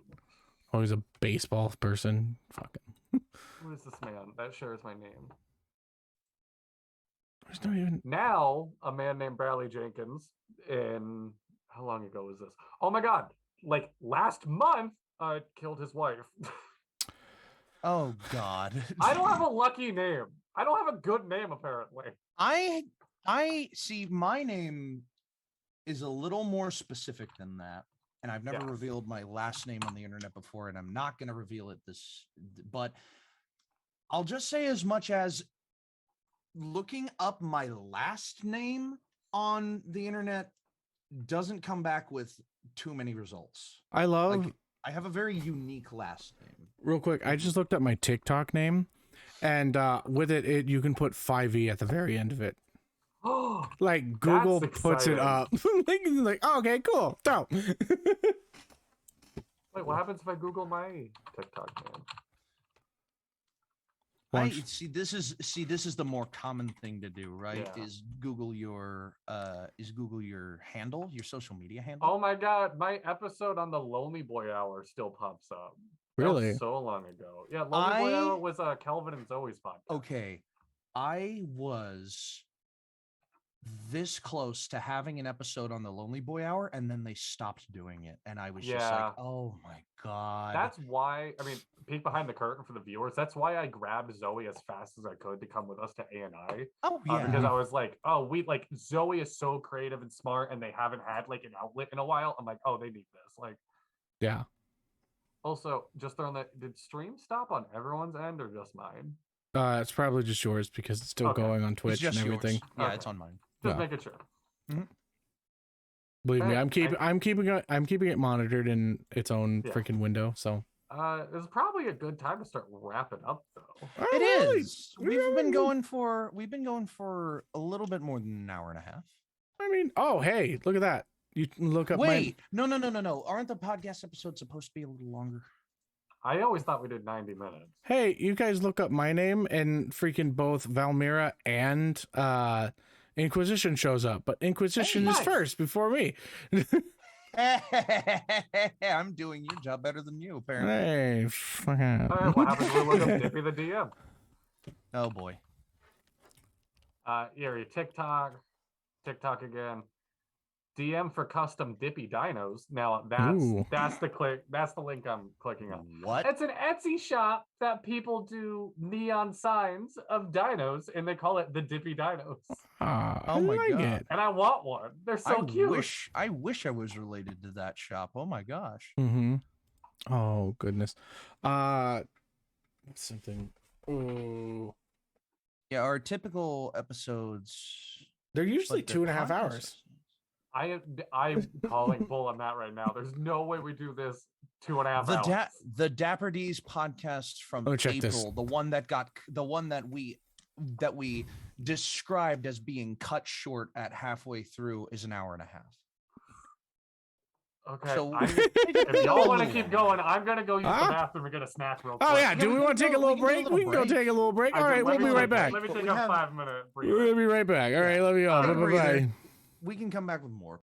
Oh, he's a baseball person. Fucking. Who is this man? That shares my name. There's not even. Now, a man named Bradley Jenkins. In how long ago was this? Oh my God! Like last month, killed his wife. Oh God. I don't have a lucky name. I don't have a good name apparently. I see my name is a little more specific than that. And I've never revealed my last name on the internet before, and I'm not going to reveal it but I'll just say as much as looking up my last name on the internet doesn't come back with too many results. I love. Like, I have a very unique last name. Real quick, I just looked up my TikTok name, and with it you can put 5e at the very end of it. Like Google puts it up. like, oh, okay, cool. Dope. Wait, what happens if I Google my TikTok name? This is the more common thing to do, right? Yeah. Is Google your handle, your social media handle. Oh my God, my episode on the Lonely Boy Hour still pops up. Really? That was so long ago. Yeah, Lonely Boy Hour was Kelvin and Zoe's podcast. Okay, I was this close to having an episode on the Lonely Boy Hour, and then they stopped doing it, and I was just like, oh my God. That's why, I mean, peek behind the curtain for the viewers. That's why I grabbed Zoe as fast as I could to come with us to A&I. Oh yeah. Because I was like, Zoe is so creative and smart, and they haven't had like an outlet in a while. I'm like, oh, they need this. Like, yeah. Also, just throwing that, did stream stop on everyone's end or just mine? It's probably just yours because it's still going on Twitch and everything. Yours. Yeah, it's on mine. Just making sure. Mm-hmm. Believe me, I'm keeping it monitored in its own freaking window. So it's probably a good time to start wrapping up, though. It is. We've been going for a little bit more than an hour and a half. I mean, oh hey, look at that. You can look up. Wait, no. Aren't the podcast episodes supposed to be a little longer? I always thought we did 90 minutes. Hey, you guys look up my name and freaking both Valmira and Inquisition shows up, but Inquisition is first before me. I'm doing your job better than you, apparently. Hey, fuck out. All right, what happens when we look up Dippy the DM? Oh boy. Your TikTok again. DM for custom Dippy dinos. Now that's the link I'm clicking on. What? It's an Etsy shop that people do neon signs of dinos, and they call it the Dippy Dinos. Oh my God! And I want one. They're so cute. I wish I was related to that shop. Oh my gosh. Mm-hmm. Oh goodness. Something. Oh. Yeah, our typical episodes. They're usually 2.5 hours. I'm calling bull on that right now. There's no way we do this 2.5 hours. The Dapper D's podcast from April, the one that we described as being cut short at halfway through, is an hour and a half. Okay. So if y'all want to keep going, I'm gonna go use the bathroom and get a snack real quick. Oh yeah, do we want to take a little break? We can go take a little break. All right, we'll be right back. Let me take a 5-minute break. We'll be right back. All right, love you all. Bye-bye. We can come back with more.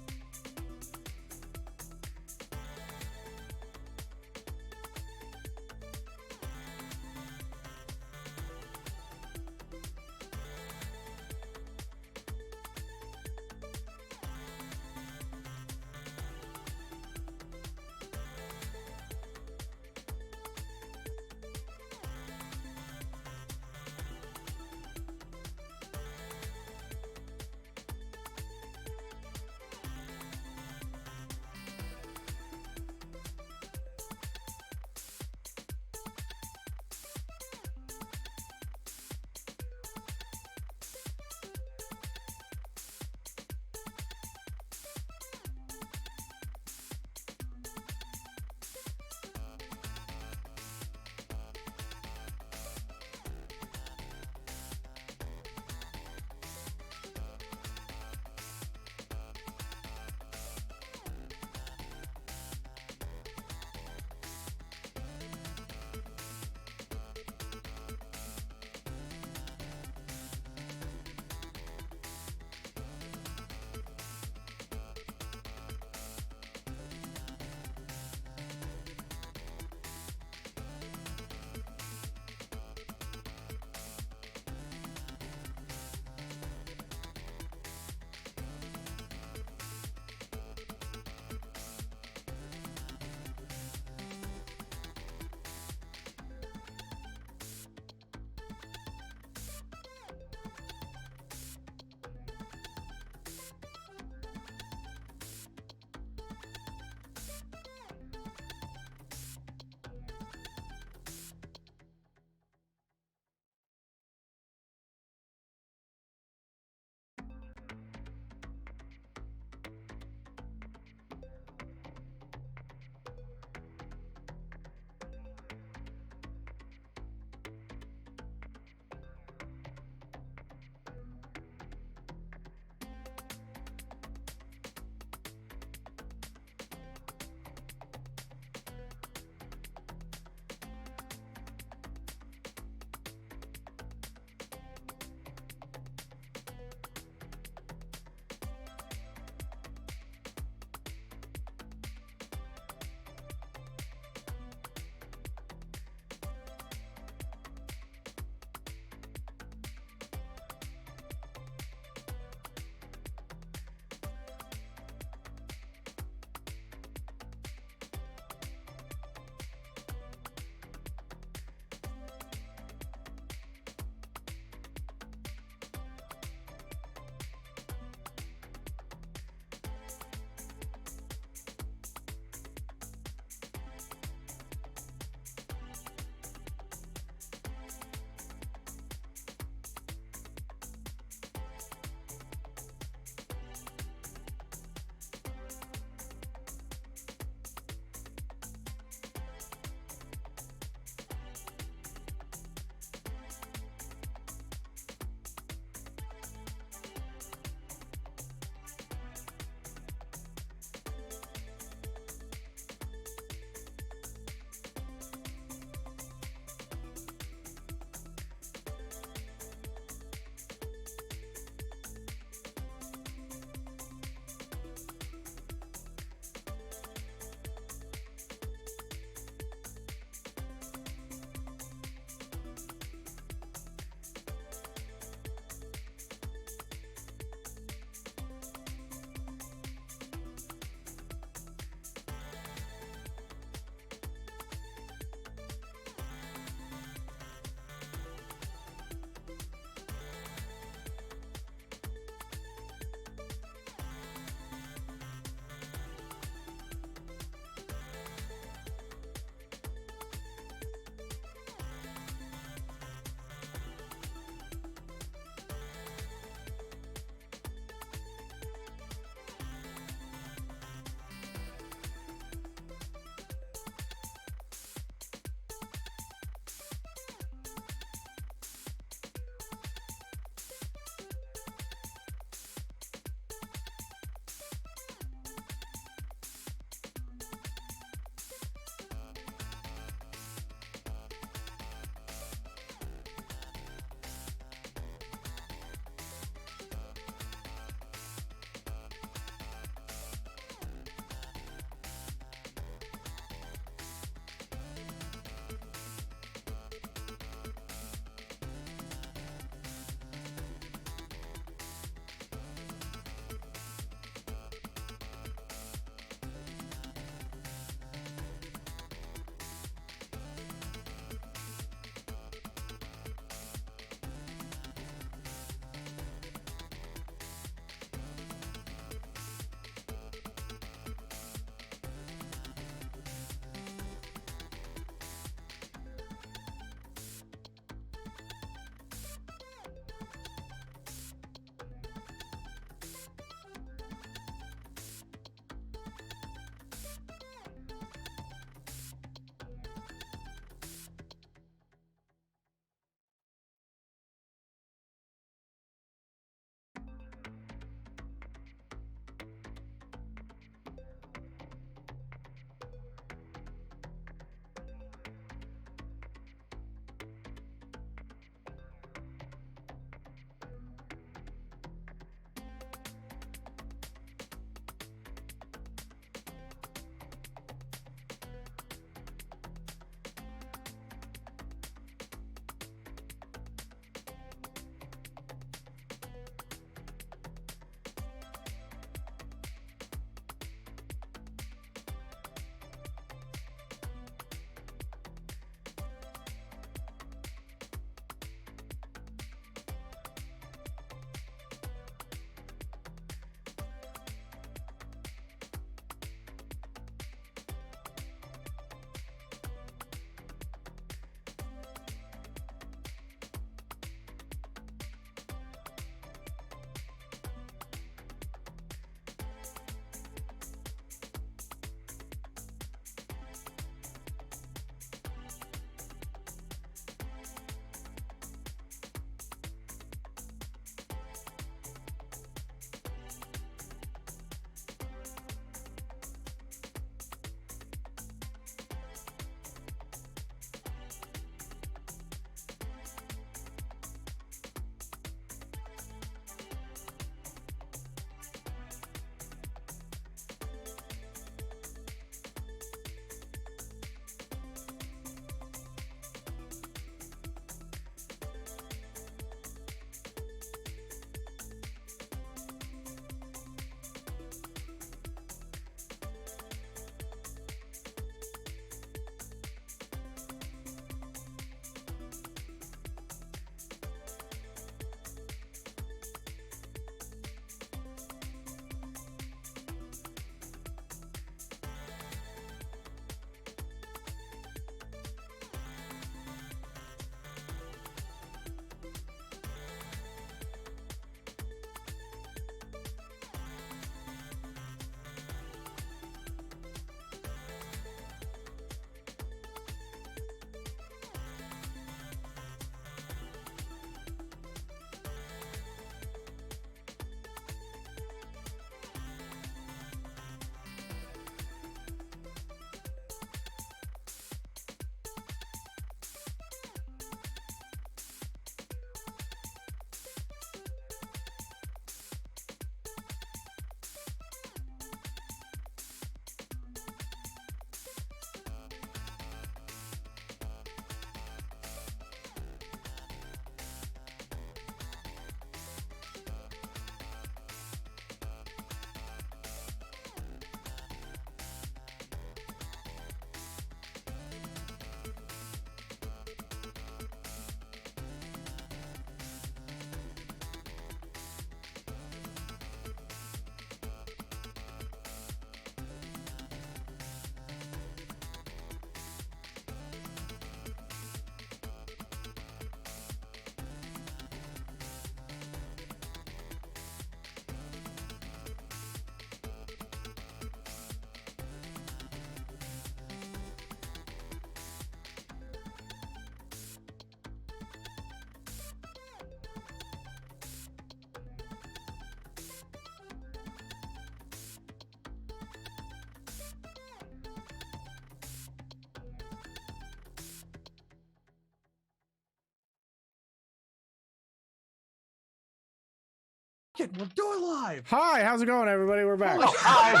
We're doing live. Hi, how's it going, everybody? We're back. Oh, hi.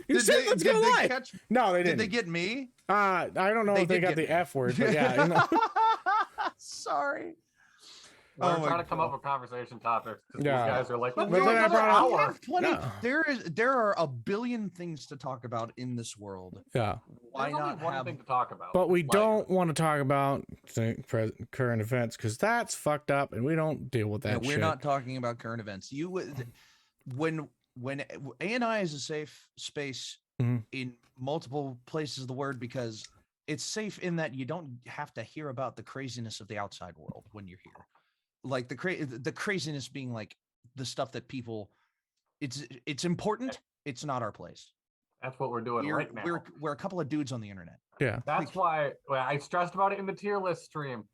You said let's go live. No, they didn't. Did they get me? I don't know if they got the F word, but yeah. You know. Sorry. We're trying to come up with conversation topics because these guys are like, but then I brought up there are a billion things to talk about in this world. Yeah. Why not one thing to talk about? But we don't want to talk about current events because that's fucked up, and we don't deal with that. We're not talking about current events. When ANI is a safe space in multiple places of the word because it's safe in that you don't have to hear about the craziness of the outside world when you're here. Like the craziness being like the stuff that people, it's important. It's not our place. That's what we're doing right now. We're a couple of dudes on the internet. Yeah. That's why I stressed about it in the tier list stream.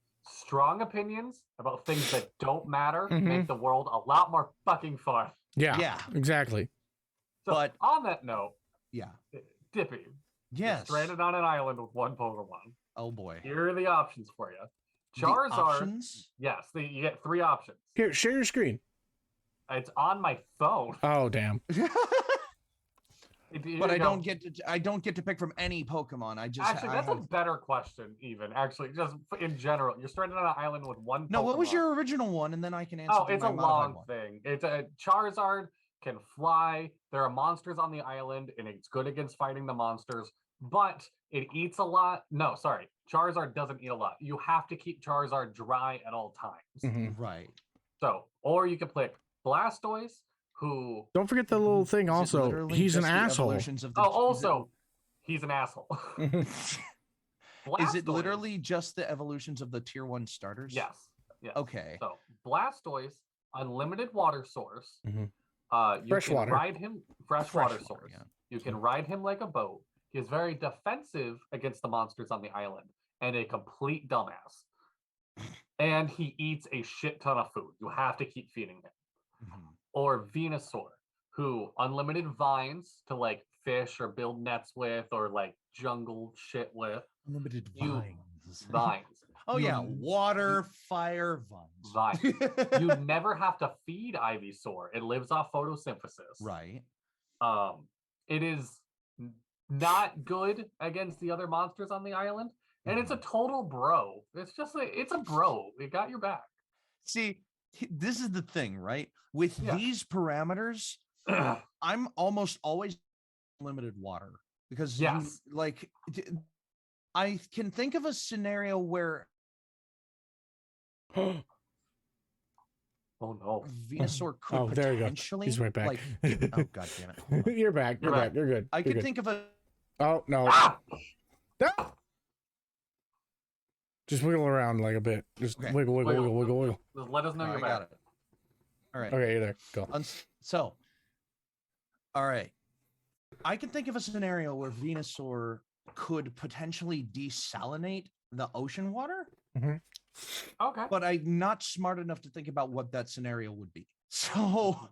Strong opinions about things that don't matter make the world a lot more fucking fun. Yeah. Yeah. Exactly. So but on that note, Dippy. Yes. Stranded on an island with one Pokemon. Oh boy. Here are the options for you. Charizard. Yes, you get 3 options. Here, share your screen. It's on my phone. Oh damn. But I don't get to pick from any Pokemon. That's a better question. Even actually, just in general, you're stranded on an island with one. No, Pokemon. What was your original one? And then I can answer. Oh, it's a long thing. It's a Charizard can fly. There are monsters on the island, and it's good against fighting the monsters. But it eats a lot. No, sorry. Charizard doesn't eat a lot. You have to keep Charizard dry at all times. Right. So, or you can pick Blastoise, who... Don't forget the little thing also. He's an asshole. He's an asshole. Is it literally just the evolutions of the tier 1 starters? Yes. Okay. So, Blastoise, unlimited water source. You can ride him... Freshwater source. Yeah. You can ride him like a boat. He is very defensive against the monsters on the island and a complete dumbass. And he eats a shit ton of food. You have to keep feeding him. Or Venusaur, who unlimited vines to like fish or build nets with or like jungle shit with. Unlimited vines. Vines. Oh yeah, water, fire, vines. You never have to feed Ivysaur. It lives off photosynthesis. Right. It is not good against the other monsters on the island, and it's a total bro. It's just like it's a bro. It got your back. See, this is the thing, right? With these parameters, I'm almost always limited water because I can think of a scenario where oh no, Venusaur could there you go. He's right back. Oh god damn it! You're back. You're back. You're good. I could think of a. Oh no! Just wiggle around like a bit. Just wiggle. Just let us know you're back. All right. Okay, you're there. Go. So, all right. I can think of a scenario where Venusaur could potentially desalinate the ocean water. Okay. But I'm not smart enough to think about what that scenario would be. So,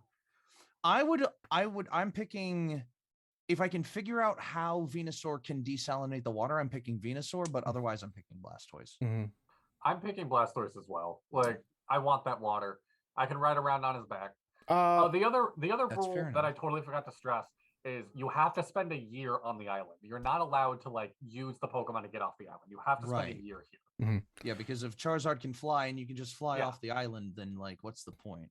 I'm picking. If I can figure out how Venusaur can desalinate the water, I'm picking Venusaur, but otherwise I'm picking Blastoise. I'm picking Blastoise as well. Like, I want that water. I can ride around on his back. The other rule that I totally forgot to stress is you have to spend a year on the island. You're not allowed to like use the Pokemon to get off the island. You have to spend a year here. Yeah, because if Charizard can fly and you can just fly off the island, then like, what's the point?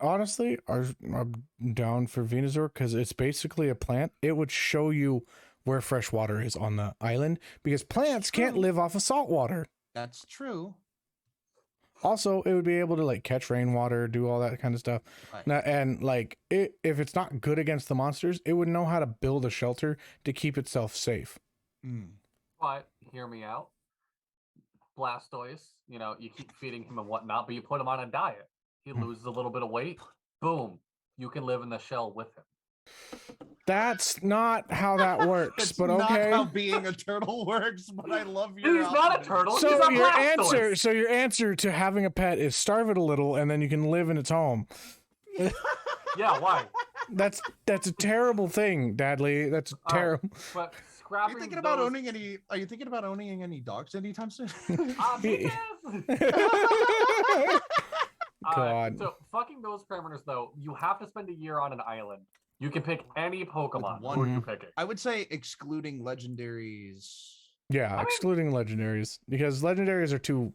Honestly, I'm down for Venusaur because it's basically a plant. It would show you where fresh water is on the island because plants can't live off of salt water. That's true. Also, it would be able to like catch rainwater, do all that kind of stuff. Now, and like if it's not good against the monsters, it would know how to build a shelter to keep itself safe. But hear me out. Blastoise, you keep feeding him and whatnot, but you put him on a diet. He loses a little bit of weight. Boom. You can live in the shell with him. That's not how that works, but okay. Not how being a turtle works, but I love your He's not a turtle. So your answer to having a pet is starve it a little and then you can live in its home. Yeah, why? That's a terrible thing, Dadley. That's terrible. But are you thinking about owning any dogs anytime soon? God. So fucking those parameters though, you have to spend a year on an island. You can pick any Pokemon. Who are you picking? I would say excluding legendaries. Yeah, excluding legendaries, because legendaries are too.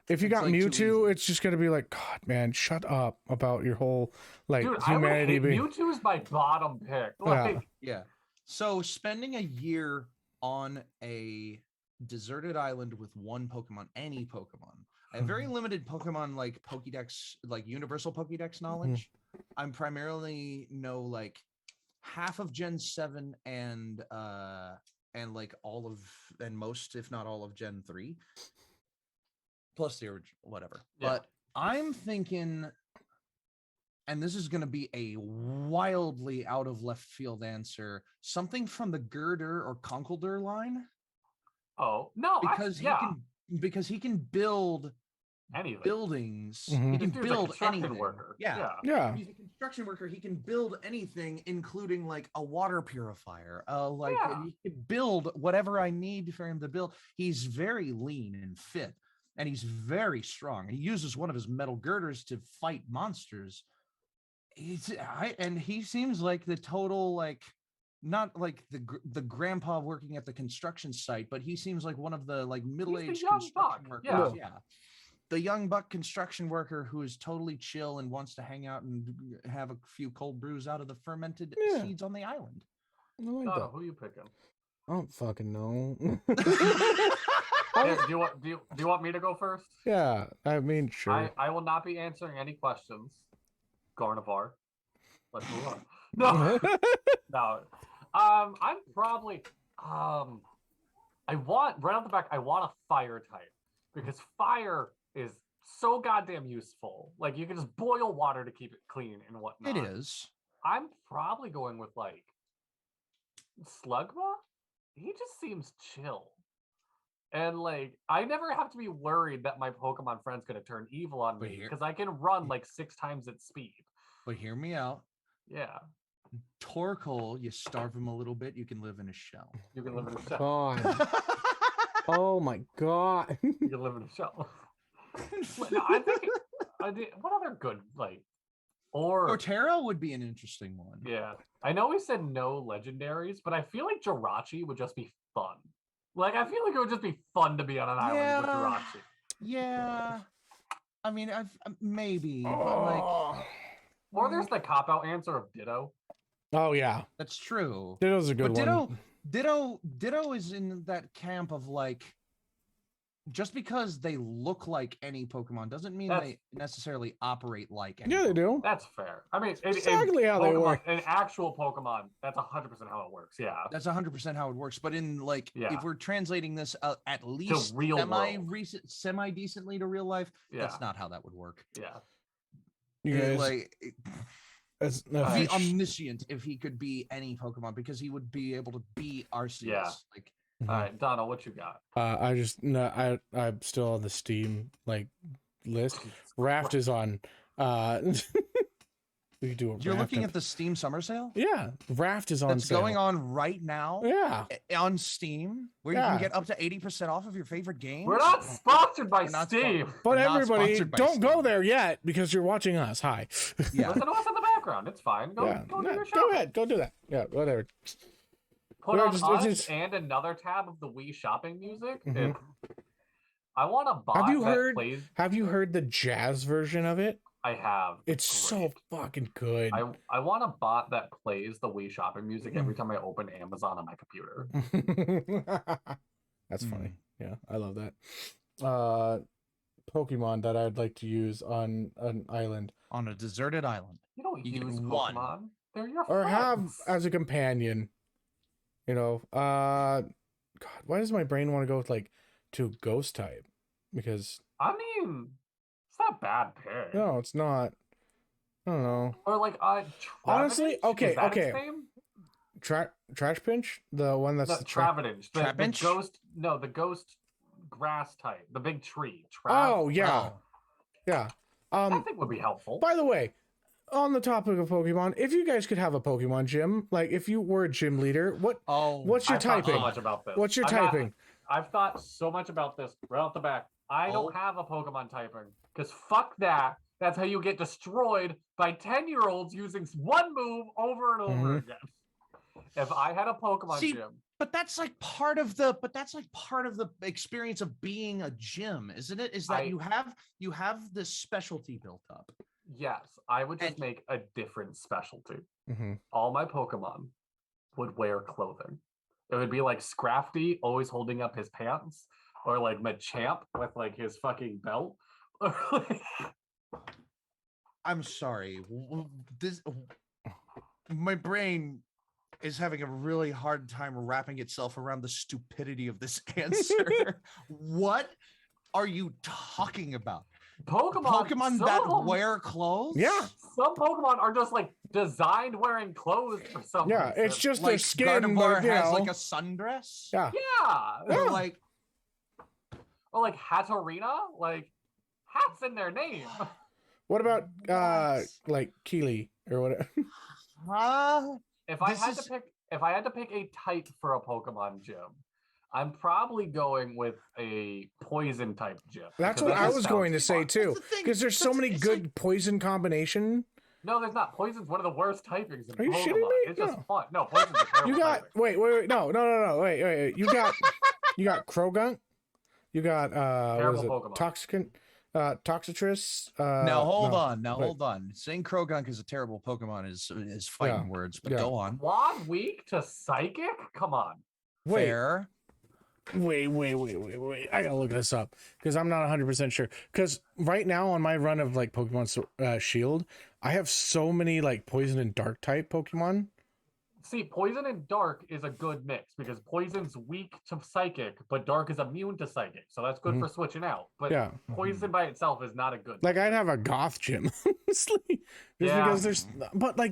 If you got like Mewtwo, it's just gonna be like, God, man, shut up about your whole like Dude, humanity. Mewtwo is my bottom pick. Like, yeah. So spending a year on a deserted island with one Pokemon, any Pokemon. I have very limited Pokemon like Pokédex, like universal Pokédex knowledge. I'm primarily know like half of Gen 7 and like all of and most, if not all of Gen 3. Plus the original, whatever. Yeah. But I'm thinking, and this is going to be a wildly out of left field answer, something from the Girder or Conkeldurr line. Oh, no, because he can build anything. Buildings. Mm-hmm. He can build anything. Worker. Yeah. He's a construction worker. He can build anything, including like a water purifier. He can build whatever I need for him to build. He's very lean and fit, and he's very strong. He uses one of his metal girders to fight monsters. And he seems like the total like. Not like the grandpa working at the construction site, but he seems like one of the like middle-aged construction workers. Yeah. The young buck construction worker who is totally chill and wants to hang out and have a few cold brews out of the fermented seeds on the island. I like that. Who are you picking? I don't fucking know. Do you want me to go first? Yeah, I mean, sure. I will not be answering any questions. Gardevoir. Let's move on. No. No. I'm probably I want right off the back, I want a fire type because fire is so goddamn useful. Like you can just boil water to keep it clean and whatnot. It is. I'm probably going with like Slugma. He just seems chill. And like I never have to be worried that my Pokemon friend's gonna turn evil on me because I can run like 6 times its speed. But hear me out. Yeah. Torkoal, you starve him a little bit, you can live in a shell. You can live in a shell. God. Oh my God. You can live in a shell. No, I think what other good like Torterra would be an interesting one. Yeah. I know we said no legendaries, but I feel like Jirachi would just be fun. Like I feel like it would just be fun to be on an island with Jirachi. Yeah. I mean, maybe, but like or there's the cop-out answer of Ditto. Oh yeah, that's true. Ditto's a good one. Ditto is in that camp of like, just because they look like any Pokemon doesn't mean they necessarily operate like any. Yeah, they do. That's fair. I mean, exactly how they work. An actual Pokemon, that's 100% how it works. Yeah, that's 100% how it works. But in like, if we're translating this at least semi decently to real life, that's not how that would work. Yeah, you guys like. Be omniscient if he could be any Pokemon because he would be able to be Arceus. Yeah. Like, all right, Donald, what you got? I'm still on the Steam like list. Raft is on. We do You're looking at the Steam summer sale? Yeah, Raft is on. That's sale. going on right now. Yeah, on Steam, where you can get up to 80% off of your favorite games. We're not sponsored by Steam, but everybody, don't go there yet because you're watching us. Hi. Yeah, listen to us in the background. It's fine. Go do your shopping. Go ahead, go do that. Yeah, whatever. Put on us and another tab of the Wii shopping music. Mm-hmm. I want a bot that plays. Have you heard the jazz version of it? I have. It's so fucking good. I want a bot that plays the Wii shopping music every time I open Amazon on my computer. That's funny. Yeah, I love that. Pokemon that I'd like to use on an island. On a deserted island. You don't use Pokemon. They're your friends. Or have as a companion. You know, God, why does my brain want to go with like to ghost type? Because I mean, it's not a bad pick. No, it's not. I don't know. Or like honestly, okay. Trash Pinch, the one that's the Travinage. The ghost. No, the ghost grass type, the big tree. Yeah. I think would be helpful. By the way, on the topic of Pokemon, if you guys could have a Pokemon gym, like if you were a gym leader, what's your typing? So much about this. What's your typing? I've thought so much about this right off the back. I don't have a Pokemon typing because fuck that. That's how you get destroyed by 10-year-olds using one move over and over again. If I had a Pokemon gym. But that's like part of the experience of being a gym, isn't it? Is that you have this specialty built up. Yes, I would just make a different specialty. All my Pokemon would wear clothing. It would be like Scrafty always holding up his pants, or like Machamp with like his fucking belt. I'm sorry. My brain is having a really hard time wrapping itself around the stupidity of this answer. What are you talking about? Pokemon that wear clothes? Yeah. Some Pokemon are just like designed wearing clothes for some reason. Yeah, it's just like their skin. Gardevoir has like a sundress. Yeah. Yeah. Or like Hatterena, like hats in their name. What about like Keely or whatever? If I had to pick a type for a Pokemon gym, I'm probably going with a poison type gym. That's what I was going to say too, because there's so many good poison combination. No, there's not. Poison's one of the worst typings in Pokemon. Are you shitting me? It's just fun. No, poison's a terrible You got typing. wait, no, wait. You got Krogunk. You got what is it? Pokemon. Toxitris. Now hold on. Saying Krogunk is a terrible Pokemon is fighting words, but go on. One weak to Psychic? Come on. Fair. Wait. I gotta look this up because I'm not 100% sure. Because right now on my run of like Pokemon Shield, I have so many like Poison and Dark type Pokemon. See, Poison and Dark is a good mix because Poison's weak to Psychic, but Dark is immune to Psychic. So that's good for switching out. But Poison by itself is not a good Like, I'd have a Goth gym, honestly. Because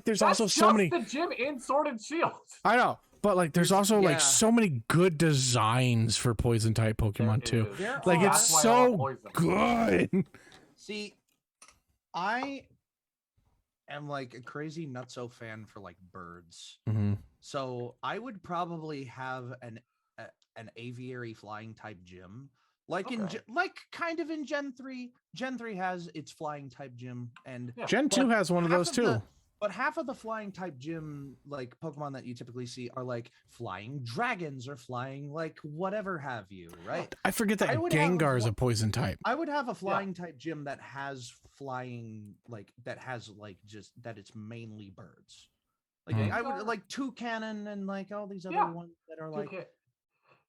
there's also so many. That's the gym in Sword and Shield. I know. But like, there's also like so many good designs for Poison type Pokemon too. Like, it's so good. See, I am like a crazy nutso fan for like birds. So I would probably have an aviary flying type gym, like kind of in Gen 3. Gen 3 has its flying type gym, and Gen 2 has one of those too. But half of the flying type gym, like Pokemon that you typically see, are like flying dragons or flying like whatever have you, right? I forget that Gengar is a poison type. I would have a flying type gym that has flying, just that it's mainly birds. Like I would like Toucanon and like all these other ones that are like.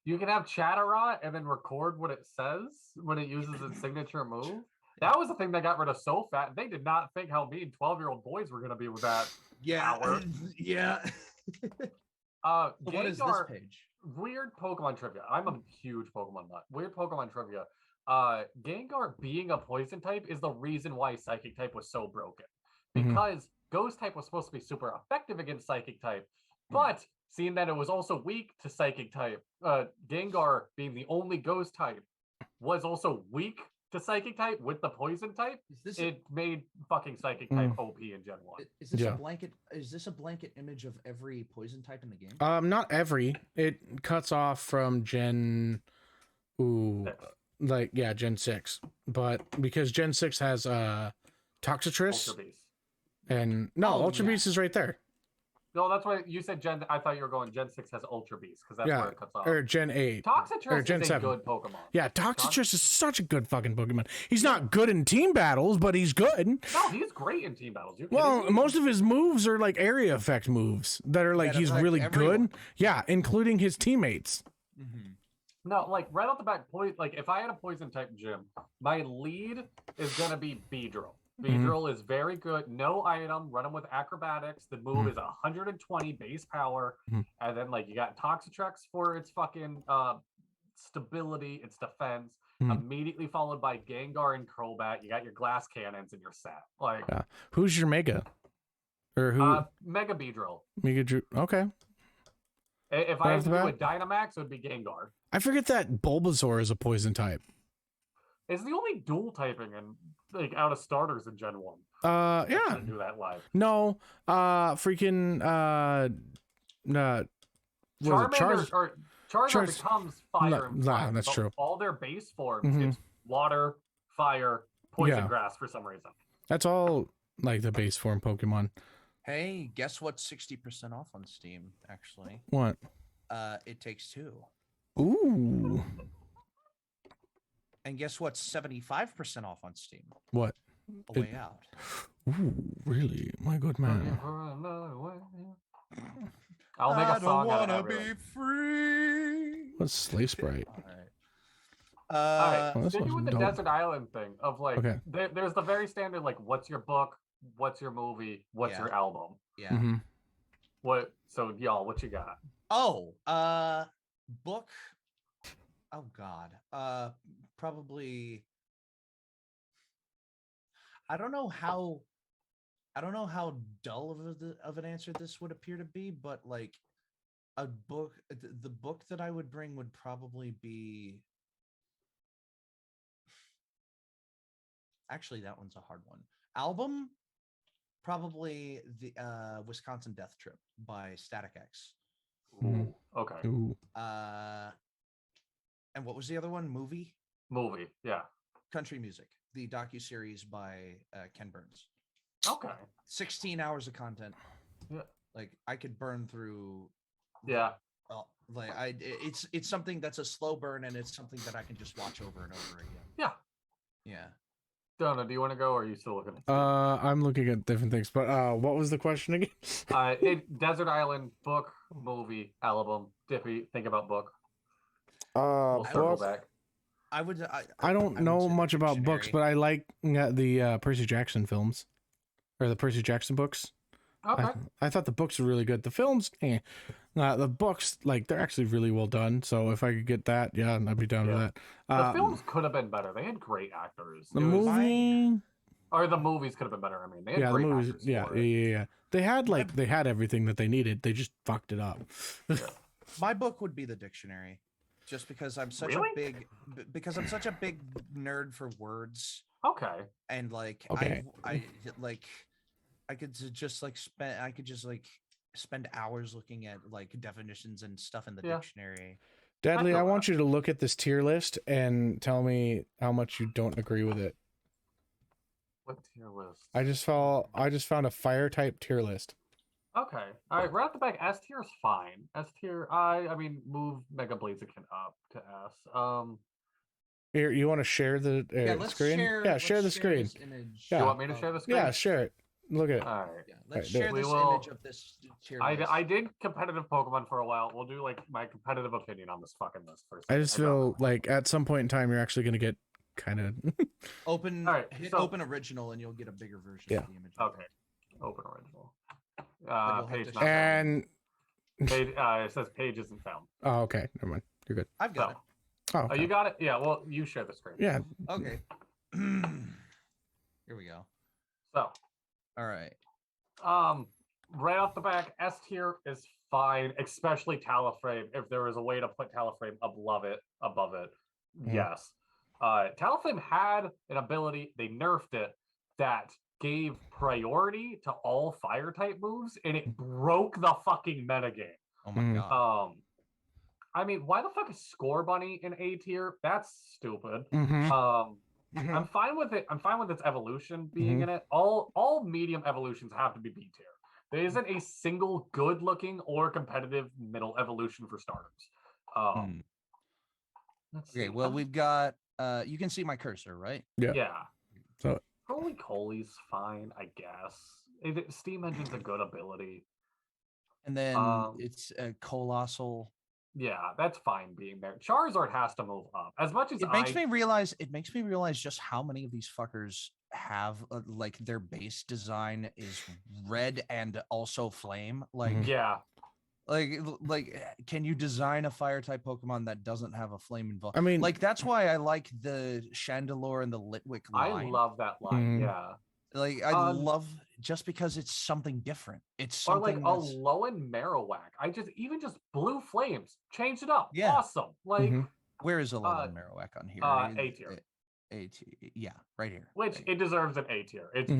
You can have Chatterot and then record what it says when it uses its signature move. That was the thing that got rid of SoFat. They did not think how mean 12-year-old boys were going to be with that power. What is this page? Weird Pokemon trivia. I'm a huge Pokemon nut. Weird Pokemon trivia. Gengar being a poison type is the reason why Psychic type was so broken. Because Ghost type was supposed to be super effective against Psychic type, but seeing that it was also weak to Psychic type, Gengar being the only Ghost type was also weak to Psychic type with the poison type. It made fucking Psychic type OP in Gen 1. Is this a blanket? Is this a blanket image of every poison type in the game? Not every. It cuts off from Gen. Gen 6. But because Gen 6 has Toxitris. Ultra Beast. And Ultra Beast is right there. No, that's why you said Gen. I thought you were going Gen 6 has Ultra Beast because that's where it cuts off. Or Gen 8. Toxitris Gen is 7. a good Pokemon. Yeah, Toxitris is such a good fucking Pokemon. He's not good in team battles, but he's good. No, he's great in team battles. Most of his moves are like area effect moves that are like he's really good. Yeah, including his teammates. No, like right off the bat, like if I had a poison type gym, my lead is gonna be Beedrill. Beedrill is very good. No item. Run him with acrobatics. The move is 120 base power. And then like you got Toxitrex for its fucking stability, its defense. Immediately followed by Gengar and Crobat. You got your glass cannons and you're set. Like who's your Mega? Or who? Mega Beedrill. Okay. If I had to do a Dynamax, it would be Gengar. I forget that Bulbasaur is a poison type. It's the only dual typing and like out of starters in Gen 1. Yeah. Do that live. No, Charizard becomes fire and fire. That's true. All their base forms, it's water, fire, poison grass for some reason. That's all like the base form Pokemon. Hey, guess what's 60% off on Steam, actually? What? It Takes Two. Ooh. And guess what's 75% off on Steam? What? A Way Out. Ooh, really? My good man. I'll make a song out of I don't wanna everything. be free. What's Slay Sprite? All right. All right, Oh, this sticking one's with the dope. Desert Island thing of like, Okay. there's the very standard like, what's your book, what's your movie, what's Yeah. your album? Yeah. Mm-hmm. What? So y'all, what you got? Oh, book. Oh God. Probably. I don't know how dull of an answer this would appear to be, but like a book, the book that I would bring would probably be. Actually, that one's a hard one. Album, probably the Wisconsin Death Trip by Static X. Ooh, okay. Ooh. And what was the other one? Movie? Movie, yeah. Country Music, the docuseries by Ken Burns. Okay. 16 hours of content. Yeah. Like I could burn through. Yeah. Like it's something that's a slow burn, and it's something that I can just watch over and over again. Yeah. Yeah. Donna, do you want to go, or are you still looking at I'm looking at different things, but what was the question again? Desert Island, book, movie, album. Dippy, think about book. We'll circle back. I don't know much about books, but I like the Percy Jackson films, or the Percy Jackson books. Okay. I thought the books were really good. The films, the books, like they're actually really well done. So if I could get that, yeah, I'd be down with that. The films could have been better. They had great actors. The movie, or the movies could have been better. I mean, they had the great movies, actors. yeah. They had everything that they needed. They just fucked it up. My book would be the dictionary, just because I'm such a big nerd for words. Okay. And like I could just spend hours looking at like definitions and stuff in the dictionary. Deadly, I want you to look at this tier list and tell me how much you don't agree with it. What tier list? I just found a fire type tier list. Okay. All right. Right off the back, S tier is fine. S tier, I mean, move Mega Blaziken up to S. Here, you want to share the screen? Share the screen. You want me to share the screen? Yeah, share it. Look at it. All right. Yeah, let's share this image of this tier list. I did competitive Pokemon for a while. We'll do like my competitive opinion on this fucking list first. I just feel like at some point in time you're actually gonna get kind of open. All right, hit open original and you'll get a bigger version of the image. Okay. Open original. Page and page, it says page isn't found. Oh, okay. Never mind. You're good. I've got it. Oh, okay. You got it? Yeah, well, you share the screen. Yeah. Okay. Here we go. So. All right. Right off the back, S tier is fine, especially Talaframe. If there was a way to put Talaframe above it, yes. Talaframe had an ability, they nerfed it, that gave priority to all fire type moves, and it broke the fucking metagame. Oh my god. I mean, why the fuck is Score Bunny in A tier? That's stupid. I'm fine with it. I'm fine with its evolution being in it. All medium evolutions have to be B tier. There isn't a single good looking or competitive middle evolution for starters. Okay, well we've got you can see my cursor, right? Yeah. So Holy Coly's fine, I guess. Steam Engine's a good ability. And then it's a Colossal. Yeah, that's fine being there. Charizard has to move up. As much as it makes me realize just how many of these fuckers have like their base design is red and also flame. Like like can you design a fire type Pokemon that doesn't have a flame involved? I mean, like that's why I like the Chandelure and the Litwick line. I love that line. Yeah. Like I love just because it's something different. It's something or like a Lowen Marowak. Even just blue flames, change it up. Yeah. Awesome. Like where is a Lowen Marowak on here? A tier. A tier. Yeah, right here. Which it deserves an A tier. It's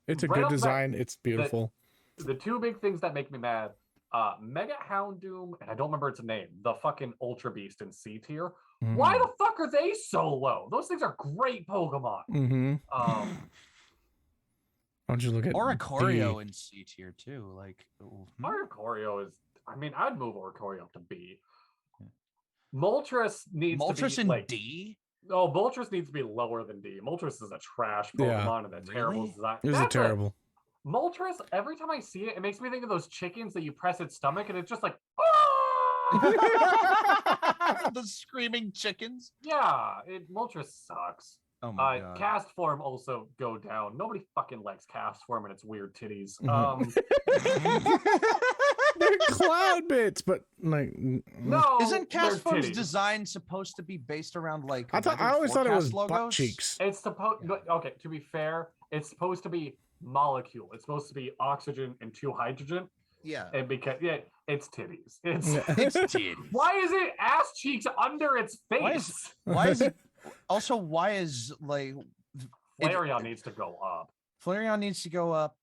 it's a good design. It's beautiful. The two big things that make me mad, Mega Houndoom, and I don't remember its name, the fucking Ultra Beast in C tier. Why the fuck are they so low? Those things are great Pokemon. Why don't you look at Oricorio D? in C tier too? Like, Oricorio is. I mean, I'd move Oricorio up to B. Moltres needs Moltres to be in like D. Oh, Moltres needs to be lower than D. Moltres is a trash Pokemon and a terrible Really? design. It was a terrible. Moltres, every time I see it, it makes me think of those chickens that you press its stomach and it's just like, The screaming chickens. yeah, Moltres sucks. Oh my god. Cast form also go down. Nobody fucking likes cast form and its weird titties. They're cloud bits, but like No, Isn't cast form's titties. design supposed to be based around like? I always thought it was logos? butt cheeks. It's supposed. Okay, to be fair, it's supposed to be molecule. It's supposed to be oxygen and 2 hydrogen. Yeah. And because it's titties. It's It's titties. Why is it ass cheeks under its face? Why is it? Also, why is like Flareon needs to go up. Flareon needs to go up.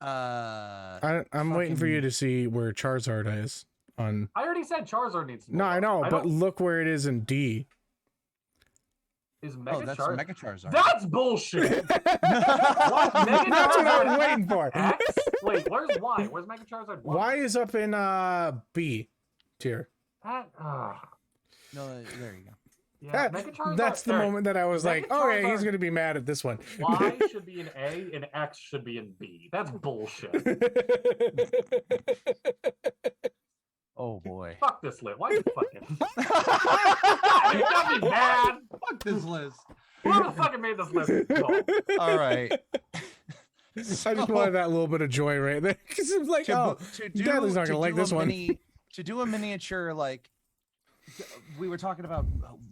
I'm waiting for you to see where Charizard is on. I already said Charizard needs to go No, I up. know, but look where it is in D. Is Mega that's Charizard? Mega Charizard. That's bullshit. What? Mega That's what I was Charizard waiting for. X? Wait, where's Y? Where's Mega Charizard Y? Y is up in B tier. That, No, there you go. yeah, Mega Charizard. That's the moment that I was Mega like, oh yeah, he's Charizard- gonna be mad at this one. Y should be in A and X should be in B. That's bullshit. Oh boy. Fuck this list. Why are you fucking? You got me mad. Fuck this list. Whoever fucking made this list? Go. All right. I just wanted that little bit of joy right there. Because it's like, Dadley's not gonna like this one. To do a miniature, like we were talking about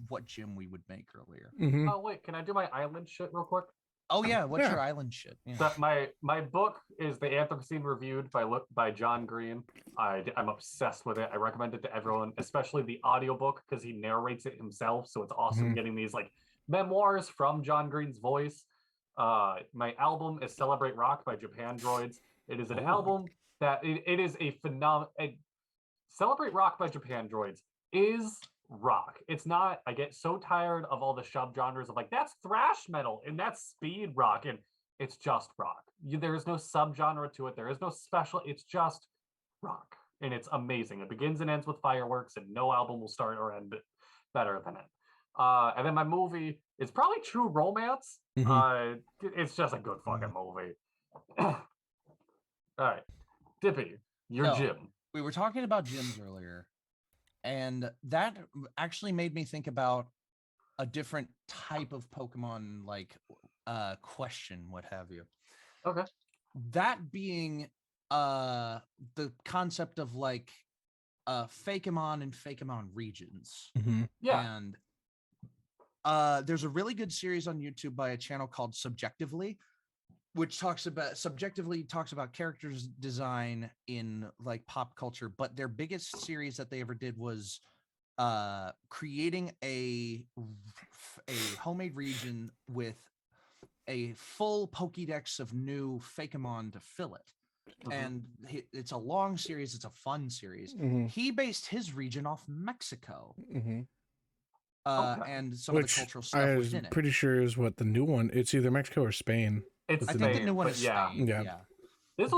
what gym we would make earlier. Mm-hmm. Oh wait, can I do my island shit real quick? Oh yeah, what's your island shit? Yeah. So my book is the Anthropocene Reviewed by John Green. I'm obsessed with it. I recommend it to everyone, especially the audiobook because he narrates it himself. So it's awesome getting these like memoirs from John Green's voice. My album is Celebrate Rock by Japan Droids. It is an album that it is a phenomenal. Celebrate Rock by Japan Droids is rock. It's not. I get so tired of all the subgenres of like that's thrash metal and that's speed rock and it's just rock. There is no subgenre to it. There is no special. It's just rock and it's amazing. It begins and ends with fireworks and no album will start or end better than it. And then my movie is probably True Romance. It's just a good fucking movie. All right, Dippy, your gym. We were talking about gyms earlier. And that actually made me think about a different type of Pokemon, like question, what have you. Okay. That being the concept of like Fakemon and Fakemon regions. Yeah. And there's a really good series on YouTube by a channel called Subjectively, which talks about characters design in like pop culture, but their biggest series that they ever did was creating a homemade region with a full Pokédex of new Fakemon to fill it. And it's a long series, it's a fun series. He based his region off Mexico. And some of the cultural stuff within it. I'm pretty sure is what the new one. It's either Mexico or Spain. I think the new one is Spain. Yeah. This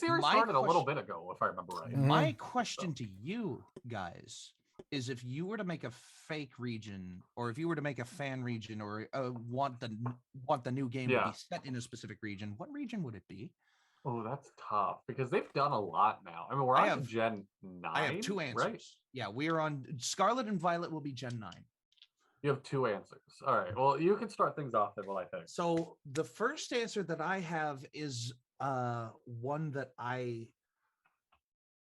series started a little bit ago, if I remember right. My question to you guys is: if you were to make a fake region, or if you were to make a fan region, or want the new game to be set in a specific region, what region would it be? Oh, that's tough because they've done a lot now. I mean, we're on Gen 9. I have 2 answers. Right? Yeah, we are on Scarlet and Violet. Will be Gen 9. You have 2 answers. All right. Well, you can start things off then. What I think. So the first answer that I have is one that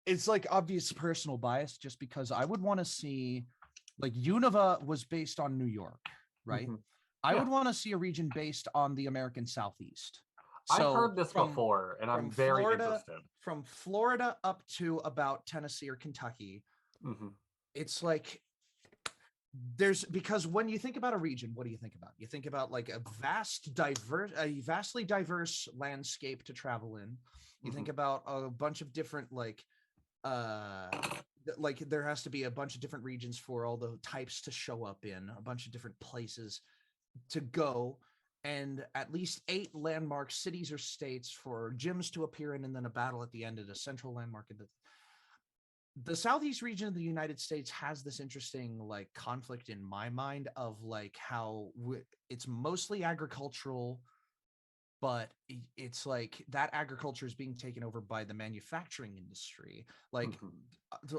it's like obvious personal bias, just because I would want to see, like, Unova was based on New York, right? I would want to see a region based on the American Southeast. So I've heard this before, and I'm very interested. From Florida up to about Tennessee or Kentucky, it's like because when you think about a region, what do you think about? You think about like a vastly diverse landscape to travel in. You think about a bunch of different like there has to be a bunch of different regions for all the types to show up in, a bunch of different places to go. and at least 8 landmark cities or states for gyms to appear in, and then a battle at the end at a central landmark. The southeast region of the United States has this interesting like conflict in my mind of like how it's mostly agricultural, but it's like that agriculture is being taken over by the manufacturing industry. Like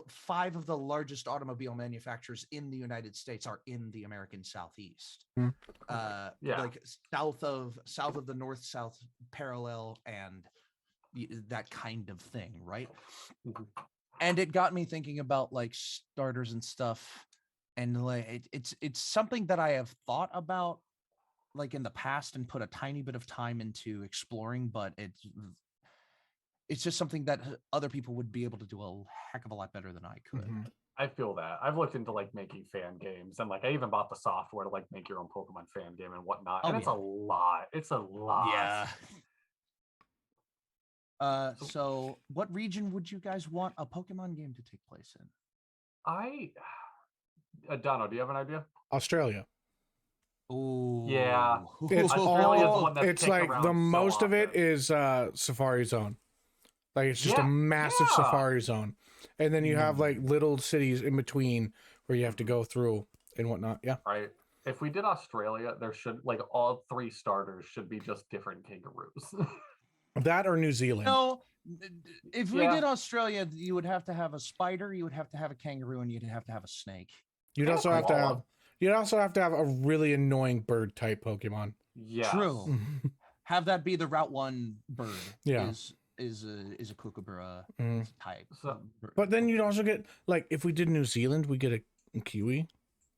5 of the largest automobile manufacturers in the United States are in the American Southeast. Like south of the north-south parallel and that kind of thing, right? And it got me thinking about like starters and stuff, and like it's something that I have thought about like in the past and put a tiny bit of time into exploring, but it's just something that other people would be able to do a heck of a lot better than I could. I feel that. I've looked into like making fan games, and like I even bought the software to like make your own Pokemon fan game and whatnot. And it's a lot. It's a lot. Yeah. So what region would you guys want a Pokemon game to take place in? Dono, do you have an idea? Australia. Oh yeah, it's it's like the most of it is Safari Zone. Like it's just a massive Safari Zone, and then you have like little cities in between where you have to go through and whatnot. Yeah, right. If we did Australia, there should like all 3 starters should be just different kangaroos. That or New Zealand. No, if we did Australia, you would have to have a spider, you would have to have a kangaroo, and you'd have to have a snake. You'd also have to have. You'd also have to have a really annoying bird type Pokemon. Yeah, true. Have that be the Route 1 bird. Yeah, is a kookaburra type. But then you'd also get like if we did New Zealand, we get a kiwi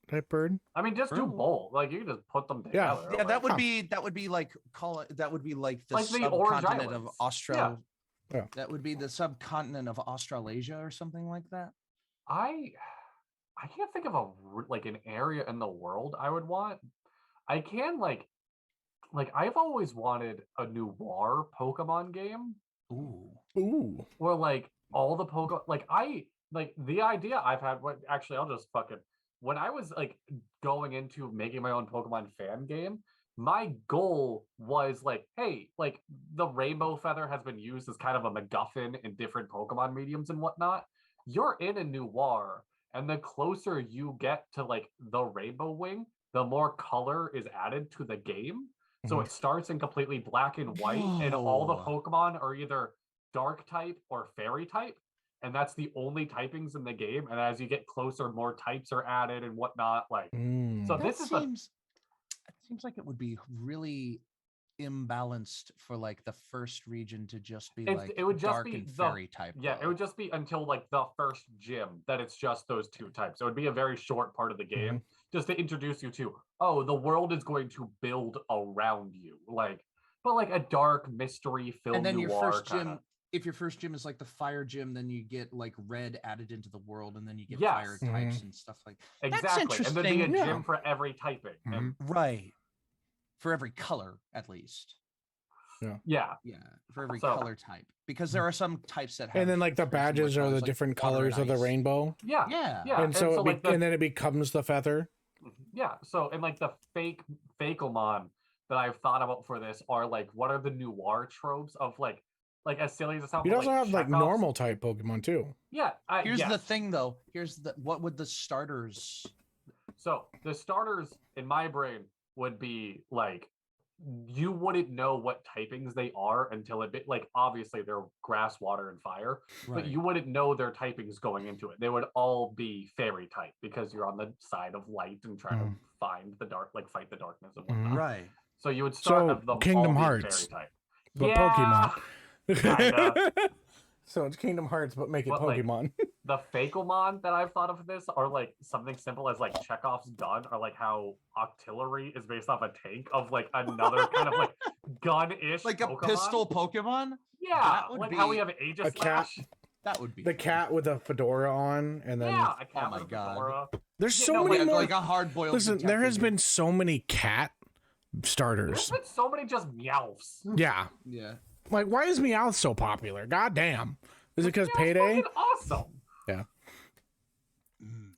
type bird. I mean, just do both. Like you can just put them together. Yeah, like, that would be like the subcontinent of Australia. Yeah. That would be the subcontinent of Australasia or something like that. I can't think of an area in the world I would want. I can like I've always wanted a noir Pokemon game. Ooh. Where like all the Pokemon the idea I've had. I'll just fucking when I was like going into making my own Pokemon fan game, my goal was like, hey, like the rainbow feather has been used as kind of a MacGuffin in different Pokemon mediums and whatnot. You're in a noir, and the closer you get to like the rainbow wing, the more color is added to the game. So it starts in completely black and white, and all the Pokemon are either dark type or fairy type. And that's the only typings in the game. And as you get closer, more types are added and whatnot. Like, so this seems like it would be really imbalanced for like the first region to just be it would just dark be and fairy type. Yeah, it would just be until like the first gym that it's just those 2 types. It would be a very short part of the game just to introduce you to, oh, the world is going to build around you. Like, but like a dark mystery film. And then your first gym. If your first gym is like the fire gym, then you get like red added into the world, and then you get fire types and stuff like that. Exactly. And there'd be a gym for every typing. Right. For every color, at least. Yeah. For every color type. Because there are some types that have. And then like the badges are the different colors of the rainbow. Yeah. And so and then it becomes the feather. Yeah. So, and like the Fakeomon that I've thought about for this are like, what are the noir tropes of like as silly as it sounds. You'd also have like normal type Pokemon too. Yeah. Here's the thing though. What would the starters? So the starters in my brain would be like, you wouldn't know what typings they are until obviously they're grass, water, and fire, but you wouldn't know their typings going into it. They would all be fairy type because you're on the side of light and trying to find the dark, fight the darkness and whatnot. Right. So you would start with them Kingdom all Hearts, fairy type. but Pokemon. So it's Kingdom Hearts, but make it Pokemon. The Fakeomon that I've thought of for this are like something simple as like Chekhov's gun, or like how artillery is based off a tank of like another kind of like gun-ish, like Pokemon. A pistol Pokemon. Yeah, like how we have Aegis Slash. That would be the cat with a fedora on, and then a cat with a fedora. There's so many more. Like a hard-boiled. Listen, there has been so many cat starters. There's been so many just Meowths. Yeah. Like, why is Meowth so popular? God damn. Is it because Payday? Awesome. Yeah.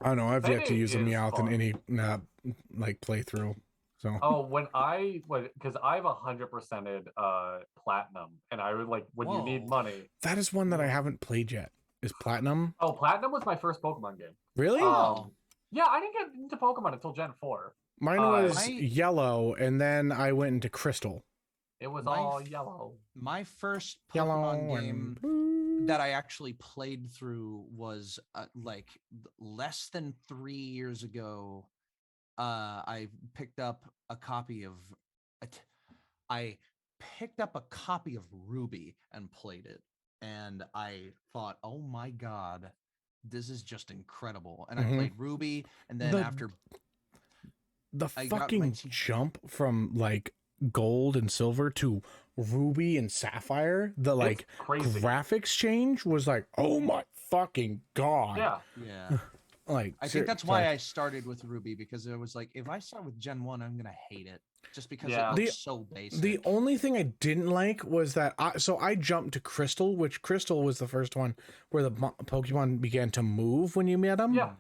I don't know. I've yet to use a Meowth in any playthrough. Oh, because I've 100%ed platinum, and I would like when you need money. That is one that I haven't played yet. Is platinum? Oh, platinum was my first Pokemon game. Really? Yeah, I didn't get into Pokemon until Gen 4. Mine was yellow, and then I went into crystal. It was all yellow. My first Pokemon game that I actually played through was like less than 3 years ago. I picked up a copy of Ruby and played it, and I thought, oh my god, this is just incredible. And I played Ruby, and then after the fucking jump from like gold and silver to ruby and sapphire, the like graphics change was like, oh my fucking god. Yeah. Like, I think that's why I started with Ruby, because it was like, if I start with Gen 1, I'm gonna hate it just because it looks so basic. The only thing I didn't like was that I jumped to Crystal, which Crystal was the first one where the Pokemon began to move when you met them. Yeah.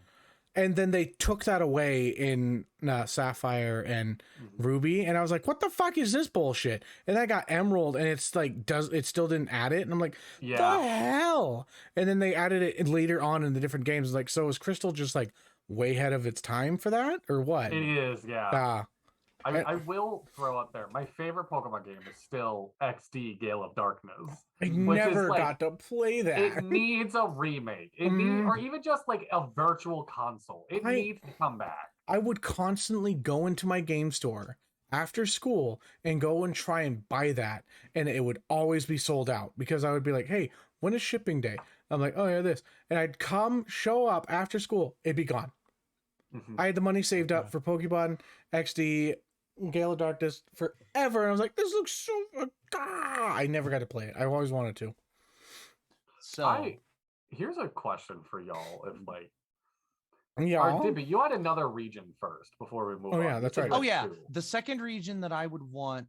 And then they took that away in Sapphire and Ruby, and I was like, "What the fuck is this bullshit?" And I got Emerald, and it's like, it still didn't add it, and I'm like, "The hell!" And then they added it later on in the different games. Like, so is Crystal just like way ahead of its time for that, or what? It is, yeah. I will throw up there. My favorite Pokemon game is still XD Gale of Darkness. I never got to play that. It needs a remake. It needs, or even just like a virtual console. It needs to come back. I would constantly go into my game store after school and go and try and buy that, and it would always be sold out because I would be like, "Hey, when is shipping day?" I'm like, "Oh yeah, this," and I'd show up after school, it'd be gone. I had the money saved up for Pokemon XD. Gale of Darkness forever, and I was like, "This looks so." I never got to play it. I always wanted to. So here's a question for y'all: if like, Dibby, you had another region first before we move on. Oh yeah, that's right. Oh yeah, the second region that I would want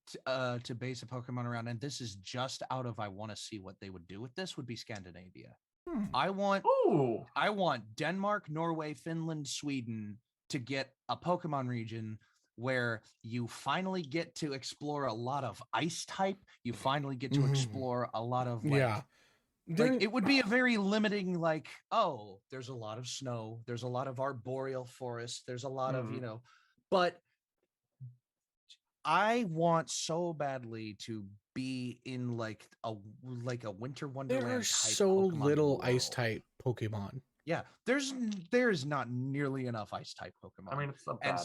to base a Pokemon around, and this is just out of I want to see what they would do with this, would be Scandinavia. I want Denmark, Norway, Finland, Sweden to get a Pokemon region where you finally get to explore a lot of ice type. You finally get to explore a lot of like it would be a very limiting, like, oh, there's a lot of snow, there's a lot of arboreal forest, there's a lot of, but I want so badly to be in like a winter wonderland. There are so little ice type Pokemon. Yeah, there's not nearly enough ice type Pokemon. I mean, it's a bad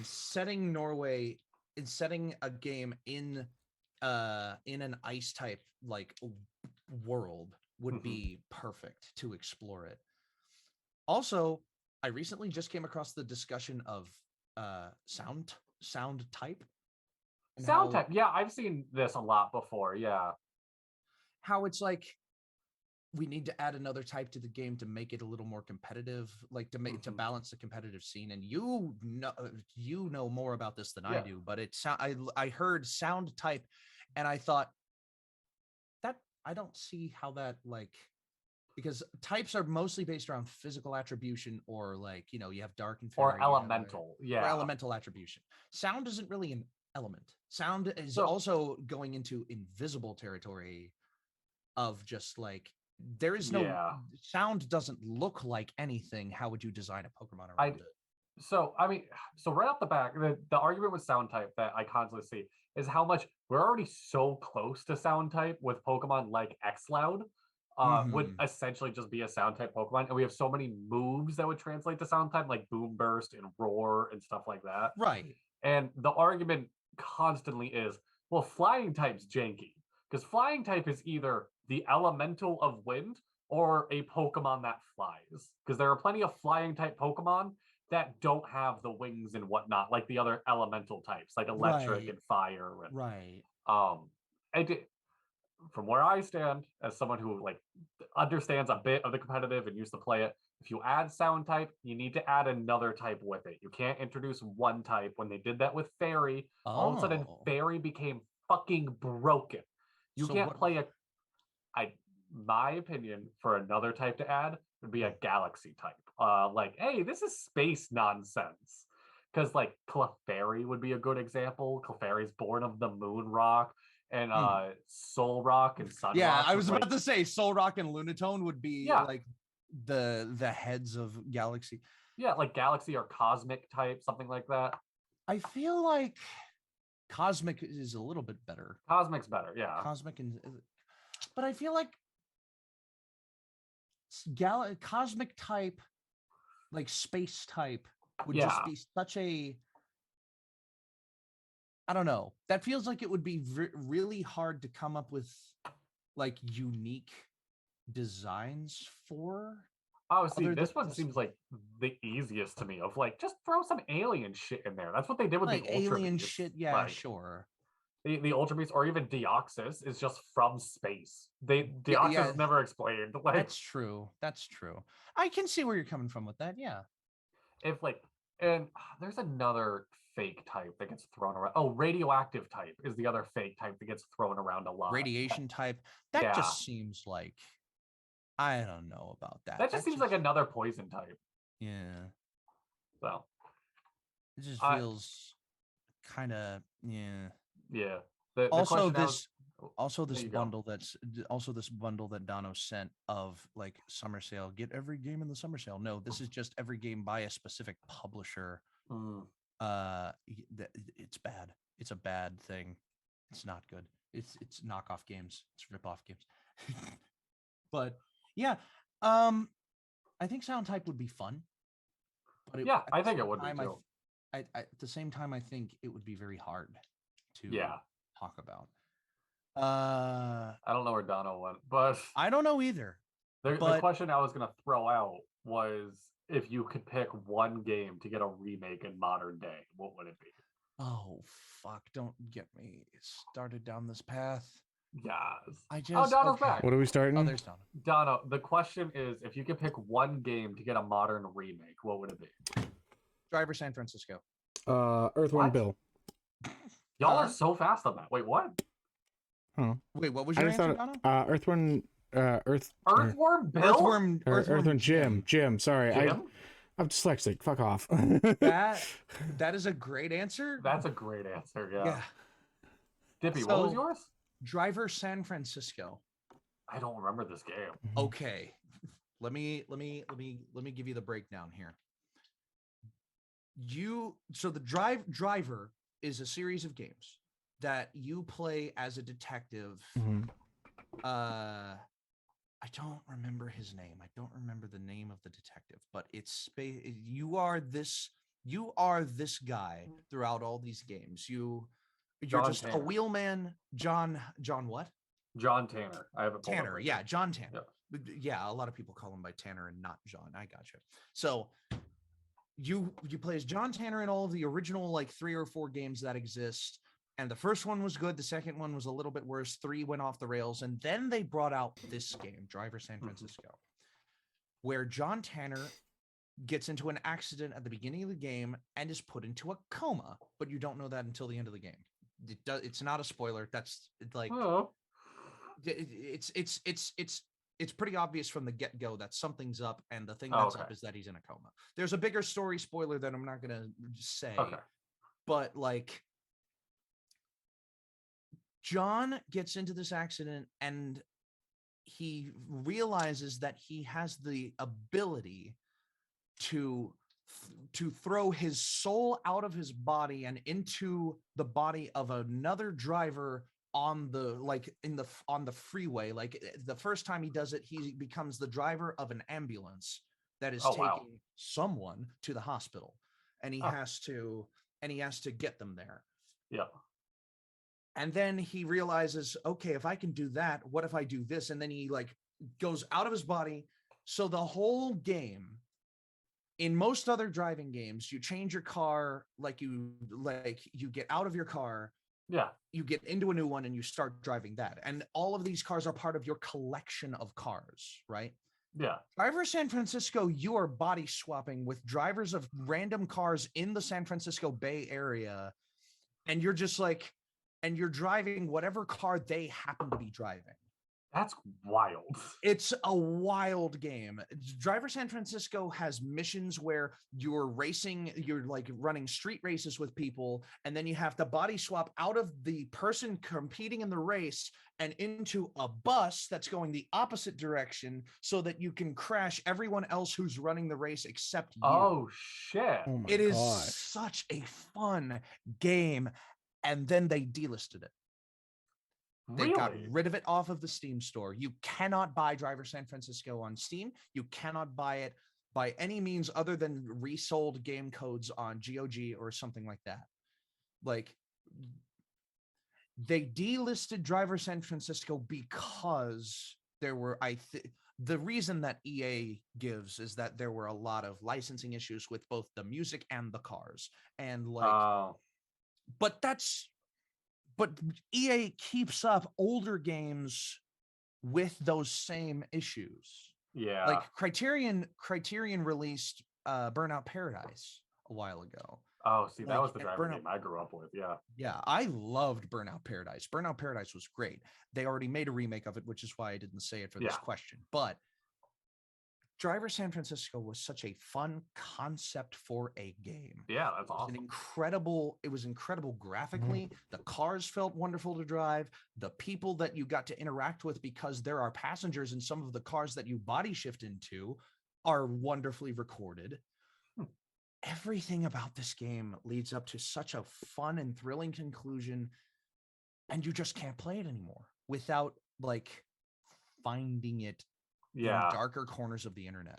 setting Norway and setting a game in an ice type like world would be perfect to explore it. Also, I recently just came across the discussion of sound type. Sound type, yeah, I've seen this a lot before. Yeah, how it's like, we need to add another type to the game to make it a little more competitive, like to make to balance the competitive scene. And you know more about this than I do, but I heard sound type, and I thought that I don't see how that, like, because types are mostly based around physical attribution, or like, you have dark and fairy, or elemental, or elemental attribution. Sound isn't really an element. Sound is also going into invisible territory of just like, there is no sound doesn't look like anything. How would you design a Pokemon around it? So I mean, right off the back, the argument with sound type that I constantly see is how much we're already so close to sound type with Pokemon like Xloud. Would essentially just be a sound type Pokemon, and we have so many moves that would translate to sound type, like Boom Burst and Roar and stuff like that. Right. And the argument constantly is, well, flying type's janky, because flying type is either the elemental of wind or a Pokemon that flies, because there are plenty of flying type Pokemon that don't have the wings and whatnot, like the other elemental types, like electric and fire. And, from where I stand, as someone who like understands a bit of the competitive and used to play it, if you add sound type, you need to add another type with it. You can't introduce one type. When they did that with Fairy, all of a sudden Fairy became fucking broken. You can't play my opinion, for another type to add would be a Galaxy type. Like, hey, this is space nonsense. because like Clefairy would be a good example. Clefairy's born of the moon rock, and Soul Rock and Sun Yeah, Rock. I was about to say Soul Rock and Lunatone would be like the heads of Galaxy. Yeah, like Galaxy or Cosmic type, something like that. I feel like Cosmic is a little bit better. Cosmic's better, yeah. But I feel like Cosmic type, like space type, would just be such a, I don't know. That feels like it would be really hard to come up with like unique designs for. Oh, see, this one seems like the easiest to me. Of like, just throw some alien shit in there. That's what they did with like the Ultra alien Beast. shit. Yeah, like, sure. The Ultra Beast, or even Deoxys, is just from space. Deoxys is never explained. Like, that's true. That's true. I can see where you're coming from with that. Yeah. If like, and there's another fake type that gets thrown around. Oh, radioactive type is the other fake type that gets thrown around a lot. Radiation type. That just seems like, I don't know about that. That just seems like another poison type. Yeah. So it just feels kind of Yeah. Also this bundle that Dono sent of like summer sale. Get every game in the summer sale. No, this is just every game by a specific publisher. It's bad. It's a bad thing. It's not good. It's knockoff games. It's rip-off games. But yeah, I think sound type would be fun. But I think it would be too. At the same time, I think it would be very hard to talk about. I don't know where Dono went, but I don't know either. The question I was going to throw out was, if you could pick one game to get a remake in modern day, what would it be? Oh fuck! Don't get me started down this path. Yes. Dono's back. What are we starting? Oh, there's Dono. Dono, the question is, if you could pick one game to get a modern remake, what would it be? Driver San Francisco. Earthworm Bill. Y'all are so fast on that. Wait, what? Huh. Wait, what was your answer, Dono? Earthworm Bill? Earthworm Jim. Sorry. Jim? I'm dyslexic. Fuck off. that is a great answer. That's a great answer. Yeah. Dippy, what was yours? Driver San Francisco. I don't remember this game. Okay, let me give you the breakdown here. The Driver is a series of games that you play as a detective. I don't remember his name. I don't remember the name of the detective, but you are this guy throughout all these games. You're just a wheelman. John what? John Tanner. I have a Tanner. Yeah, John Tanner. Yeah, a lot of people call him by Tanner and not John. I gotcha. So you play as John Tanner in all of the original like 3 or 4 games that exist. And the first one was good. The second one was a little bit worse. 3 went off the rails. And then they brought out this game, Driver San Francisco, where John Tanner gets into an accident at the beginning of the game and is put into a coma. But you don't know that until the end of the game. It's not a spoiler. That's like, it's pretty obvious from the get-go that something's up. And the thing that's up is that he's in a coma. There's a bigger story spoiler that I'm not going to say. But like, John gets into this accident and he realizes that he has the ability to throw his soul out of his body and into the body of another driver on the freeway. Like the first time he does it, he becomes the driver of an ambulance that is taking someone to the hospital, and he has to get them there. Yeah. And then he realizes, okay, if I can do that, what if I do this? And then he like goes out of his body. So the whole game, in most other driving games, you change your car, you get out of your car, you get into a new one and you start driving that. And all of these cars are part of your collection of cars, right? Yeah. Driver San Francisco, you are body swapping with drivers of random cars in the San Francisco Bay Area. And you're just like, and you're driving whatever car they happen to be driving. That's wild. It's a wild game. Driver San Francisco has missions where you're racing, you're like running street races with people, and then you have to body swap out of the person competing in the race and into a bus that's going the opposite direction so that you can crash everyone else who's running the race except you. Oh shit. Oh my It is gosh. such a fun game. And then they delisted it. They got rid of it off of the Steam store. You cannot buy Driver San Francisco on Steam. You cannot buy it by any means other than resold game codes on GOG or something like that. Like, they delisted Driver San Francisco because there were, the reason that EA gives is that there were a lot of licensing issues with both the music and the cars. And like, but EA keeps up older games with those same issues. Yeah. Like Criterion released Burnout Paradise a while ago. Oh, see, that was the driver game I grew up with. Yeah. Yeah, I loved Burnout Paradise. Burnout Paradise was great. They already made a remake of it, which is why I didn't say it for this question. But Driver San Francisco was such a fun concept for a game. Yeah, that's awesome. It was incredible graphically. The cars felt wonderful to drive. The people that you got to interact with, because there are passengers in some of the cars that you body shift into, are wonderfully recorded. Everything about this game leads up to such a fun and thrilling conclusion, and you just can't play it anymore without like finding it in darker corners of the internet.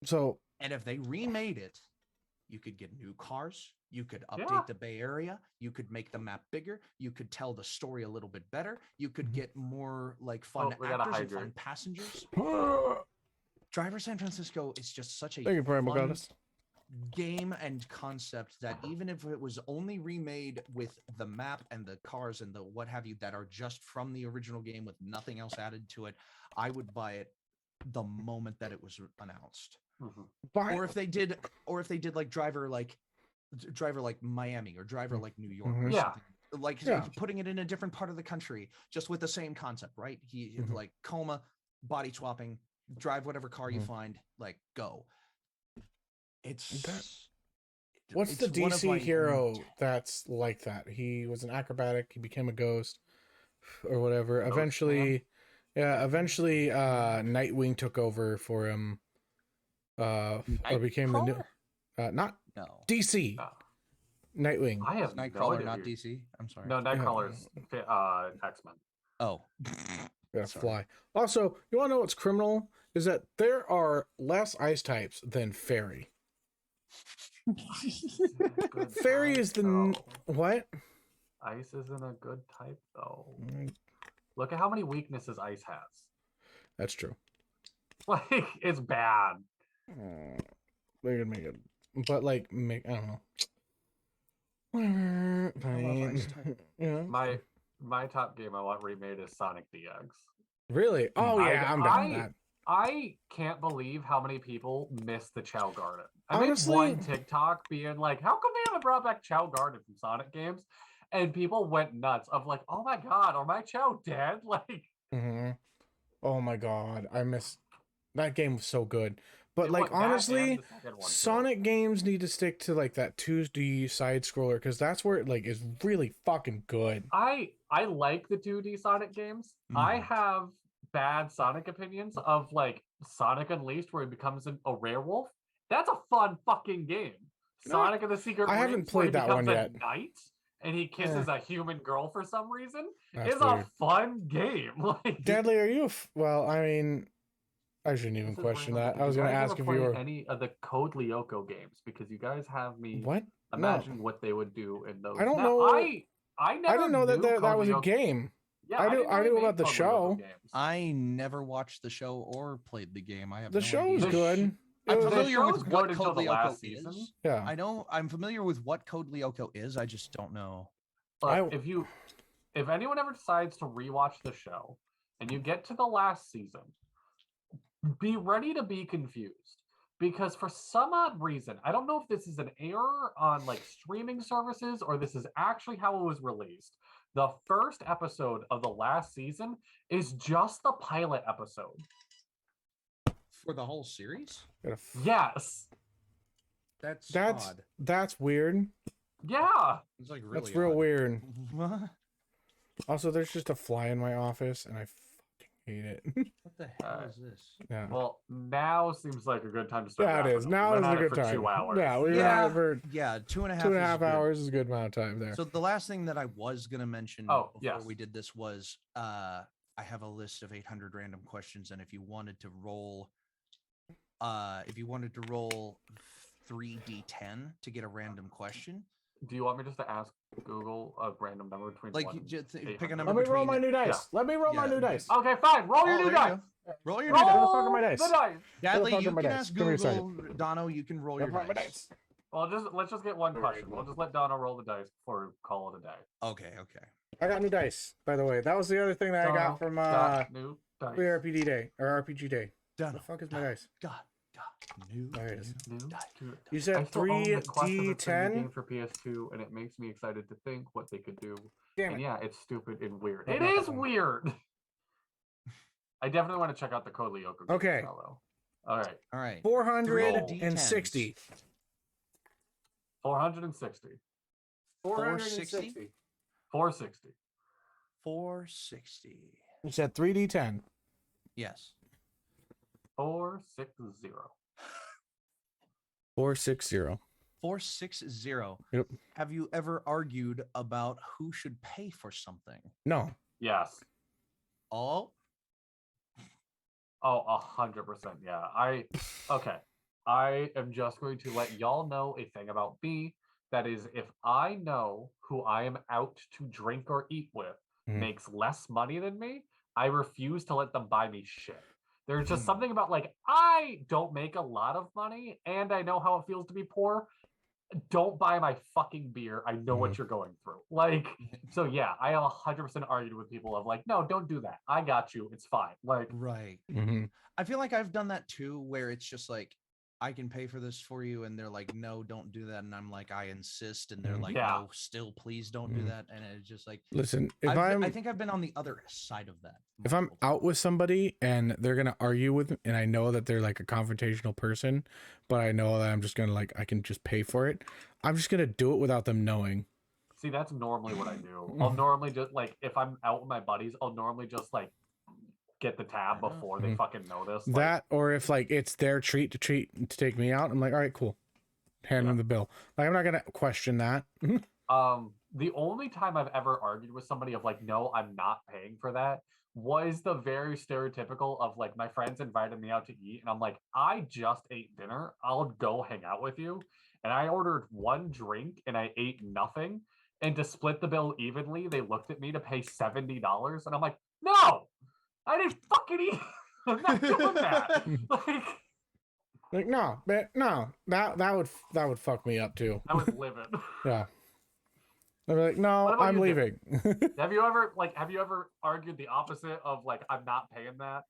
So, and if they remade it, you could get new cars, you could update the Bay Area, you could make the map bigger, you could tell the story a little bit better, you could get more like fun actors and fun passengers. Driver San Francisco is just such a fun game and concept that even if it was only remade with the map and the cars and the what have you that are just from the original game with nothing else added to it, I would buy it the moment that it was announced. Or if they did like driver like Miami or driver like New York or something. Like putting it in a different part of the country, just with the same concept, right? He like coma, body swapping, drive whatever car you find, like go. What's the DC hero that's like that? He was an acrobatic, he became a ghost or whatever. Eventually Nightwing took over for him or became the new DC. Nightwing. I have Nightcrawler, not DC. I'm sorry. No, Nightcrawler's X-Men. Oh. Gotta fly. Also, you want to know what's criminal? Is that there are less ice types than fairy. Fairy is the what? Ice isn't a good type though. Look at how many weaknesses ice has. That's true. Like it's bad. They could make it, but like I don't know. My top game I want remade is Sonic DX. Really? Oh yeah, I'm down with that. I can't believe how many people miss the Chow Garden. I made one TikTok being like, how come they haven't brought back Chow Garden from Sonic games? And people went nuts of like, oh my god, are my Chow dead? Like, oh my god, I miss that game was so good. But like honestly, Sonic games need to stick to like that 2D side scroller because that's where it like is really fucking good. I like the 2D Sonic games. I have bad Sonic opinions of like Sonic Unleashed where he becomes a werewolf. That's a fun fucking game. Sonic and the Secret I haven't played that one yet. Knight and he kisses a human girl for some reason. It's a fun game. Like, Deadly, are you? Well, I mean, I shouldn't even question that. I was going to ask if you were any of the Code Lyoko games because you guys have me imagine what they would do in those. I don't know. I didn't know that was a game. Yeah, I knew about the show. I never watched the show or played the game. I have the show was good. I'm familiar with what Code Lyoko is. Yeah, I know. I'm familiar with what Code Lyoko is. I just don't know. If anyone ever decides to rewatch the show and you get to the last season, be ready to be confused because for some odd reason, I don't know if this is an error on like streaming services or this is actually how it was released. The first episode of the last season is just the pilot episode. For the whole series? Yes. That's odd. That's weird. Yeah. It's like really That's real odd. weird. What? Also, there's just a fly in my office, and I fucking hate it. What the hell is this? Yeah. Well, now seems like a good time to start. Yeah, it wrapping is. up. Now We've is been a at it good for time. 2 hours. Yeah, we were Yeah. at it for Yeah, 2.5 2.5 is good. hours is a good amount of time there. So the last thing that I was going to mention Oh, before yes. we did this was I have a list of 800 random questions, and if you wanted to roll 3d10 to get a random question, Do you want me just to ask Google a random number between like 1 you just and pick a 800? number. Let me roll between- my new dice. Let me roll my Yeah. new dice. Okay, fine. Roll your Oh, new there you dice. go. Roll your Where the dice. fuck are my dice? The dice. Dadley, fuck you are my can dice? ask Give me a Google. Dono, you can roll your Where are my dice. dice? Well, let's just get one question. We'll just let Donna roll the dice before we call it a day. Okay. I got new dice, by the way. That was the other thing that I got from got new dice. free RPG day or RPG day. What Dono, the fuck is my dice? God. New. There it is. New dice. to- You I said still own the Quest of Infinity 3d10. game for PS2, and it makes me excited to think what they could do. Damn And it. yeah, it's stupid and weird. Not It that is one. weird. I definitely want to check out the Code Lyoko game Okay. now, though. All right, All right. 460. 460. 460? 460. 460. You said 3d10. Yes. 460. 460. 460. Yep. Have you ever argued about who should pay for something? No. Yes. Oh, Oh, 100%. Yeah. Okay. I am just going to let y'all know a thing about me. That is, if I know who I am out to drink or eat with makes less money than me, I refuse to let them buy me shit. There's just something about like, I don't make a lot of money and I know how it feels to be poor. Don't buy my fucking beer. I know what you're going through. Like, so yeah, I have 100% argued with people of like, no, don't do that. I got you. It's fine. Like, right. Mm-hmm. I feel like I've done that too, where it's just like, I can pay for this for you, and they're like, no, don't do that, and I'm like, I insist, and they're like, Yeah. no, still, please don't do that, and it's just like, Listen, if I think I've been on the other side of that. if I'm multiple out with somebody and they're gonna argue with me, and I know that they're like a confrontational person, but I know that I'm just gonna like I can just pay for it, I'm just gonna do it without them knowing. see, that's normally what I do. I'll normally just like, if I'm out with my buddies, I'll normally just like get the tab before they fucking notice. Like, That or if like it's their treat to take me out, I'm like, all right, cool, hand them the bill. Like I'm not gonna question that. the only time I've ever argued with somebody of like, no, I'm not paying for that, was the very stereotypical of like my friends invited me out to eat, and I'm like, I just ate dinner. I'll go hang out with you. And I ordered one drink and I ate nothing. And to split the bill evenly, they looked at me to pay $70. And I'm like, no, I didn't fucking eat. I'm not doing that. Like no, but no, that would fuck me up too. I was livid. Yeah. I'd be like, no, What about I'm you, leaving. Have you ever argued the opposite of like, I'm not paying that?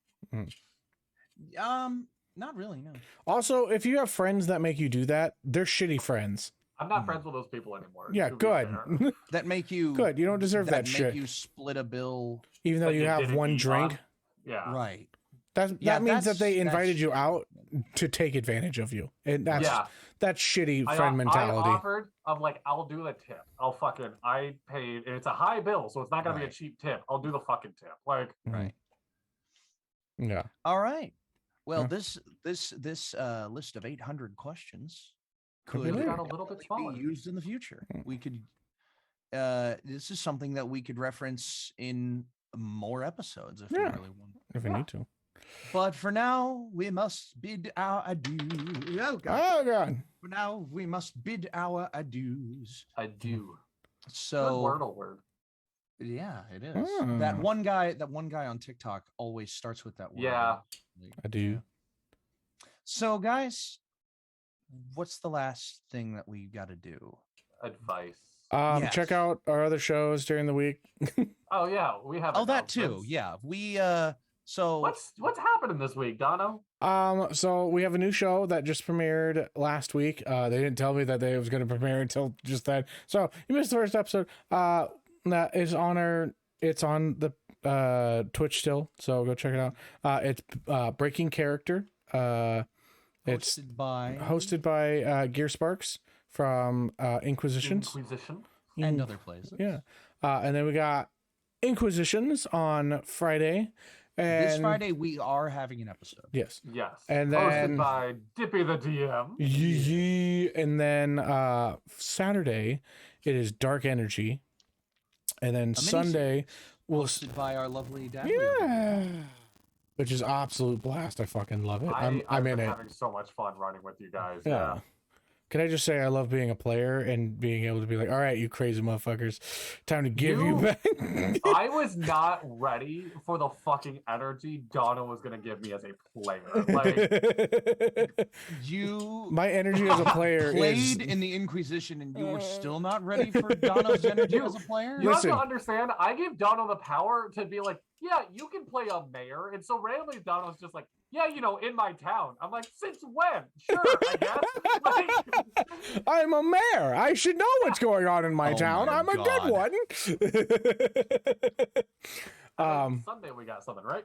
Not really, no. Also, if you have friends that make you do that, they're shitty friends. I'm not friends with those people anymore. Yeah, to be good. fair. That make you Good. You don't deserve that make shit. you split a bill, Even though That you you have didn't one eat drink, on. Yeah. right? that Yeah, means that they that's invited you shitty. out to take advantage of you, and that's shitty friend I mentality. offered of like, I'll do the tip. I paid, and it's a high bill, so it's not gonna be a Right. cheap tip. I'll do the fucking tip. Like, Right. Yeah. All right. Well, Yeah. this list of 800 questions Could be could later. got a little bit smaller. be used in the future. We could. This is something that we could reference in more episodes if we Yeah. really want. If we need to. But for now, we must bid our adieu. Oh God. Oh god. For now, we must bid our adieus. I do. Good So wordle word. yeah, it is. Ah. That one guy on TikTok always starts with that word. Yeah. I do. So guys, what's the last thing that we got to do? Advice. Yes. Check out our other shows during the week. Oh yeah, we have. Oh, that too. announcements. Yeah, we So what's happening this week, Dono? So we have a new show that just premiered last week. They didn't tell me that they was going to premiere until just then. So you missed the first episode. That is on it's on the Twitch still. So go check it out. It's Breaking Character. It's hosted by Gear Sparks from Inquisitions. And other places. Yeah. And then we got Inquisitions on Friday. And this Friday we are having an episode. Yes. And then hosted by Dippy the DM. And then Saturday it is Dark Energy. And then Sunday hosted by our lovely dad. Yeah. Which is absolute blast. I fucking love it. I'm in it. Having so much fun running with you guys. Yeah. Can I just say I love being a player and being able to be like, all right, you crazy motherfuckers, time to give you back. I was not ready for the fucking energy Donna was gonna give me as a player. Like my energy as a player played in the Inquisition, and you were still not ready for Donna's energy as a player. You have to understand. I gave Donna the power to be like, yeah, you can play a mayor, and so randomly Donna's just like, yeah, in my town. I'm like, since when? Sure, I guess. Like, I'm a mayor. I should know what's going on in my town. I'm a good one. Sunday we got something, right?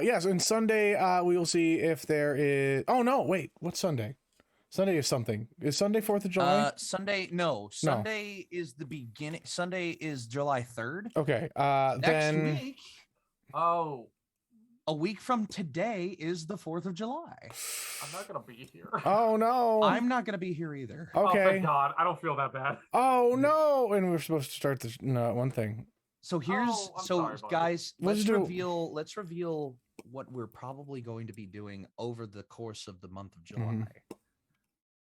Yes, and Sunday we will see if there is. Oh no, wait, what's Sunday? Sunday is something. Is Sunday 4th of July? Sunday is the beginning. Sunday is July 3rd. Okay. Next week. Oh. A week from today is the 4th of July. I'm not going to be here. Oh, no. I'm not going to be here either. Okay. Oh, thank God. I don't feel that bad. Oh, no. And we're supposed to start this one thing. So here's, sorry, guys, let's reveal what we're probably going to be doing over the course of the month of July. Mm-hmm.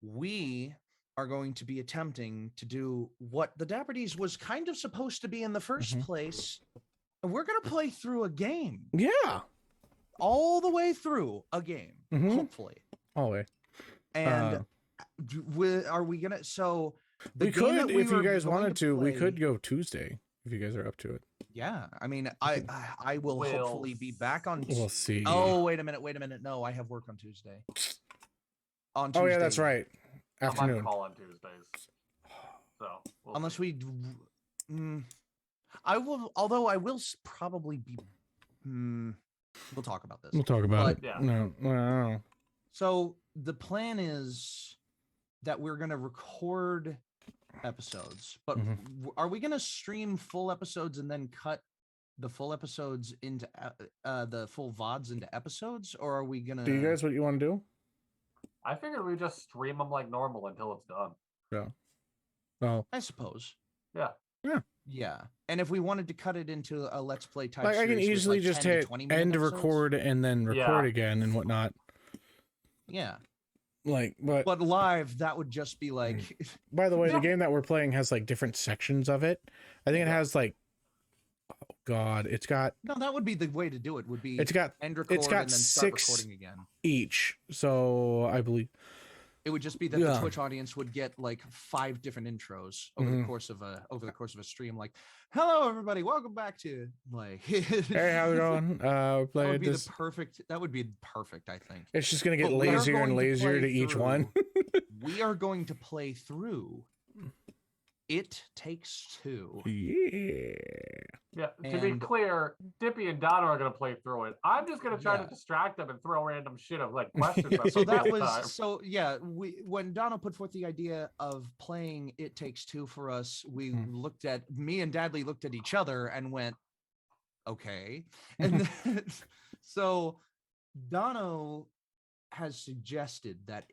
We are going to be attempting to do what the Dapper D's was kind of supposed to be in the first place. And we're going to play through a game. Yeah. All the way through a game, hopefully. All the way. And are we gonna? So we could, if you guys wanted to, we could go Tuesday if you guys are up to it. Yeah, I mean, I will hopefully be back on. We'll see. Oh, wait a minute. No, I have work on Tuesday. On Tuesday. Oh yeah, that's right. Afternoon. I'm call on Tuesdays. So unless we, I will. Although I will probably be. We'll talk about this. We'll talk about it. Yeah. No. So the plan is that we're going to record episodes, but are we going to stream full episodes and then cut the full episodes into the full VODs into episodes, or are we going to? Do you guys what you want to do? I figured we just stream them like normal until it's done. Yeah. Oh. I suppose. Yeah. Yeah. And if we wanted to cut it into a Let's Play type like, I can easily with just hit end record and then record again and whatnot. Yeah. But live, that would just be like. By the way, the game that we're playing has like different sections of it. I think it has like, oh God, it's got. No, that would be the way to do it. Would be it's got end record it's got and then start 6 recording again each. So I believe. It would just be that the Twitch audience would get like 5 different intros over the course of a stream. Like, hello everybody, welcome back to like. Hey, how's it going? We're playing that would be this. That would be perfect, I think. It's just gonna get lazier and lazier to each one. We are going to play through. It Takes Two. Yeah. To be clear, Dippy and Donna are going to play through it. I'm just going to try to distract them and throw random shit of like questions. So that was when Donna put forth the idea of playing It Takes Two for us, me and Dadley looked at each other and went, okay. And then, so Donna has suggested that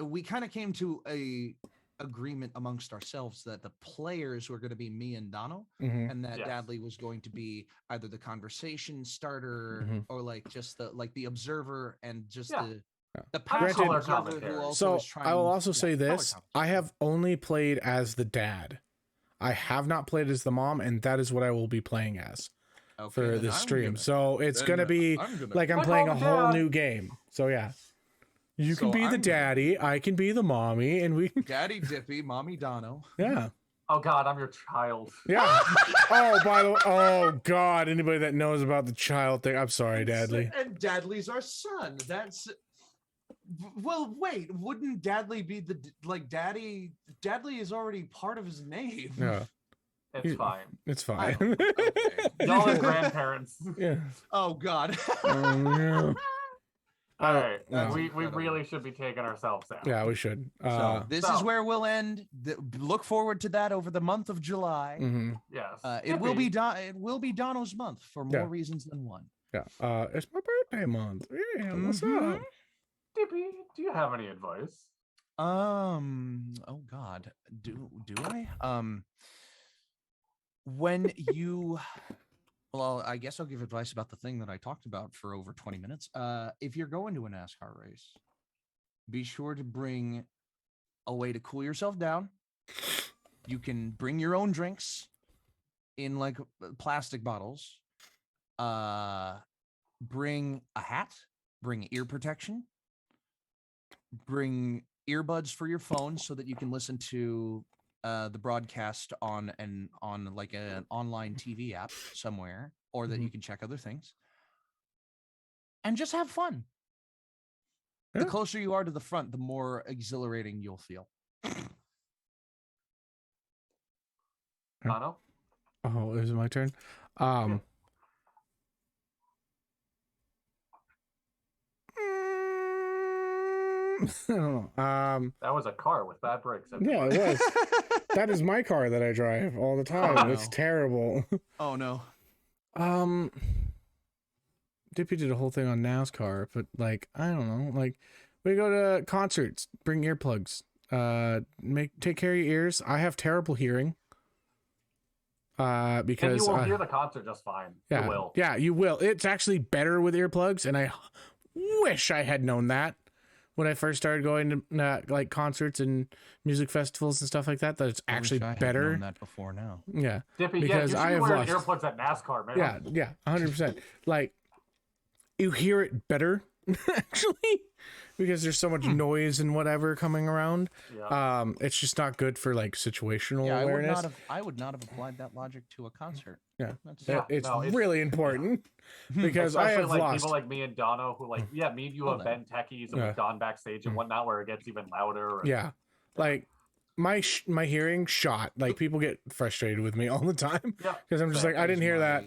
we kind of came to a agreement amongst ourselves that the players were going to be me and Dono, and that Dadley was going to be either the conversation starter or like just the observer and just the passive observer who also is trying. I will also say this: I have only played as the dad. I have not played as the mom, and that is what I will be playing as for this stream. So it's going to be like I'm playing a whole new game. So yeah. You can be the daddy, I can be the mommy, and we Daddy Dippy, Mommy Dono. Yeah. Oh God, I'm your child. Yeah. Oh, by the way, oh God, anybody that knows about the child thing, I'm sorry, Dadley. And Dadley's our son. That's well. Wait, wouldn't Dadley be the Daddy? Dadley is already part of his name. Yeah, It's fine. it's fine. Okay. Y'all as grandparents. Yeah. Oh God. Yeah. All right, That's we incredible. really should be taking ourselves out. Yeah, we should. So this is where we'll end. Look forward to that over the month of July. Mm-hmm. Yes. It will be Dono's month for more reasons than one. Yeah. It's my birthday month. Yeah. What's up? Dippy, do you have any advice? Oh God, do I? When you, well, I guess I'll give advice about the thing that I talked about for over 20 minutes. If you're going to a NASCAR race, be sure to bring a way to cool yourself down. You can bring your own drinks in like plastic bottles. Bring a hat, bring ear protection, bring earbuds for your phone so that you can listen to the broadcast on like an online TV app somewhere, or that you can check other things, and just have fun. Yeah. The closer you are to the front, the more exhilarating you'll feel. Dono? Oh, is it my turn? I don't know. That was a car with bad brakes. Yeah, it was. That is my car that I drive all the time. Oh, no. It's terrible. Oh no. Dippy did a whole thing on NASCAR, but like, I don't know, like we go to concerts, bring earplugs, take care of your ears. I have terrible hearing. Because and you will hear the concert just fine. Yeah, You will. Yeah, you will. It's actually better with earplugs, and I wish I had known that when I first started going to like concerts and music festivals and stuff like that. That it's actually better. Known that before now. Yeah, Dippy, because you I should have wear lost. earplugs at NASCAR, man. Yeah, 100%. Like you hear it better actually because there's so much noise and whatever coming around. Yeah. It's just not good for like situational Yeah, awareness. I would not have applied that logic to a concert. Yeah, Yeah, it's no, it's- really important because I Especially have like lost. people like me and Dono who like, yeah, me and you have been techies and Yeah. we've gone backstage and whatnot where it gets even louder. And, Yeah, like my hearing shot. Like people get frustrated with me all the time Yeah. because I'm just like, I didn't hear that.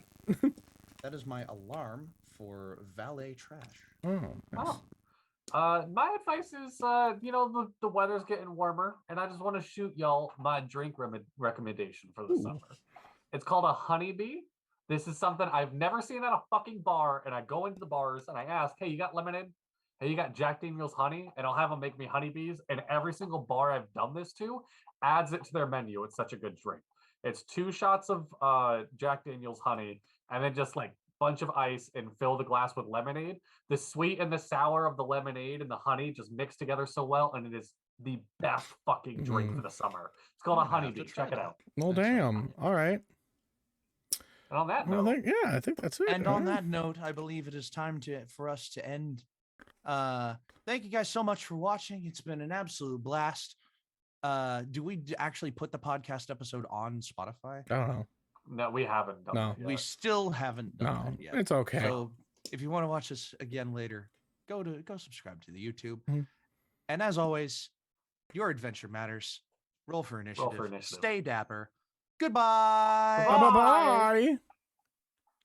That is my alarm for valet trash. Oh, nice. My advice is, the weather's getting warmer, and I just want to shoot y'all my drink recommendation for the summer. It's called a honeybee. This is something I've never seen at a fucking bar, and I go into the bars and I ask, hey, you got lemonade? Hey, you got Jack Daniel's honey? And I'll have them make me honeybees, and every single bar I've done this to adds it to their menu. It's such a good drink. It's 2 shots of Jack Daniel's honey, and then just like bunch of ice and fill the glass with lemonade. The sweet and the sour of the lemonade and the honey just mix together so well, and it is the best fucking drink for the summer. It's called a honeybee. Check it out. Well, damn. All right. And on that Well, note, I think that's it. And on that note, I believe it is time for us to end. Thank you guys so much for watching. It's been an absolute blast. Do we actually put the podcast episode on Spotify? I don't know. no, we haven't done No. that yet. We still haven't done No, that yet. it's okay. So if you want to watch this again later, go subscribe to the YouTube. Mhm. And as always, your adventure matters. Roll for initiative. Stay dapper. Goodbye.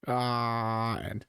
Bye. And.